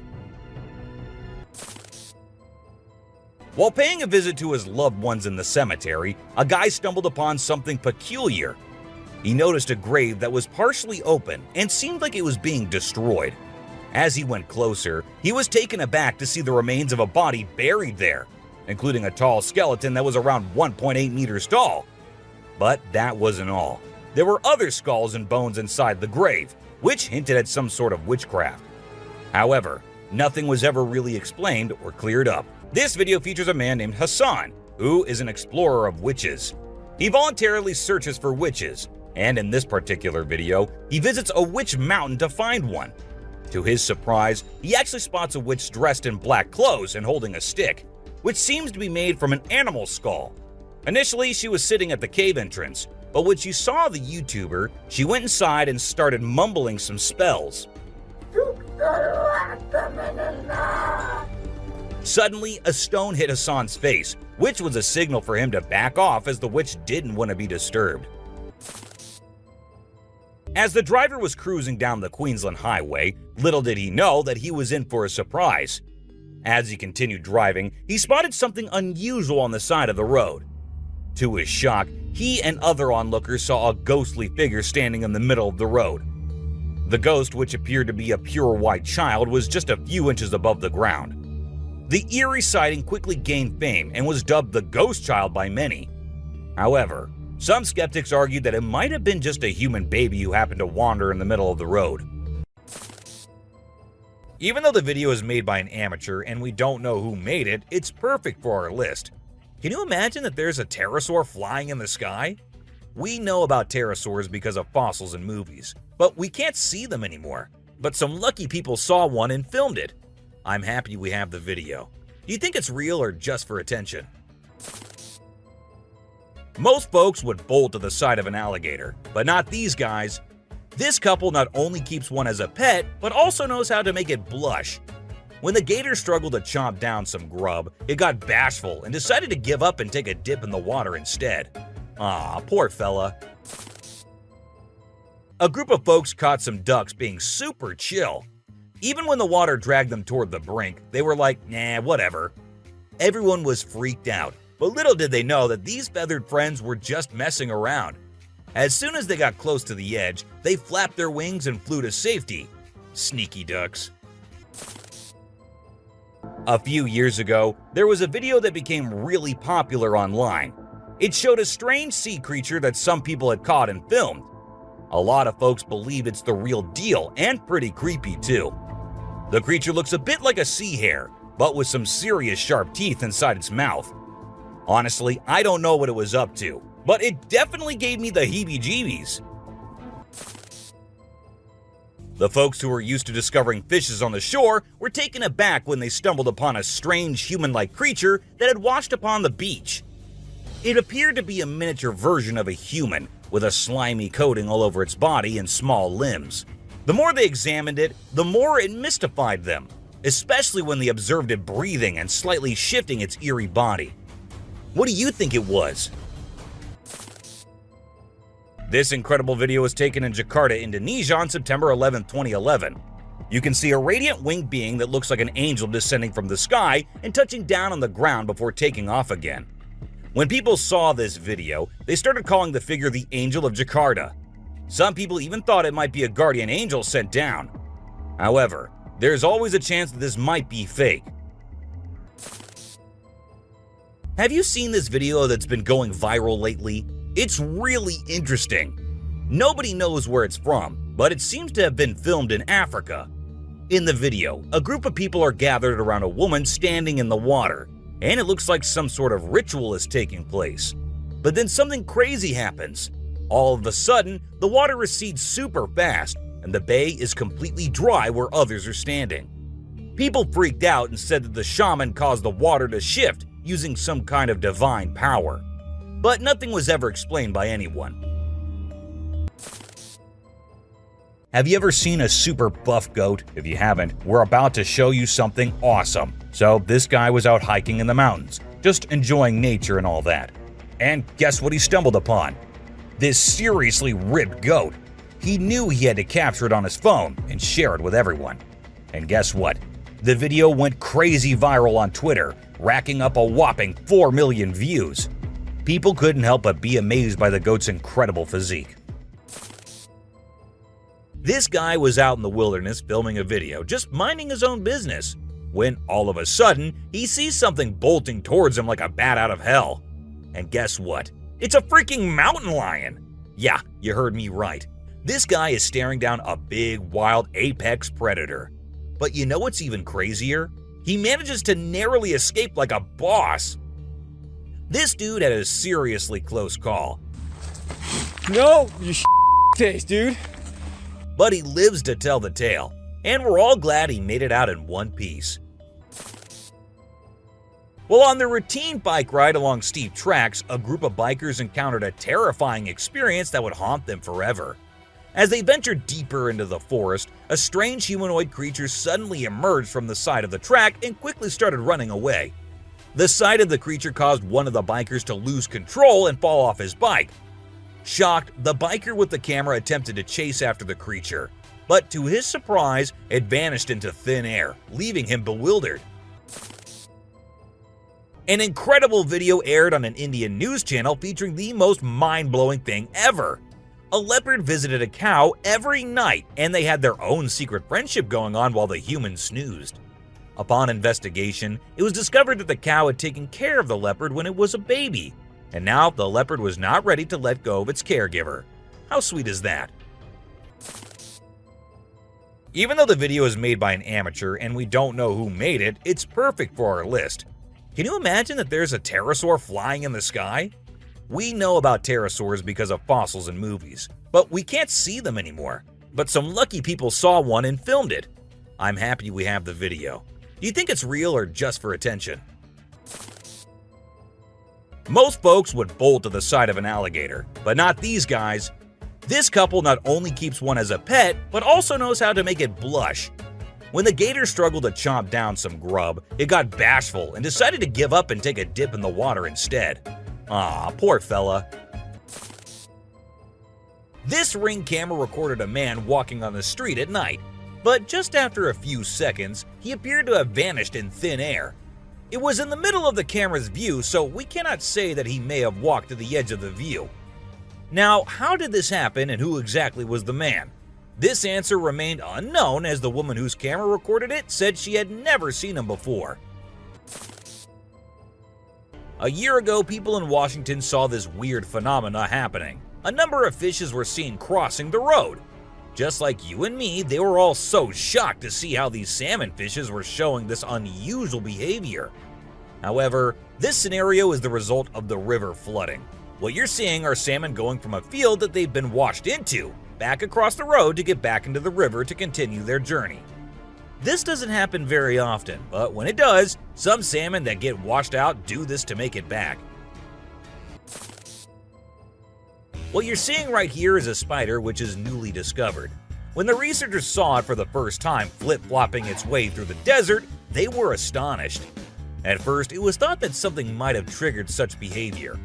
While paying a visit to his loved ones in the cemetery, a guy stumbled upon something peculiar. He noticed a grave that was partially open and seemed like it was being destroyed. As he went closer, he was taken aback to see the remains of a body buried there, including a tall skeleton that was around 1.8 meters tall. But that wasn't all. There were other skulls and bones inside the grave, which hinted at some sort of witchcraft. However, nothing was ever really explained or cleared up. This video features a man named Hassan, who is an explorer of witches. He voluntarily searches for witches, and in this particular video, he visits a witch mountain to find one. To his surprise, he actually spots a witch dressed in black clothes and holding a stick, which seems to be made from an animal skull. Initially, she was sitting at the cave entrance, but when she saw the YouTuber, she went inside and started mumbling some spells. Suddenly, a stone hit Hassan's face, which was a signal for him to back off as the witch didn't want to be disturbed. As the driver was cruising down the Queensland highway, little did he know that he was in for a surprise. As he continued driving, he spotted something unusual on the side of the road. To his shock, he and other onlookers saw a ghostly figure standing in the middle of the road. The ghost, which appeared to be a pure white child, was just a few inches above the ground. The eerie sighting quickly gained fame and was dubbed the Ghost Child by many. However, some skeptics argued that it might have been just a human baby who happened to wander in the middle of the road. Even though the video is made by an amateur and we don't know who made it, it's perfect for our list. Can you imagine that there's a pterosaur flying in the sky? We know about pterosaurs because of fossils in movies, but we can't see them anymore. But some lucky people saw one and filmed it. I'm happy we have the video. Do you think it's real or just for attention? Most folks would bolt to the side of an alligator, but not these guys. This couple not only keeps one as a pet, but also knows how to make it blush. When the gator struggled to chomp down some grub, it got bashful and decided to give up and take a dip in the water instead. Aw, poor fella. A group of folks caught some ducks being super chill. Even when the water dragged them toward the brink, they were like, nah, whatever. Everyone was freaked out, but little did they know that these feathered friends were just messing around. As soon as they got close to the edge, they flapped their wings and flew to safety. Sneaky ducks. A few years ago, there was a video that became really popular online. It showed a strange sea creature that some people had caught and filmed. A lot of folks believe it's the real deal and pretty creepy too. The creature looks a bit like a sea hare, but with some serious sharp teeth inside its mouth. Honestly, I don't know what it was up to, but it definitely gave me the heebie-jeebies. The folks who were used to discovering fishes on the shore were taken aback when they stumbled upon a strange human-like creature that had washed upon the beach. It appeared to be a miniature version of a human, with a slimy coating all over its body and small limbs. The more they examined it, the more it mystified them, especially when they observed it breathing and slightly shifting its eerie body. What do you think it was? This incredible video was taken in Jakarta, Indonesia on September 11, 2011. You can see a radiant winged being that looks like an angel descending from the sky and touching down on the ground before taking off again. When people saw this video, they started calling the figure the Angel of Jakarta. Some people even thought it might be a guardian angel sent down. However, there's always a chance that this might be fake. Have you seen this video that's been going viral lately? It's really interesting. Nobody knows where it's from, but it seems to have been filmed in Africa. In the video, a group of people are gathered around a woman standing in the water, and it looks like some sort of ritual is taking place. But then something crazy happens. All of a sudden, the water recedes super fast, and the bay is completely dry where others are standing. People freaked out and said that the shaman caused the water to shift using some kind of divine power. But nothing was ever explained by anyone. Have you ever seen a super buff goat? If you haven't, we're about to show you something awesome. So this guy was out hiking in the mountains, just enjoying nature and all that. And guess what he stumbled upon? This seriously ripped goat. He knew he had to capture it on his phone and share it with everyone. And guess what? The video went crazy viral on Twitter, racking up a whopping 4 million views. People couldn't help but be amazed by the goat's incredible physique. This guy was out in the wilderness filming a video, just minding his own business, when all of a sudden, he sees something bolting towards him like a bat out of hell. And guess what? It's a freaking mountain lion! Yeah, you heard me right. This guy is staring down a big, wild apex predator. But you know what's even crazier? He manages to narrowly escape like a boss. This dude had a seriously close call. No, you face, dude. But he lives to tell the tale. and we're all glad he made it out in one piece. While on their routine bike ride along steep tracks, a group of bikers encountered a terrifying experience that would haunt them forever. As they ventured deeper into the forest, a strange humanoid creature suddenly emerged from the side of the track and quickly started running away. The sight of the creature caused one of the bikers to lose control and fall off his bike. Shocked, the biker with the camera attempted to chase after the creature, but to his surprise, it vanished into thin air, leaving him bewildered. An incredible video aired on an Indian news channel featuring the most mind-blowing thing ever. A leopard visited a cow every night, and they had their own secret friendship going on while the humans snoozed. Upon investigation, it was discovered that the cow had taken care of the leopard when it was a baby, and now the leopard was not ready to let go of its caregiver. How sweet is that? Even though the video is made by an amateur and we don't know who made it, it's perfect for our list. Can you imagine that there's a pterosaur flying in the sky? We know about pterosaurs because of fossils in movies, but we can't see them anymore. But some lucky people saw one and filmed it. I'm happy we have the video. Do you think it's real or just for attention? Most folks would bolt to the side of an alligator, but not these guys. This couple not only keeps one as a pet, but also knows how to make it blush. When the gator struggled to chomp down some grub, it got bashful and decided to give up and take a dip in the water instead. Aw, poor fella. This Ring camera recorded a man walking on the street at night, but just after a few seconds, he appeared to have vanished in thin air. It was in the middle of the camera's view, so we cannot say that he may have walked to the edge of the view. Now, how did this happen and who exactly was the man? This answer remained unknown as the woman whose camera recorded it said she had never seen him before. A year ago, people in Washington saw this weird phenomena happening. A number of fishes were seen crossing the road. Just like you and me, they were all so shocked to see how these salmon fishes were showing this unusual behavior. However, this scenario is the result of the river flooding. What you're seeing are salmon going from a field that they've been washed into, back across the road to get back into the river to continue their journey. This doesn't happen very often, but when it does, some salmon that get washed out do this to make it back. What you're seeing right here is a spider which is newly discovered. When the researchers saw it for the first time flip-flopping its way through the desert, they were astonished. At first, it was thought that something might have triggered such behavior.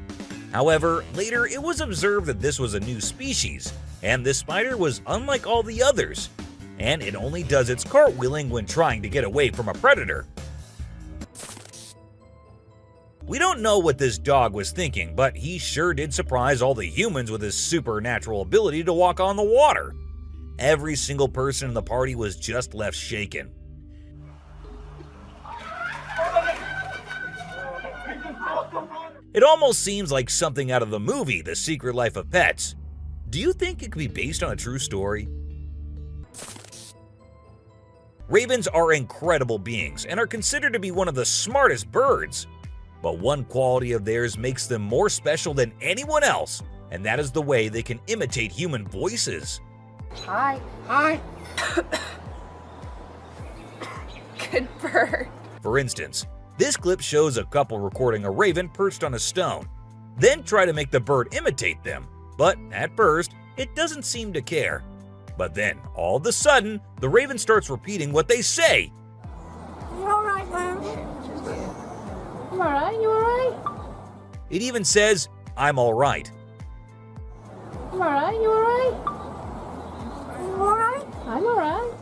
However, later it was observed that this was a new species, and this spider was unlike all the others, and it only does its cartwheeling when trying to get away from a predator. We don't know what this dog was thinking, but he sure did surprise all the humans with his supernatural ability to walk on the water. Every single person in the party was just left shaken. It almost seems like something out of the movie The Secret Life of Pets. Do you think it could be based on a true story? Ravens are incredible beings and are considered to be one of the smartest birds. But one quality of theirs makes them more special than anyone else, and that is the way they can imitate human voices. Hi. Hi. Good bird. For instance, this clip shows a couple recording a raven perched on a stone, then try to make the bird imitate them. But at first, it doesn't seem to care. But then, all of a sudden, the raven starts repeating what they say. You alright, love? You alright? You alright? It even says, "I'm alright." You alright? You alright? You alright? I'm alright.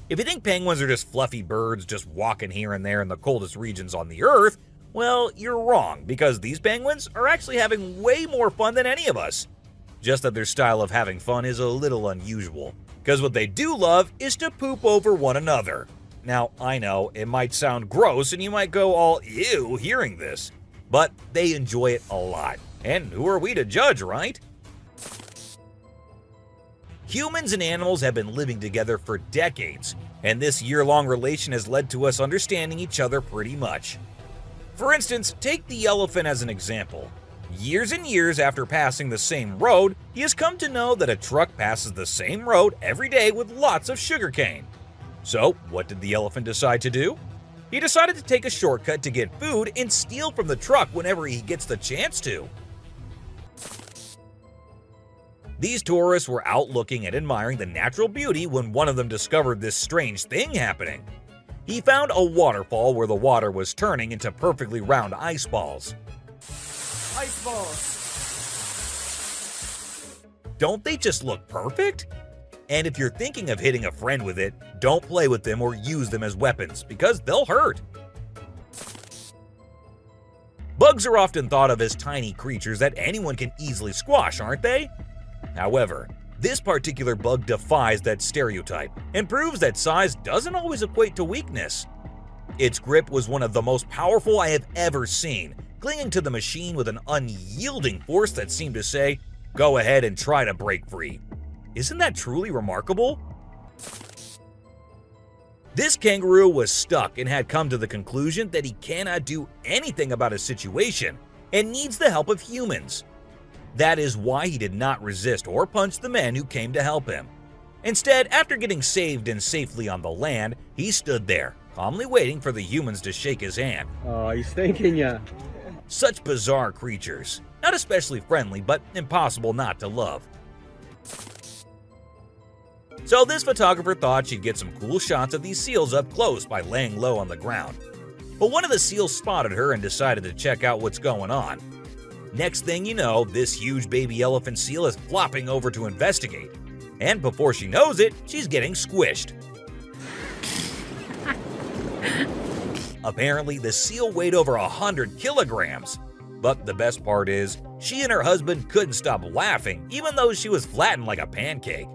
If you think penguins are just fluffy birds just walking here and there in the coldest regions on the Earth, well, you're wrong, because these penguins are actually having way more fun than any of us. Just that their style of having fun is a little unusual, because what they do love is to poop over one another. Now, I know, it might sound gross and you might go all ew hearing this, but they enjoy it a lot. And who are we to judge, right? Humans and animals have been living together for decades, and this year-long relation has led to us understanding each other pretty much. For instance, take the elephant as an example. Years and years after passing the same road, he has come to know that a truck passes the same road every day with lots of sugarcane. So, what did the elephant decide to do? He decided to take a shortcut to get food and steal from the truck whenever he gets the chance to. These tourists were out looking and admiring the natural beauty when one of them discovered this strange thing happening. He found a waterfall where the water was turning into perfectly round ice balls. Ice balls. Don't they just look perfect? And if you're thinking of hitting a friend with it, don't play with them or use them as weapons because they'll hurt. Bugs are often thought of as tiny creatures that anyone can easily squash, aren't they? However, this particular bug defies that stereotype and proves that size doesn't always equate to weakness. Its grip was one of the most powerful I have ever seen, clinging to the machine with an unyielding force that seemed to say, "Go ahead and try to break free." Isn't that truly remarkable? This kangaroo was stuck and had come to the conclusion that he cannot do anything about his situation and needs the help of humans. That is why he did not resist or punch the men who came to help him. Instead, after getting saved and safely on the land, he stood there, calmly waiting for the humans to shake his hand. Oh, he's thanking ya. Such bizarre creatures. Not especially friendly, but impossible not to love. So this photographer thought she'd get some cool shots of these seals up close by laying low on the ground. But one of the seals spotted her and decided to check out what's going on. Next thing you know, this huge baby elephant seal is flopping over to investigate. And before she knows it, she's getting squished. Apparently, the seal weighed over 100 kilograms. But the best part is, she and her husband couldn't stop laughing even though she was flattened like a pancake.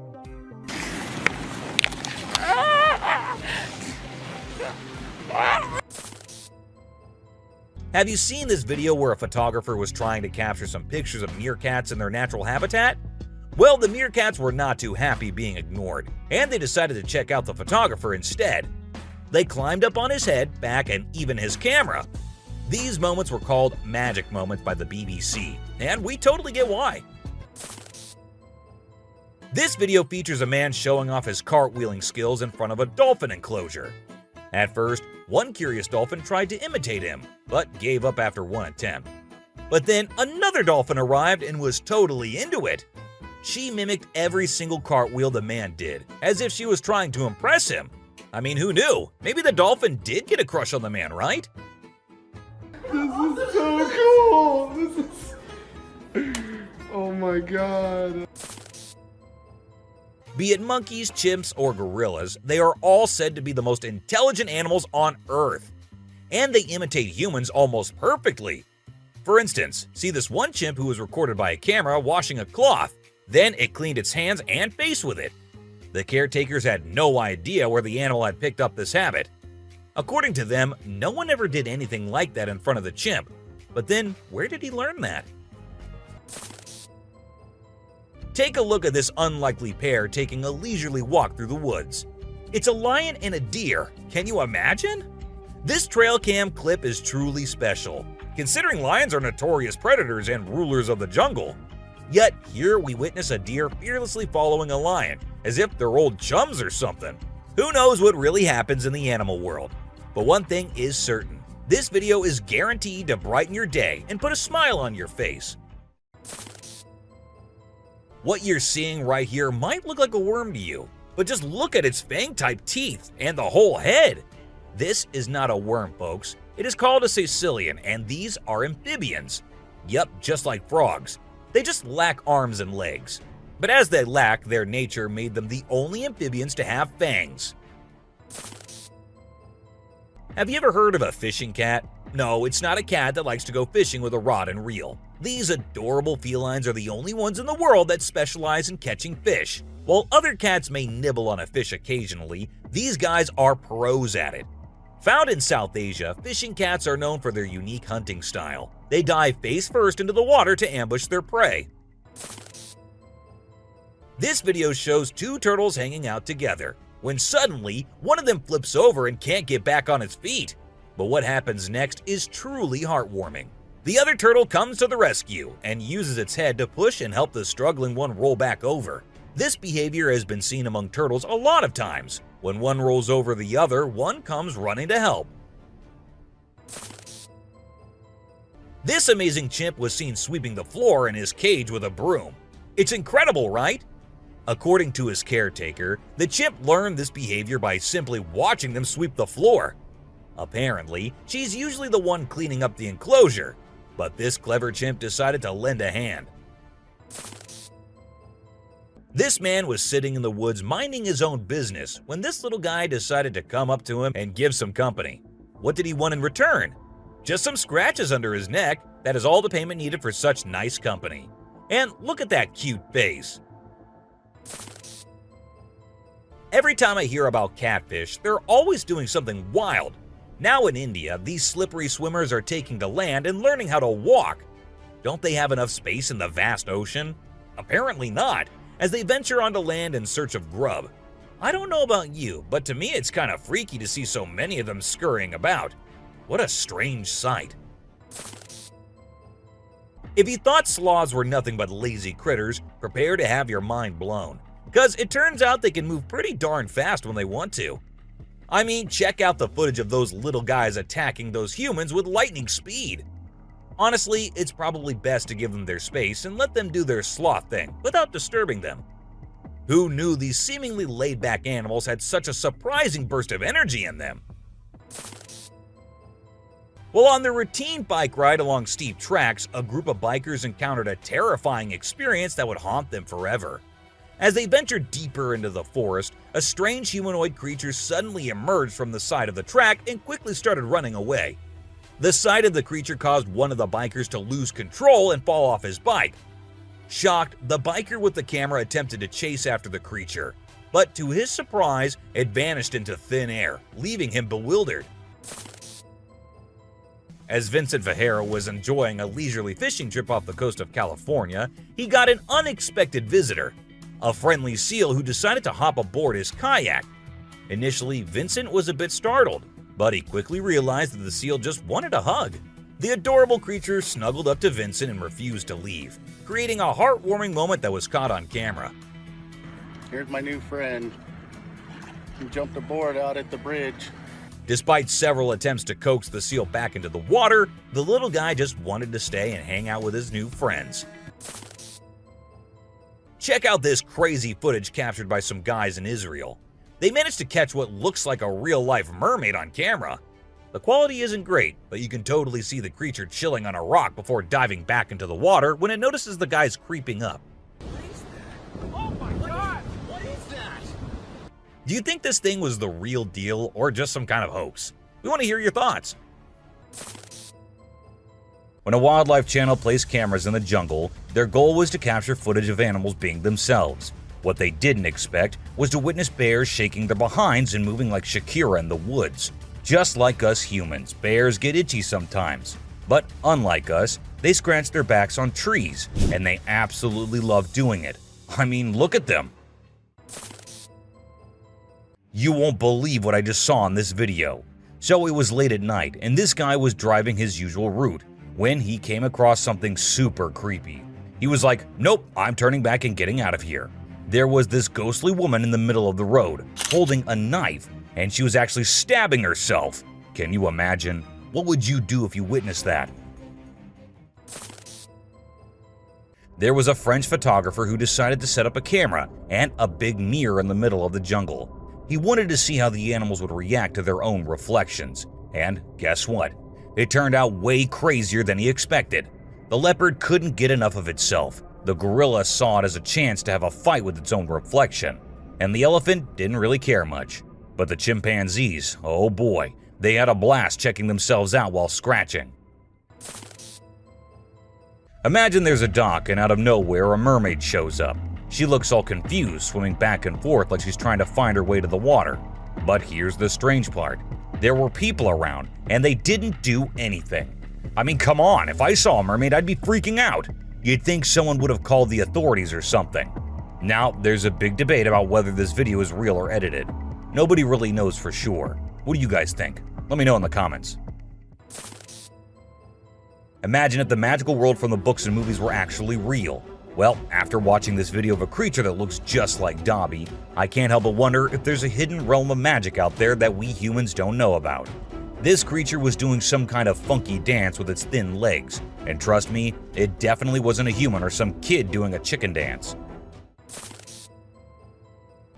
Have you seen this video where a photographer was trying to capture some pictures of meerkats in their natural habitat? Well, the meerkats were not too happy being ignored, and they decided to check out the photographer instead. They climbed up on his head, back, and even his camera. These moments were called magic moments by the BBC, and we totally get why. This video features a man showing off his cartwheeling skills in front of a dolphin enclosure. At first, one curious dolphin tried to imitate him, but gave up after one attempt. But then another dolphin arrived and was totally into it. She mimicked every single cartwheel the man did, as if she was trying to impress him. I mean, who knew? Maybe the dolphin did get a crush on the man, right? This is so cool! This is... Oh my god. Be it monkeys, chimps, or gorillas, they are all said to be the most intelligent animals on Earth. And they imitate humans almost perfectly. For instance, see this one chimp who was recorded by a camera washing a cloth. Then it cleaned its hands and face with it. The caretakers had no idea where the animal had picked up this habit. According to them, no one ever did anything like that in front of the chimp. But then, where did he learn that? Take a look at this unlikely pair taking a leisurely walk through the woods. It's a lion and a deer. Can you imagine? This trail cam clip is truly special, considering lions are notorious predators and rulers of the jungle. Yet here we witness a deer fearlessly following a lion, as if they're old chums or something. Who knows what really happens in the animal world? But one thing is certain, this video is guaranteed to brighten your day and put a smile on your face. What you're seeing right here might look like a worm to you, but just look at its fang-type teeth and the whole head. This is not a worm, folks. It is called a caecilian, and these are amphibians. Yup, just like frogs. They just lack arms and legs. But as they lack, their nature made them the only amphibians to have fangs. Have you ever heard of a fishing cat? No, it's not a cat that likes to go fishing with a rod and reel. These adorable felines are the only ones in the world that specialize in catching fish. While other cats may nibble on a fish occasionally, these guys are pros at it. Found in South Asia, fishing cats are known for their unique hunting style. They dive face first into the water to ambush their prey. This video shows two turtles hanging out together, when suddenly one of them flips over and can't get back on its feet. But what happens next is truly heartwarming. The other turtle comes to the rescue and uses its head to push and help the struggling one roll back over. This behavior has been seen among turtles a lot of times. When one rolls over the other, one comes running to help. This amazing chimp was seen sweeping the floor in his cage with a broom. It's incredible, right? According to his caretaker, the chimp learned this behavior by simply watching them sweep the floor. Apparently, she's usually the one cleaning up the enclosure, but this clever chimp decided to lend a hand. This man was sitting in the woods minding his own business when this little guy decided to come up to him and give some company. What did he want in return? Just some scratches under his neck. That is all the payment needed for such nice company. And look at that cute face. Every time I hear about catfish, they're always doing something wild. Now in India, these slippery swimmers are taking to land and learning how to walk. Don't they have enough space in the vast ocean? Apparently not, as they venture onto land in search of grub. I don't know about you, but to me it's kind of freaky to see so many of them scurrying about. What a strange sight. If you thought sloths were nothing but lazy critters, prepare to have your mind blown, because it turns out they can move pretty darn fast when they want to. I mean, check out the footage of those little guys attacking those humans with lightning speed. Honestly, it's probably best to give them their space and let them do their sloth thing without disturbing them. Who knew these seemingly laid-back animals had such a surprising burst of energy in them? Well, on their routine bike ride along steep tracks, a group of bikers encountered a terrifying experience that would haunt them forever. As they ventured deeper into the forest, a strange humanoid creature suddenly emerged from the side of the track and quickly started running away. The sight of the creature caused one of the bikers to lose control and fall off his bike. Shocked, the biker with the camera attempted to chase after the creature, but to his surprise, it vanished into thin air, leaving him bewildered. As Vincent Vajera was enjoying a leisurely fishing trip off the coast of California, he got an unexpected visitor. A friendly seal who decided to hop aboard his kayak. Initially, Vincent was a bit startled, but he quickly realized that the seal just wanted a hug. The adorable creature snuggled up to Vincent and refused to leave, creating a heartwarming moment that was caught on camera. Here's my new friend. He jumped aboard out at the bridge. Despite several attempts to coax the seal back into the water, the little guy just wanted to stay and hang out with his new friends. Check out this crazy footage captured by some guys in Israel. They managed to catch what looks like a real-life mermaid on camera. The quality isn't great, but you can totally see the creature chilling on a rock before diving back into the water when it notices the guys creeping up. Oh my god! What is that? Do you think this thing was the real deal or just some kind of hoax? We want to hear your thoughts. When a wildlife channel placed cameras in the jungle, their goal was to capture footage of animals being themselves. What they didn't expect was to witness bears shaking their behinds and moving like Shakira in the woods. Just like us humans, bears get itchy sometimes. But unlike us, they scratch their backs on trees, and they absolutely love doing it. I mean, look at them. You won't believe what I just saw in this video. So it was late at night, and this guy was driving his usual route when he came across something super creepy. He was like, nope, I'm turning back and getting out of here. There was this ghostly woman in the middle of the road, holding a knife, and she was actually stabbing herself. Can you imagine? What would you do if you witnessed that? There was a French photographer who decided to set up a camera and a big mirror in the middle of the jungle. He wanted to see how the animals would react to their own reflections. And guess what? It turned out way crazier than he expected. The leopard couldn't get enough of itself. The gorilla saw it as a chance to have a fight with its own reflection. And the elephant didn't really care much. But the chimpanzees, oh boy, they had a blast checking themselves out while scratching. Imagine there's a dock and out of nowhere a mermaid shows up. She looks all confused, swimming back and forth like she's trying to find her way to the water. But here's the strange part. There were people around, and they didn't do anything. I mean, come on, if I saw a mermaid, I'd be freaking out. You'd think someone would have called the authorities or something. Now, there's a big debate about whether this video is real or edited. Nobody really knows for sure. What do you guys think? Let me know in the comments. Imagine if the magical world from the books and movies were actually real. Well, after watching this video of a creature that looks just like Dobby, I can't help but wonder if there's a hidden realm of magic out there that we humans don't know about. This creature was doing some kind of funky dance with its thin legs, and trust me, it definitely wasn't a human or some kid doing a chicken dance.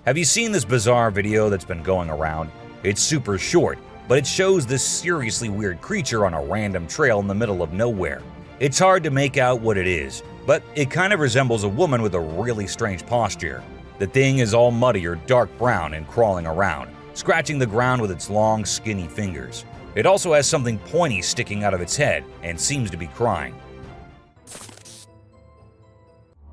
Have you seen this bizarre video that's been going around? It's super short, but it shows this seriously weird creature on a random trail in the middle of nowhere. It's hard to make out what it is, but it kind of resembles a woman with a really strange posture. The thing is all muddy or dark brown and crawling around, scratching the ground with its long, skinny fingers. It also has something pointy sticking out of its head and seems to be crying.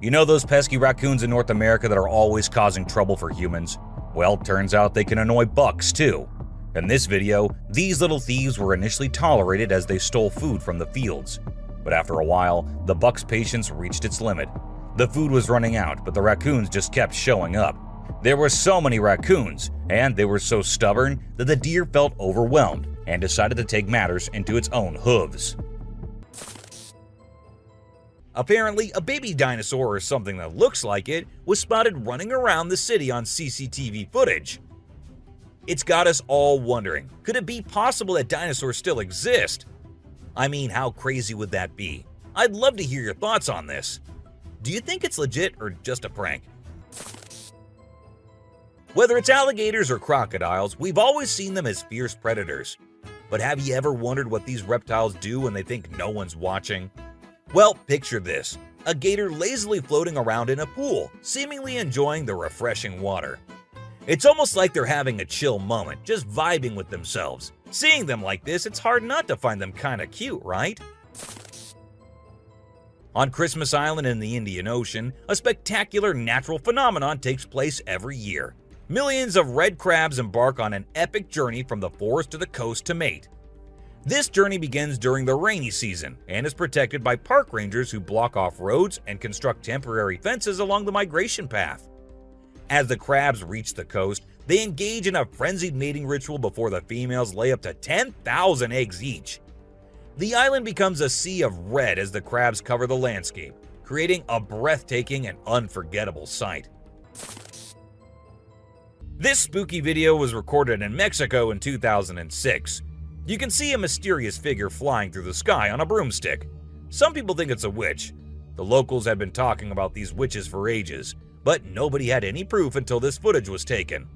You know those pesky raccoons in North America that are always causing trouble for humans? Well, turns out they can annoy bucks too. In this video, these little thieves were initially tolerated as they stole food from the fields. But after a while, the buck's patience reached its limit. The food was running out, but the raccoons just kept showing up. There were so many raccoons, and they were so stubborn that the deer felt overwhelmed and decided to take matters into its own hooves. Apparently, a baby dinosaur or something that looks like it was spotted running around the city on CCTV footage. It's got us all wondering, could it be possible that dinosaurs still exist? I mean, how crazy would that be? I'd love to hear your thoughts on this. Do you think it's legit or just a prank? Whether it's alligators or crocodiles, we've always seen them as fierce predators. But have you ever wondered what these reptiles do when they think no one's watching? Well, picture this. A gator lazily floating around in a pool, seemingly enjoying the refreshing water. It's almost like they're having a chill moment, just vibing with themselves. Seeing them like this, it's hard not to find them kinda cute, right? On Christmas Island in the Indian Ocean, a spectacular natural phenomenon takes place every year. Millions of red crabs embark on an epic journey from the forest to the coast to mate. This journey begins during the rainy season and is protected by park rangers who block off roads and construct temporary fences along the migration path. As the crabs reach the coast, they engage in a frenzied mating ritual before the females lay up to 10,000 eggs each. The island becomes a sea of red as the crabs cover the landscape, creating a breathtaking and unforgettable sight. This spooky video was recorded in Mexico in 2006. You can see a mysterious figure flying through the sky on a broomstick. Some people think it's a witch. The locals had been talking about these witches for ages, but nobody had any proof until this footage was taken.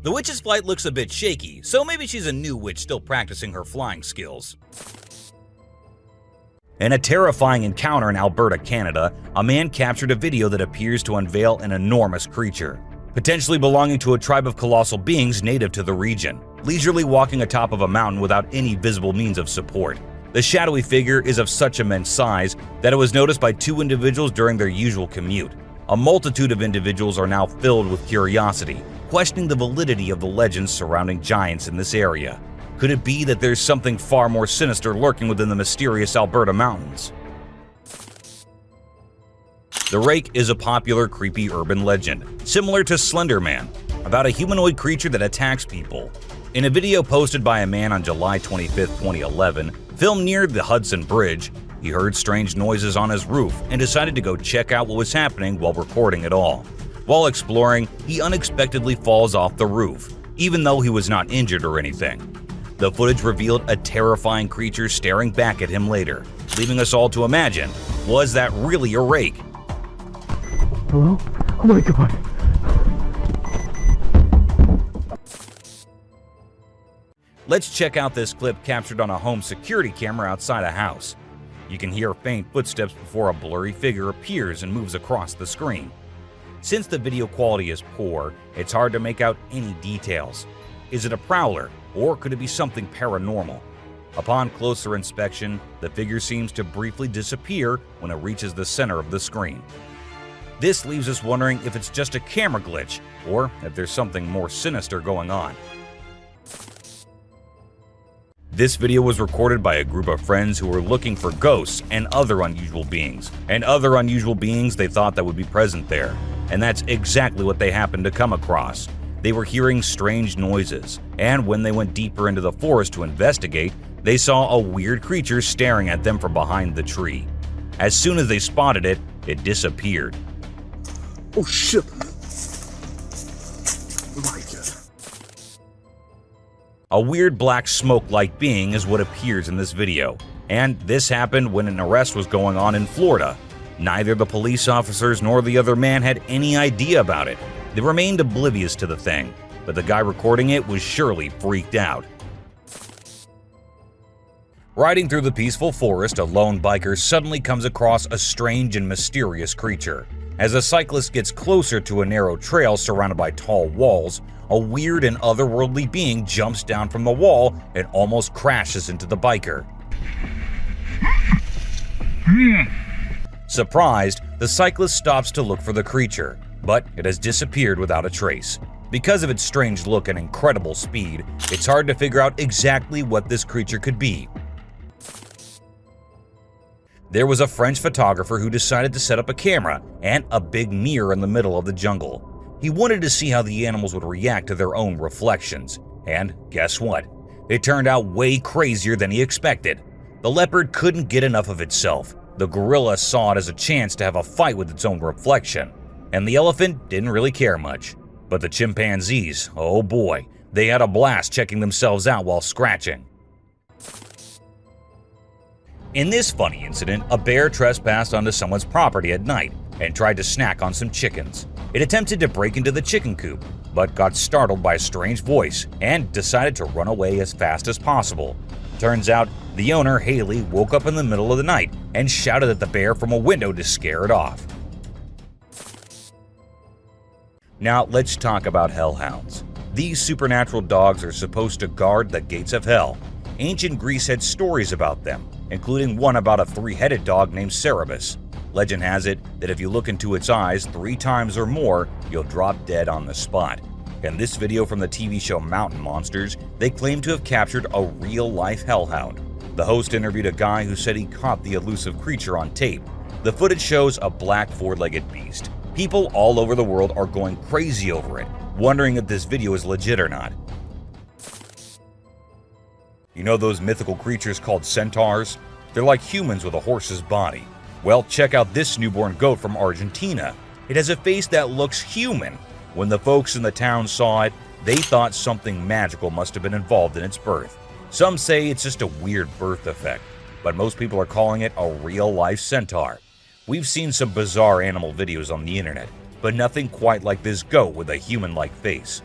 The witch's flight looks a bit shaky, so maybe she's a new witch still practicing her flying skills. In a terrifying encounter in Alberta, Canada, a man captured a video that appears to unveil an enormous creature, potentially belonging to a tribe of colossal beings native to the region, leisurely walking atop of a mountain without any visible means of support. The shadowy figure is of such immense size that it was noticed by two individuals during their usual commute. A multitude of individuals are now filled with curiosity, questioning the validity of the legends surrounding giants in this area. Could it be that there's something far more sinister lurking within the mysterious Alberta mountains? The Rake is a popular creepy urban legend, similar to Slender Man, about a humanoid creature that attacks people. In a video posted by a man on July 25, 2011, filmed near the Hudson Bridge, he heard strange noises on his roof and decided to go check out what was happening while recording it all. While exploring, he unexpectedly falls off the roof, even though he was not injured or anything. The footage revealed a terrifying creature staring back at him later, leaving us all to imagine, was that really a rake? Hello? Oh my god. Let's check out this clip captured on a home security camera outside a house. You can hear faint footsteps before a blurry figure appears and moves across the screen. Since the video quality is poor, it's hard to make out any details. Is it a prowler, or could it be something paranormal? Upon closer inspection, the figure seems to briefly disappear when it reaches the center of the screen. This leaves us wondering if it's just a camera glitch, or if there's something more sinister going on. This video was recorded by a group of friends who were looking for ghosts and other unusual beings they thought that would be present there. And that's exactly what they happened to come across. They were hearing strange noises, and when they went deeper into the forest to investigate, They saw a weird creature staring at them from behind the tree. As soon as they spotted it, it disappeared. Oh shit! My God. A weird black smoke-like being is what appears in this video, and this happened when an arrest was going on in Florida. Neither the police officers nor the other man had any idea about it. They remained oblivious to the thing, but the guy recording it was surely freaked out. Riding through the peaceful forest, a lone biker suddenly comes across a strange and mysterious creature. As a cyclist gets closer to a narrow trail surrounded by tall walls, a weird and otherworldly being jumps down from the wall and almost crashes into the biker. Surprised, the cyclist stops to look for the creature, but it has disappeared without a trace. Because of its strange look and incredible speed, it's hard to figure out exactly what this creature could be. There was a French photographer who decided to set up a camera and a big mirror in the middle of the jungle. He wanted to see how the animals would react to their own reflections. And guess what? It turned out way crazier than he expected. The leopard couldn't get enough of itself. The gorilla saw it as a chance to have a fight with its own reflection. And the elephant didn't really care much. But the chimpanzees, oh boy, they had a blast checking themselves out while scratching. In this funny incident, a bear trespassed onto someone's property at night and tried to snack on some chickens. It attempted to break into the chicken coop, but got startled by a strange voice and decided to run away as fast as possible. Turns out, the owner, Haley, woke up in the middle of the night and shouted at the bear from a window to scare it off. Now let's talk about hellhounds. These supernatural dogs are supposed to guard the gates of hell. Ancient Greece had stories about them, including one about a three-headed dog named Cerberus. Legend has it that if you look into its eyes 3 times or more, you'll drop dead on the spot. In this video from the TV show Mountain Monsters, they claim to have captured a real-life hellhound. The host interviewed a guy who said he caught the elusive creature on tape. The footage shows a black 4-legged beast. People all over the world are going crazy over it, wondering if this video is legit or not. You know those mythical creatures called centaurs? They're like humans with a horse's body. Well, check out this newborn goat from Argentina. It has a face that looks human. When the folks in the town saw it, they thought something magical must have been involved in its birth. Some say it's just a weird birth defect, but most people are calling it a real-life centaur. We've seen some bizarre animal videos on the internet, but nothing quite like this goat with a human-like face.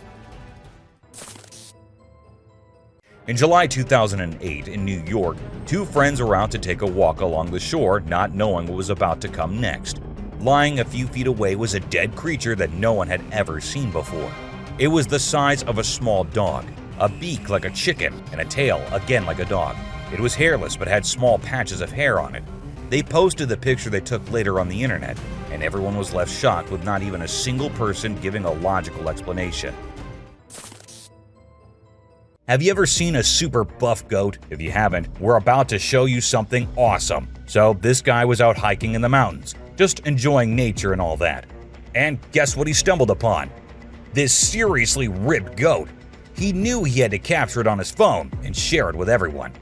In July 2008 in New York, 2 friends were out to take a walk along the shore, not knowing what was about to come next. Lying a few feet away was a dead creature that no one had ever seen before. It was the size of a small dog, a beak like a chicken, and a tail again like a dog. It was hairless but had small patches of hair on it. They posted the picture they took later on the internet, and everyone was left shocked with not even a single person giving a logical explanation. Have you ever seen a super buff goat? If you haven't, we're about to show you something awesome. So this guy was out hiking in the mountains, just enjoying nature and all that. And guess what he stumbled upon? This seriously ripped goat. He knew he had to capture it on his phone and share it with everyone.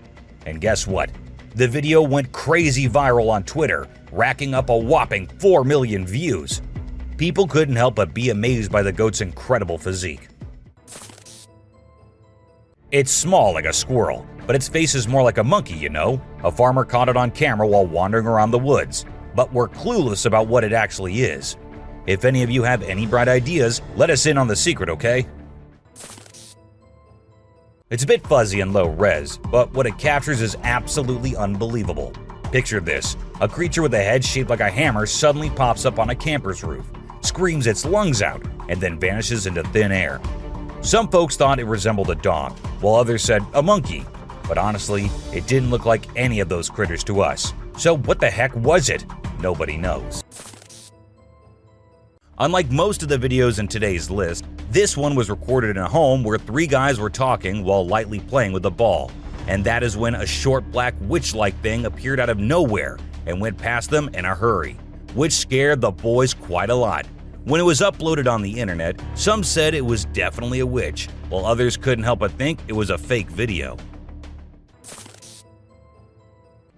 And guess what? The video went crazy viral on Twitter, racking up a whopping 4 million views. People couldn't help but be amazed by the goat's incredible physique. It's small like a squirrel, but its face is more like a monkey, you know? A farmer caught it on camera while wandering around the woods, but we're clueless about what it actually is. If any of you have any bright ideas, let us in on the secret, okay? It's a bit fuzzy and low res, but what it captures is absolutely unbelievable. Picture this: a creature with a head shaped like a hammer suddenly pops up on a camper's roof, screams its lungs out, and then vanishes into thin air. Some folks thought it resembled a dog, while others said a monkey. But honestly, it didn't look like any of those critters to us. So what the heck was it? Nobody knows. Unlike most of the videos in today's list, this one was recorded in a home where 3 guys were talking while lightly playing with a ball. And that is when a short black witch-like thing appeared out of nowhere and went past them in a hurry, which scared the boys quite a lot. When it was uploaded on the internet, some said it was definitely a witch, while others couldn't help but think it was a fake video.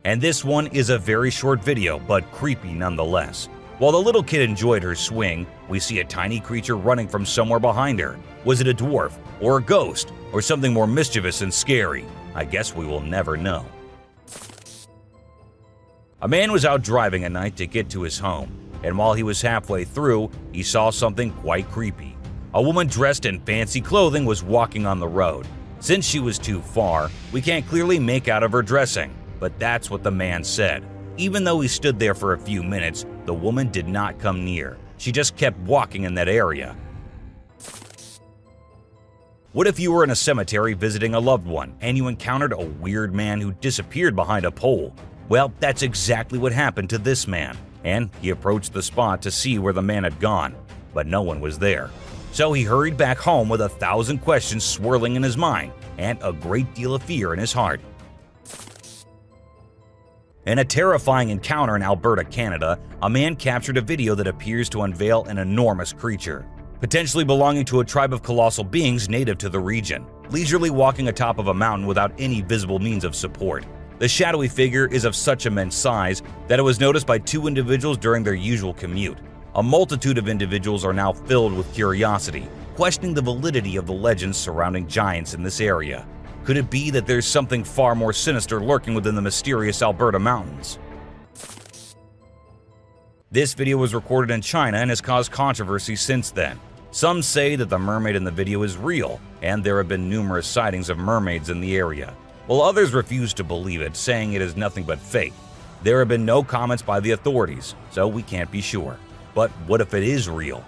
And this one is a very short video, but creepy nonetheless. While the little kid enjoyed her swing, we see a tiny creature running from somewhere behind her. Was it a dwarf, or a ghost, or something more mischievous and scary? I guess we will never know. A man was out driving at night to get to his home, and while he was halfway through, he saw something quite creepy. A woman dressed in fancy clothing was walking on the road. Since she was too far, we can't clearly make out of her dressing, but that's what the man said. Even though he stood there for a few minutes, the woman did not come near. She just kept walking in that area. What if you were in a cemetery visiting a loved one and you encountered a weird man who disappeared behind a pole? Well, that's exactly what happened to this man, and he approached the spot to see where the man had gone, but no one was there. So he hurried back home with 1,000 questions swirling in his mind and a great deal of fear in his heart. In a terrifying encounter in Alberta, Canada, a man captured a video that appears to unveil an enormous creature, potentially belonging to a tribe of colossal beings native to the region, leisurely walking atop of a mountain without any visible means of support. The shadowy figure is of such immense size that it was noticed by 2 individuals during their usual commute. A multitude of individuals are now filled with curiosity, questioning the validity of the legends surrounding giants in this area. Could it be that there's something far more sinister lurking within the mysterious Alberta mountains? This video was recorded in China and has caused controversy since then. Some say that the mermaid in the video is real, and there have been numerous sightings of mermaids in the area, while others refuse to believe it, saying it is nothing but fake. There have been no comments by the authorities, so we can't be sure. But what if it is real?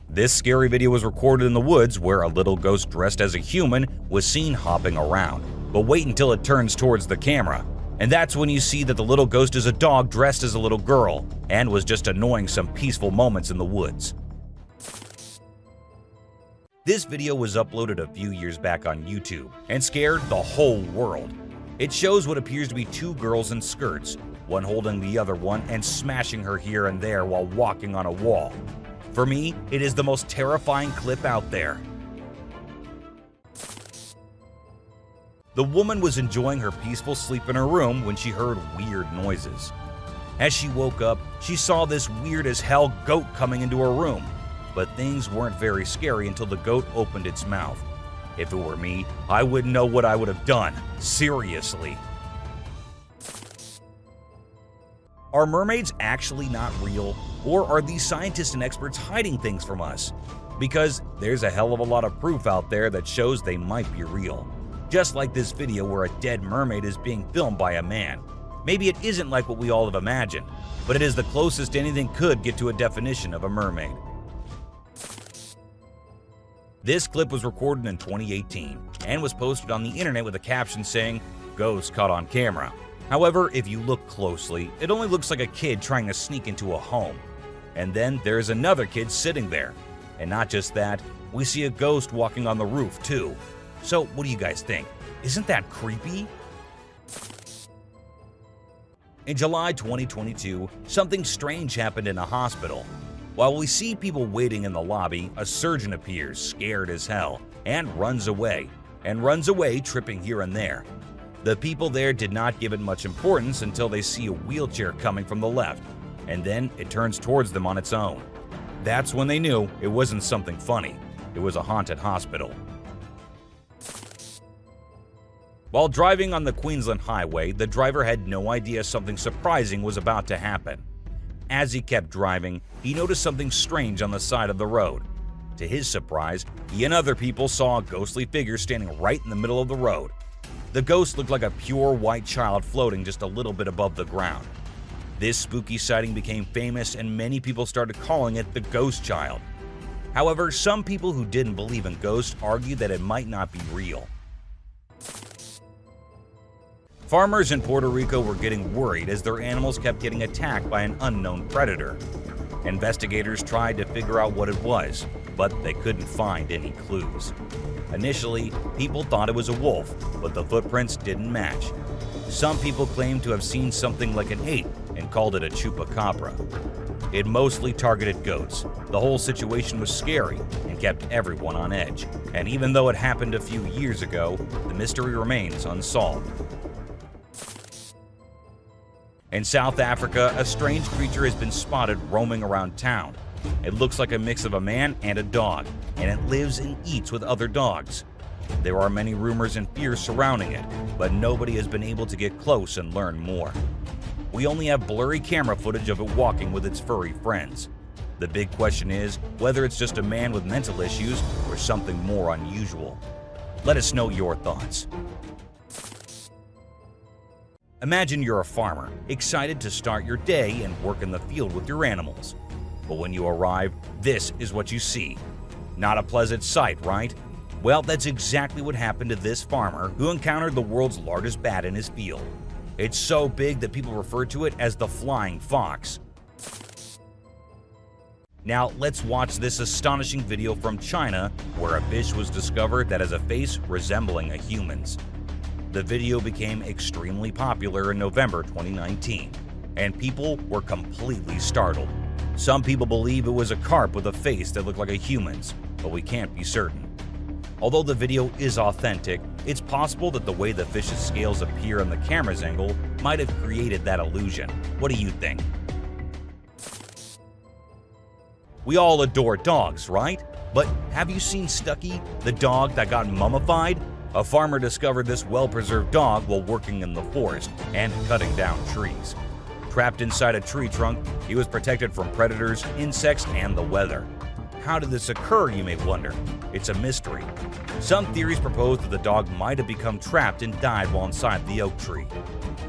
This scary video was recorded in the woods where a little ghost dressed as a human was seen hopping around. But wait until it turns towards the camera, and that's when you see that the little ghost is a dog dressed as a little girl and was just annoying some peaceful moments in the woods. This video was uploaded a few years back on YouTube and scared the whole world. It shows what appears to be 2 girls in skirts, one holding the other one and smashing her here and there while walking on a wall. For me, it is the most terrifying clip out there. The woman was enjoying her peaceful sleep in her room when she heard weird noises. As she woke up, she saw this weird as hell goat coming into her room. But things weren't very scary until the goat opened its mouth. If it were me, I wouldn't know what I would have done. Seriously. Are mermaids actually not real? Or are these scientists and experts hiding things from us? Because there's a hell of a lot of proof out there that shows they might be real. Just like this video where a dead mermaid is being filmed by a man. Maybe it isn't like what we all have imagined, but it is the closest anything could get to a definition of a mermaid. This clip was recorded in 2018 and was posted on the internet with a caption saying, "Ghost caught on camera." However, if you look closely, it only looks like a kid trying to sneak into a home. And then there's another kid sitting there. And not just that, we see a ghost walking on the roof too. So what do you guys think? Isn't that creepy? In July 2022, something strange happened in a hospital. While we see people waiting in the lobby, a surgeon appears, scared as hell, and runs away tripping here and there. The people there did not give it much importance until they see a wheelchair coming from the left, and then it turns towards them on its own. That's when they knew it wasn't something funny. It was a haunted hospital. While driving on the Queensland Highway, the driver had no idea something surprising was about to happen. As he kept driving, he noticed something strange on the side of the road. To his surprise, he and other people saw a ghostly figure standing right in the middle of the road. The ghost looked like a pure white child floating just a little bit above the ground. This spooky sighting became famous and many people started calling it the ghost child. However, some people who didn't believe in ghosts argued that it might not be real. Farmers in Puerto Rico were getting worried as their animals kept getting attacked by an unknown predator. Investigators tried to figure out what it was, but they couldn't find any clues. Initially, people thought it was a wolf, but the footprints didn't match. Some people claimed to have seen something like an ape and called it a chupacabra. It mostly targeted goats. The whole situation was scary and kept everyone on edge. And even though it happened a few years ago, the mystery remains unsolved. In South Africa, a strange creature has been spotted roaming around town. It looks like a mix of a man and a dog, and it lives and eats with other dogs. There are many rumors and fears surrounding it, but nobody has been able to get close and learn more. We only have blurry camera footage of it walking with its furry friends. The big question is whether it's just a man with mental issues or something more unusual. Let us know your thoughts. Imagine you're a farmer, excited to start your day and work in the field with your animals. But when you arrive, this is what you see. Not a pleasant sight, right? Well, that's exactly what happened to this farmer who encountered the world's largest bat in his field. It's so big that people refer to it as the flying fox. Now, let's watch this astonishing video from China where a fish was discovered that has a face resembling a human's. The video became extremely popular in November 2019, and people were completely startled. Some people believe it was a carp with a face that looked like a human's, but we can't be certain. Although the video is authentic, it's possible that the way the fish's scales appear on the camera's angle might have created that illusion. What do you think? We all adore dogs, right? But have you seen Stucky, the dog that got mummified? A farmer discovered this well-preserved dog while working in the forest and cutting down trees. Trapped inside a tree trunk, he was protected from predators, insects, and the weather. How did this occur, you may wonder? It's a mystery. Some theories propose that the dog might have become trapped and died while inside the oak tree.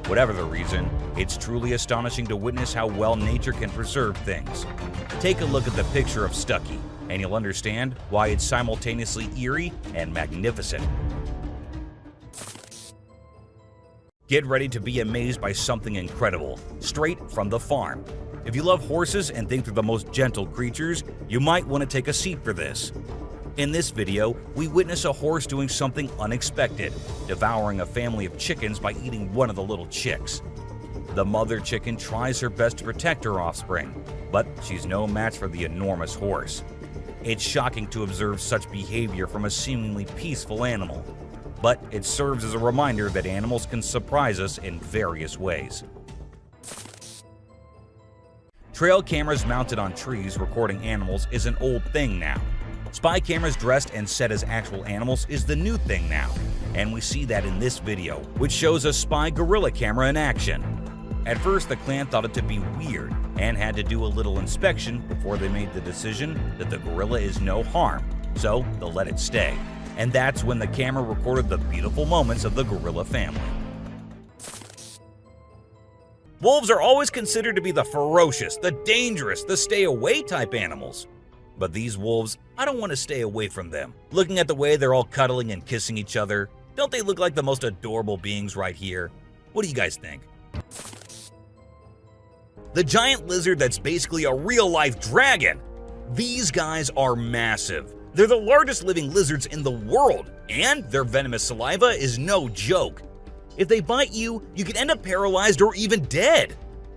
Whatever the reason, it's truly astonishing to witness how well nature can preserve things. Take a look at the picture of Stucky, and you'll understand why it's simultaneously eerie and magnificent. Get ready to be amazed by something incredible, straight from the farm. If you love horses and think they're the most gentle creatures, you might want to take a seat for this. In this video, we witness a horse doing something unexpected, devouring a family of chickens by eating one of the little chicks. The mother chicken tries her best to protect her offspring, but she's no match for the enormous horse. It's shocking to observe such behavior from a seemingly peaceful animal, but it serves as a reminder that animals can surprise us in various ways. Trail cameras mounted on trees recording animals is an old thing now. Spy cameras dressed and set as actual animals is the new thing now, and we see that in this video, which shows a spy gorilla camera in action. At first, the clan thought it to be weird and had to do a little inspection before they made the decision that the gorilla is no harm, so they'll let it stay. And that's when the camera recorded the beautiful moments of the gorilla family. Wolves are always considered to be the ferocious, the dangerous, the stay-away type animals. But these wolves, I don't want to stay away from them. Looking at the way they're all cuddling and kissing each other, don't they look like the most adorable beings right here? What do you guys think? The giant lizard that's basically a real-life dragon. These guys are massive. They're the largest living lizards in the world, and their venomous saliva is no joke. If they bite you, you could end up paralyzed or even dead.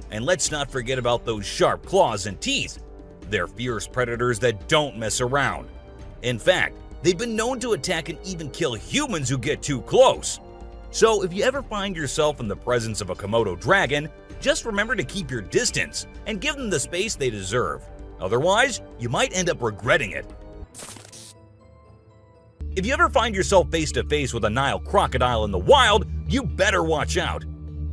And let's not forget about those sharp claws and teeth. They're fierce predators that don't mess around. In fact, they've been known to attack and even kill humans who get too close. So if you ever find yourself in the presence of a Komodo dragon, just remember to keep your distance and give them the space they deserve. Otherwise, you might end up regretting it. If you ever find yourself face to face with a Nile crocodile in the wild, you better watch out.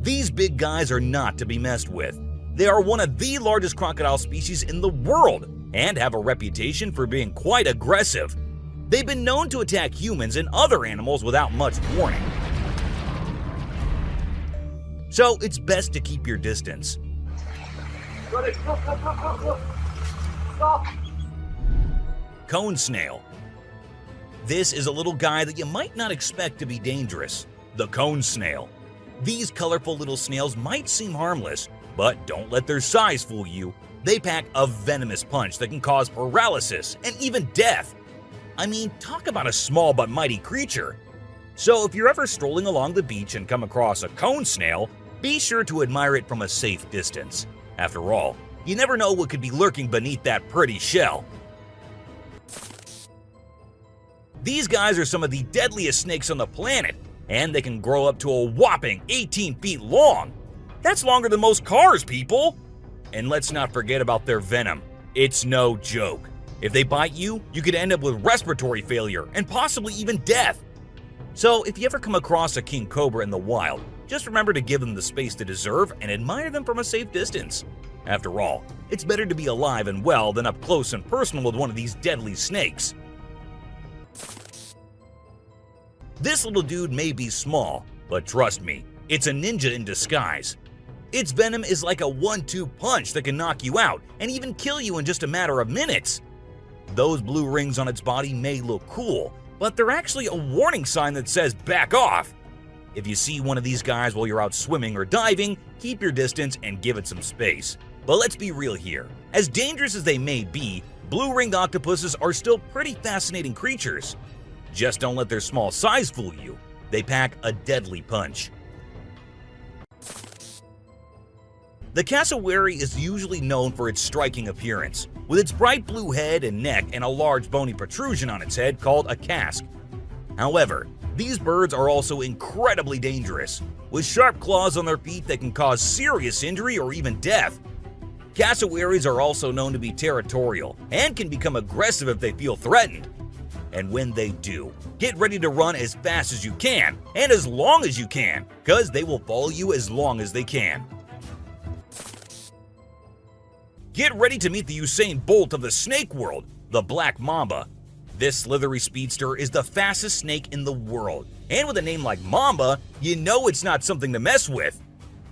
These big guys are not to be messed with. They are one of the largest crocodile species in the world and have a reputation for being quite aggressive. They've been known to attack humans and other animals without much warning. So it's best to keep your distance. Stop. Cone snail. This is a little guy that you might not expect to be dangerous. The cone snail. These colorful little snails might seem harmless, but don't let their size fool you. They pack a venomous punch that can cause paralysis and even death. I mean, talk about a small but mighty creature. So if you're ever strolling along the beach and come across a cone snail, be sure to admire it from a safe distance. After all, you never know what could be lurking beneath that pretty shell. These guys are some of the deadliest snakes on the planet, and they can grow up to a whopping 18 feet long. That's longer than most cars, people! And let's not forget about their venom. It's no joke. If they bite you, you could end up with respiratory failure and possibly even death. So if you ever come across a king cobra in the wild, just remember to give them the space they deserve and admire them from a safe distance. After all, it's better to be alive and well than up close and personal with one of these deadly snakes. This little dude may be small, but trust me, it's a ninja in disguise. Its venom is like a 1-2 punch that can knock you out and even kill you in just a matter of minutes. Those blue rings on its body may look cool, but they're actually a warning sign that says back off. If you see one of these guys while you're out swimming or diving, keep your distance and give it some space. But let's be real here. As dangerous as they may be, blue-ringed octopuses are still pretty fascinating creatures. Just don't let their small size fool you. They pack a deadly punch. The cassowary is usually known for its striking appearance, with its bright blue head and neck and a large bony protrusion on its head called a casque. However, these birds are also incredibly dangerous, with sharp claws on their feet that can cause serious injury or even death. Cassowaries are also known to be territorial and can become aggressive if they feel threatened. And when they do, get ready to run as fast as you can and as long as you can, because they will follow you as long as they can. Get ready to meet the Usain Bolt of the snake world, the black mamba. This slithery speedster is the fastest snake in the world, and with a name like Mamba, you know it's not something to mess with.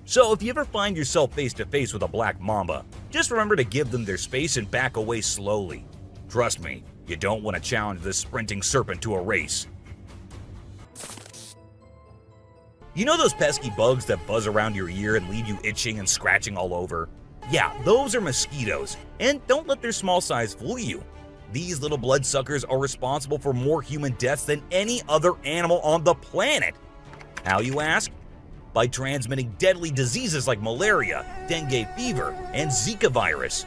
So if you ever find yourself face to face with a black mamba, just remember to give them their space and back away slowly. Trust me, you don't want to challenge this sprinting serpent to a race. You know those pesky bugs that buzz around your ear and leave you itching and scratching all over? Yeah, those are mosquitoes, and don't let their small size fool you. These little bloodsuckers are responsible for more human deaths than any other animal on the planet. How, you ask? By transmitting deadly diseases like malaria, dengue fever, and Zika virus.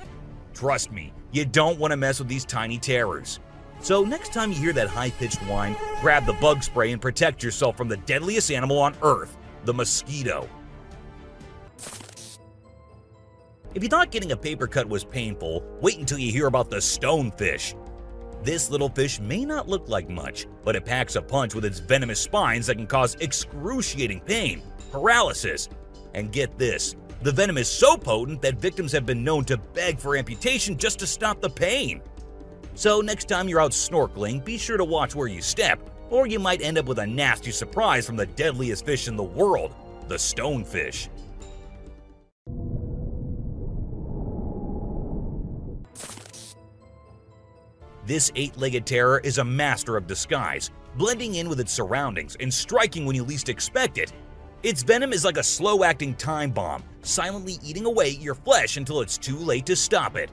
Trust me, you don't want to mess with these tiny terrors. So next time you hear that high-pitched whine, grab the bug spray and protect yourself from the deadliest animal on Earth, the mosquito. If you thought getting a paper cut was painful, wait until you hear about the stonefish. This little fish may not look like much, but it packs a punch with its venomous spines that can cause excruciating pain, paralysis, and get this, the venom is so potent that victims have been known to beg for amputation just to stop the pain. So next time you're out snorkeling, be sure to watch where you step, or you might end up with a nasty surprise from the deadliest fish in the world, the stonefish. This 8-legged terror is a master of disguise, blending in with its surroundings and striking when you least expect it. Its venom is like a slow-acting time bomb, silently eating away at your flesh until it's too late to stop it.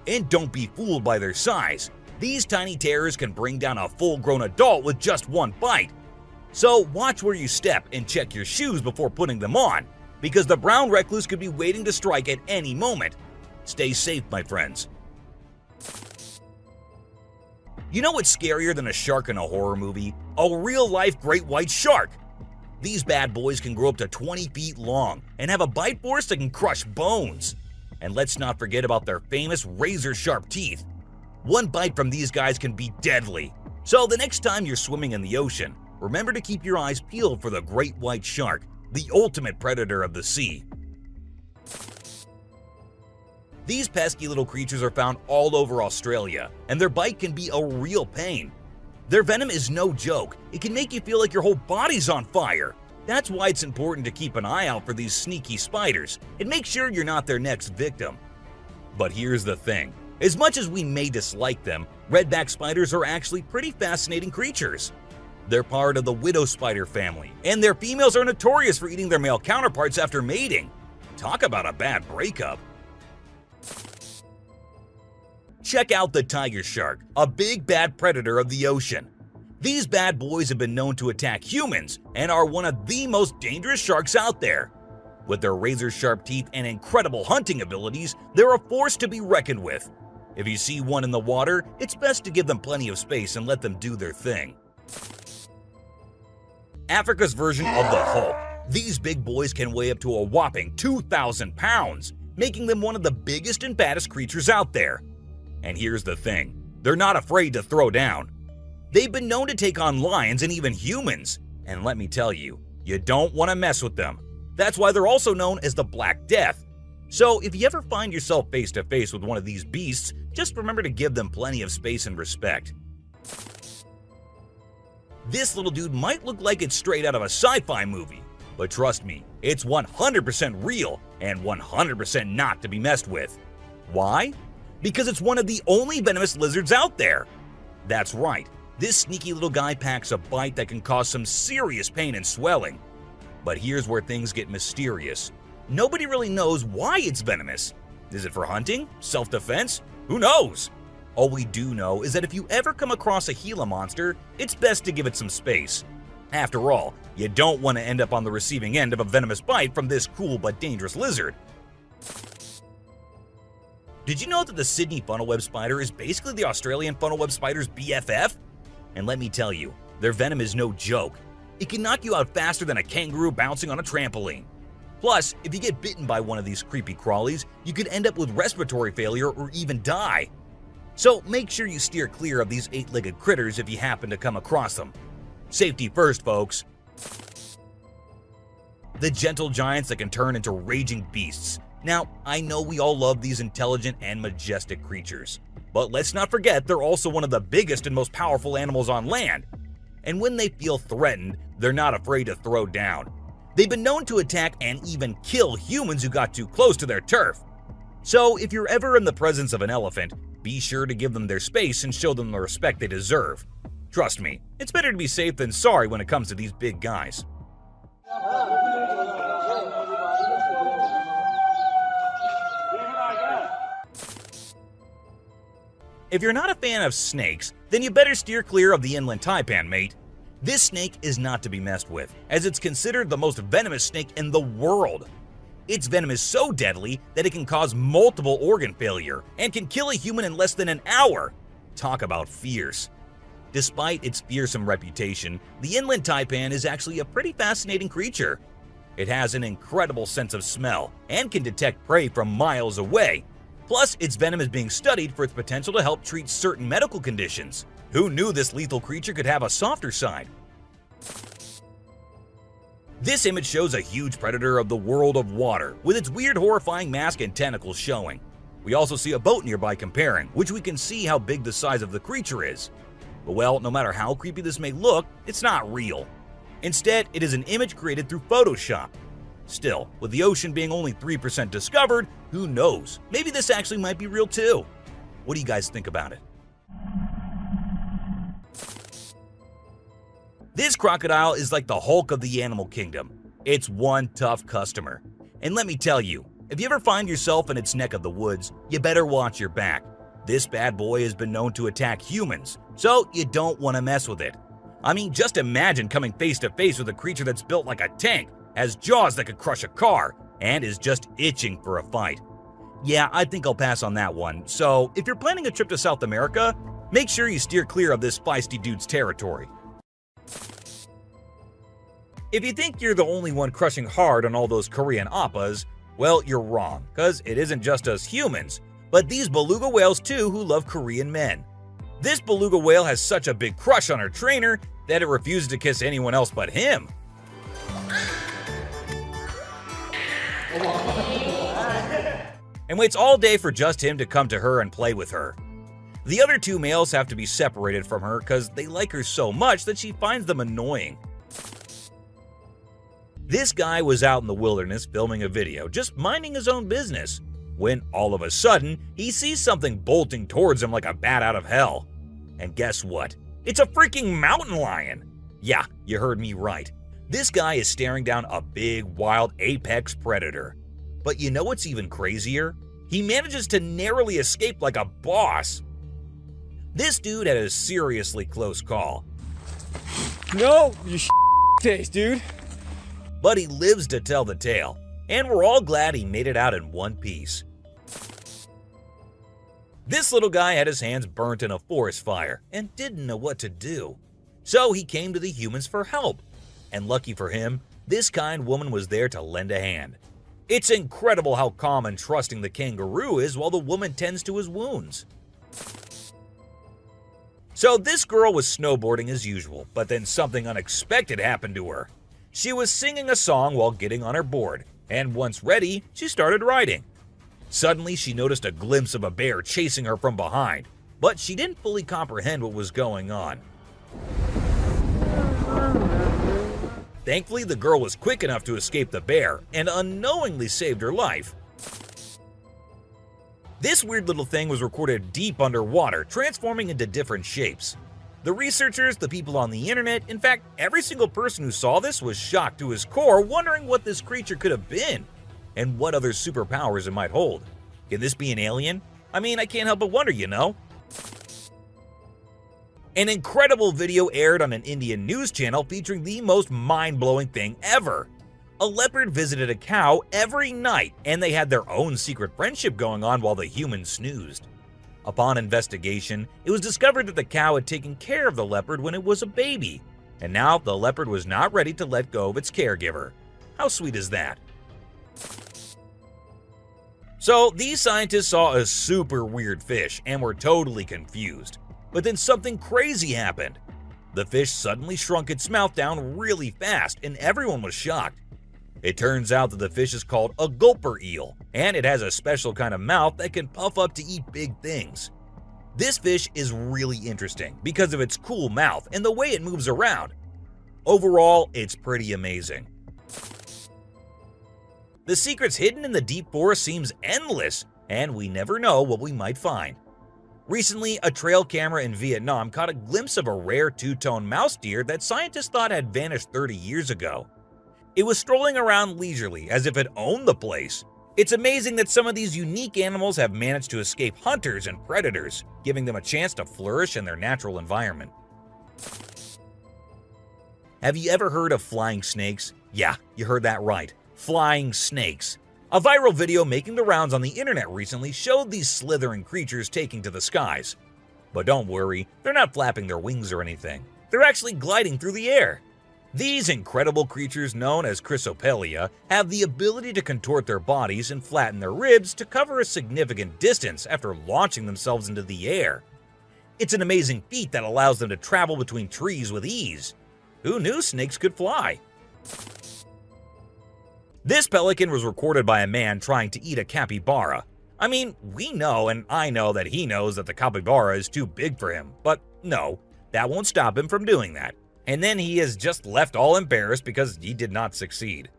And don't be fooled by their size. These tiny terrors can bring down a full-grown adult with just one bite. So watch where you step and check your shoes before putting them on, because the brown recluse could be waiting to strike at any moment. Stay safe, my friends. You know what's scarier than a shark in a horror movie? A real-life great white shark. These bad boys can grow up to 20 feet long and have a bite force that can crush bones. And let's not forget about their famous razor-sharp teeth. One bite from these guys can be deadly. So the next time you're swimming in the ocean, remember to keep your eyes peeled for the great white shark, the ultimate predator of the sea. These pesky little creatures are found all over Australia, and their bite can be a real pain. Their venom is no joke. It can make you feel like your whole body's on fire. That's why it's important to keep an eye out for these sneaky spiders and make sure you're not their next victim. But here's the thing. As much as we may dislike them, redback spiders are actually pretty fascinating creatures. They're part of the widow spider family, and their females are notorious for eating their male counterparts after mating. Talk about a bad breakup. Check out the tiger shark, a big bad predator of the ocean. These bad boys have been known to attack humans and are one of the most dangerous sharks out there. With their razor-sharp teeth and incredible hunting abilities, they're a force to be reckoned with. If you see one in the water, it's best to give them plenty of space and let them do their thing. Africa's version of the Hulk. These big boys can weigh up to a whopping 2,000 pounds, making them one of the biggest and baddest creatures out there. And here's the thing, they're not afraid to throw down. They've been known to take on lions and even humans, and let me tell you, you don't want to mess with them. That's why they're also known as the Black Death. So if you ever find yourself face to face with one of these beasts, just remember to give them plenty of space and respect. This little dude might look like it's straight out of a sci-fi movie, but trust me, it's 100% real and 100% not to be messed with. Why? Because it's one of the only venomous lizards out there. That's right, this sneaky little guy packs a bite that can cause some serious pain and swelling. But here's where things get mysterious. Nobody really knows why it's venomous. Is it for hunting? Self-defense? Who knows? All we do know is that if you ever come across a Gila monster, it's best to give it some space. After all, you don't want to end up on the receiving end of a venomous bite from this cool but dangerous lizard. Did you know that the Sydney funnel-web spider is basically the Australian funnel-web spider's BFF? And let me tell you, their venom is no joke. It can knock you out faster than a kangaroo bouncing on a trampoline. Plus, if you get bitten by one of these creepy crawlies, you could end up with respiratory failure or even die. So make sure you steer clear of these 8-legged critters if you happen to come across them. Safety first, folks. The gentle giants that can turn into raging beasts. Now, I know we all love these intelligent and majestic creatures, but let's not forget they're also one of the biggest and most powerful animals on land. And when they feel threatened, they're not afraid to throw down. They've been known to attack and even kill humans who got too close to their turf. So if you're ever in the presence of an elephant, be sure to give them their space and show them the respect they deserve. Trust me, it's better to be safe than sorry when it comes to these big guys. If you're not a fan of snakes, then you better steer clear of the inland taipan, mate. This snake is not to be messed with, as it's considered the most venomous snake in the world. Its venom is so deadly that it can cause multiple organ failure and can kill a human in less than an hour. Talk about fierce. Despite its fearsome reputation, the inland taipan is actually a pretty fascinating creature. It has an incredible sense of smell and can detect prey from miles away. Plus, its venom is being studied for its potential to help treat certain medical conditions. Who knew this lethal creature could have a softer side? This image shows a huge predator of the world of water, with its weird horrifying mask and tentacles showing. We also see a boat nearby comparing, which we can see how big the size of the creature is. But well, no matter how creepy this may look, it's not real. Instead, it is an image created through Photoshop. Still, with the ocean being only 3% discovered, who knows? Maybe this actually might be real too. What do you guys think about it? This crocodile is like the Hulk of the animal kingdom. It's one tough customer. And let me tell you, if you ever find yourself in its neck of the woods, you better watch your back. This bad boy has been known to attack humans, so you don't want to mess with it. I mean, just imagine coming face to face with a creature that's built like a tank, has jaws that could crush a car, and is just itching for a fight. Yeah, I think I'll pass on that one. So if you're planning a trip to South America, make sure you steer clear of this feisty dude's territory. If you think you're the only one crushing hard on all those Korean oppas, well, you're wrong, because it isn't just us humans, but these beluga whales too who love Korean men. This beluga whale has such a big crush on her trainer that it refuses to kiss anyone else but him. And waits all day for just him to come to her and play with her. The other two males have to be separated from her because they like her so much that she finds them annoying. This guy was out in the wilderness filming a video, just minding his own business, when all of a sudden, he sees something bolting towards him like a bat out of hell. And guess what? It's a freaking mountain lion! Yeah, you heard me right. This guy is staring down a big, wild apex predator. But you know what's even crazier? He manages to narrowly escape like a boss. This dude had a seriously close call. No, you face, dude. But he lives to tell the tale, and we're all glad he made it out in one piece. This little guy had his hands burnt in a forest fire and didn't know what to do. So he came to the humans for help. And lucky for him, this kind woman was there to lend a hand. It's incredible how calm and trusting the kangaroo is while the woman tends to his wounds. So this girl was snowboarding as usual, but then something unexpected happened to her. She was singing a song while getting on her board, and once ready, she started riding. Suddenly, she noticed a glimpse of a bear chasing her from behind, but she didn't fully comprehend what was going on. Thankfully, the girl was quick enough to escape the bear and unknowingly saved her life. This weird little thing was recorded deep underwater, transforming into different shapes. The researchers, the people on the internet, in fact, every single person who saw this was shocked to his core, wondering what this creature could have been and what other superpowers it might hold. Can this be an alien? I mean, I can't help but wonder, you know? An incredible video aired on an Indian news channel featuring the most mind-blowing thing ever. A leopard visited a cow every night, and they had their own secret friendship going on while the humans snoozed. Upon investigation, it was discovered that the cow had taken care of the leopard when it was a baby, and now the leopard was not ready to let go of its caregiver. How sweet is that? So these scientists saw a super weird fish and were totally confused. But then something crazy happened. The fish suddenly shrunk its mouth down really fast, and everyone was shocked. It turns out that the fish is called a gulper eel, and it has a special kind of mouth that can puff up to eat big things. This fish is really interesting because of its cool mouth and the way it moves around. Overall, it's pretty amazing. The secrets hidden in the deep forest seems endless, and we never know what we might find. Recently, a trail camera in Vietnam caught a glimpse of a rare two-tone mouse deer that scientists thought had vanished 30 years ago. It was strolling around leisurely as if it owned the place. It's amazing that some of these unique animals have managed to escape hunters and predators, giving them a chance to flourish in their natural environment. Have you ever heard of flying snakes? Yeah, you heard that right. Flying snakes. A viral video making the rounds on the internet recently showed these slithering creatures taking to the skies. But don't worry, they're not flapping their wings or anything. They're actually gliding through the air. These incredible creatures, known as Chrysopelia, have the ability to contort their bodies and flatten their ribs to cover a significant distance after launching themselves into the air. It's an amazing feat that allows them to travel between trees with ease. Who knew snakes could fly? This pelican was recorded by a man trying to eat a capybara. I mean, we know and I know that he knows that the capybara is too big for him, but no, that won't stop him from doing that. And then he is just left all embarrassed because he did not succeed.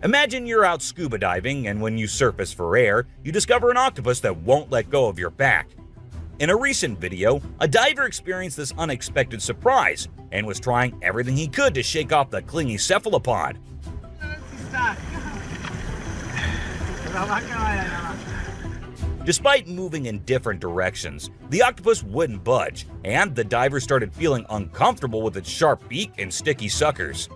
Imagine you're out scuba diving and when you surface for air, you discover an octopus that won't let go of your back. In a recent video, a diver experienced this unexpected surprise and was trying everything he could to shake off the clingy cephalopod. Despite moving in different directions, the octopus wouldn't budge, and the diver started feeling uncomfortable with its sharp beak and sticky suckers.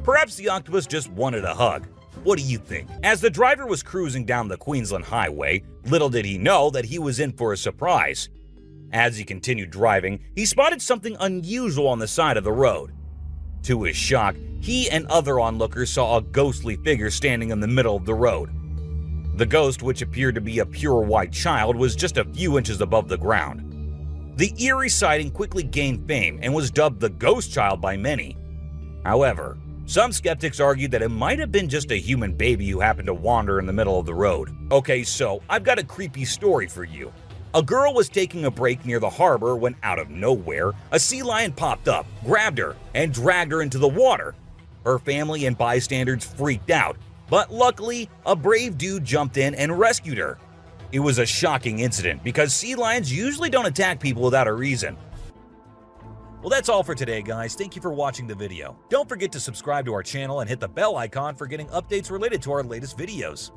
Perhaps the octopus just wanted a hug. What do you think? As the driver was cruising down the Queensland highway, little did he know that he was in for a surprise. As he continued driving, he spotted something unusual on the side of the road. To his shock, he and other onlookers saw a ghostly figure standing in the middle of the road. The ghost, which appeared to be a pure white child, was just a few inches above the ground. The eerie sighting quickly gained fame and was dubbed the ghost child by many. However, some skeptics argued that it might have been just a human baby who happened to wander in the middle of the road. Okay, so I've got a creepy story for you. A girl was taking a break near the harbor when out of nowhere, a sea lion popped up, grabbed her, and dragged her into the water. Her family and bystanders freaked out, but luckily, a brave dude jumped in and rescued her. It was a shocking incident because sea lions usually don't attack people without a reason. Well, that's all for today, guys. Thank you for watching the video. Don't forget to subscribe to our channel and hit the bell icon for getting updates related to our latest videos.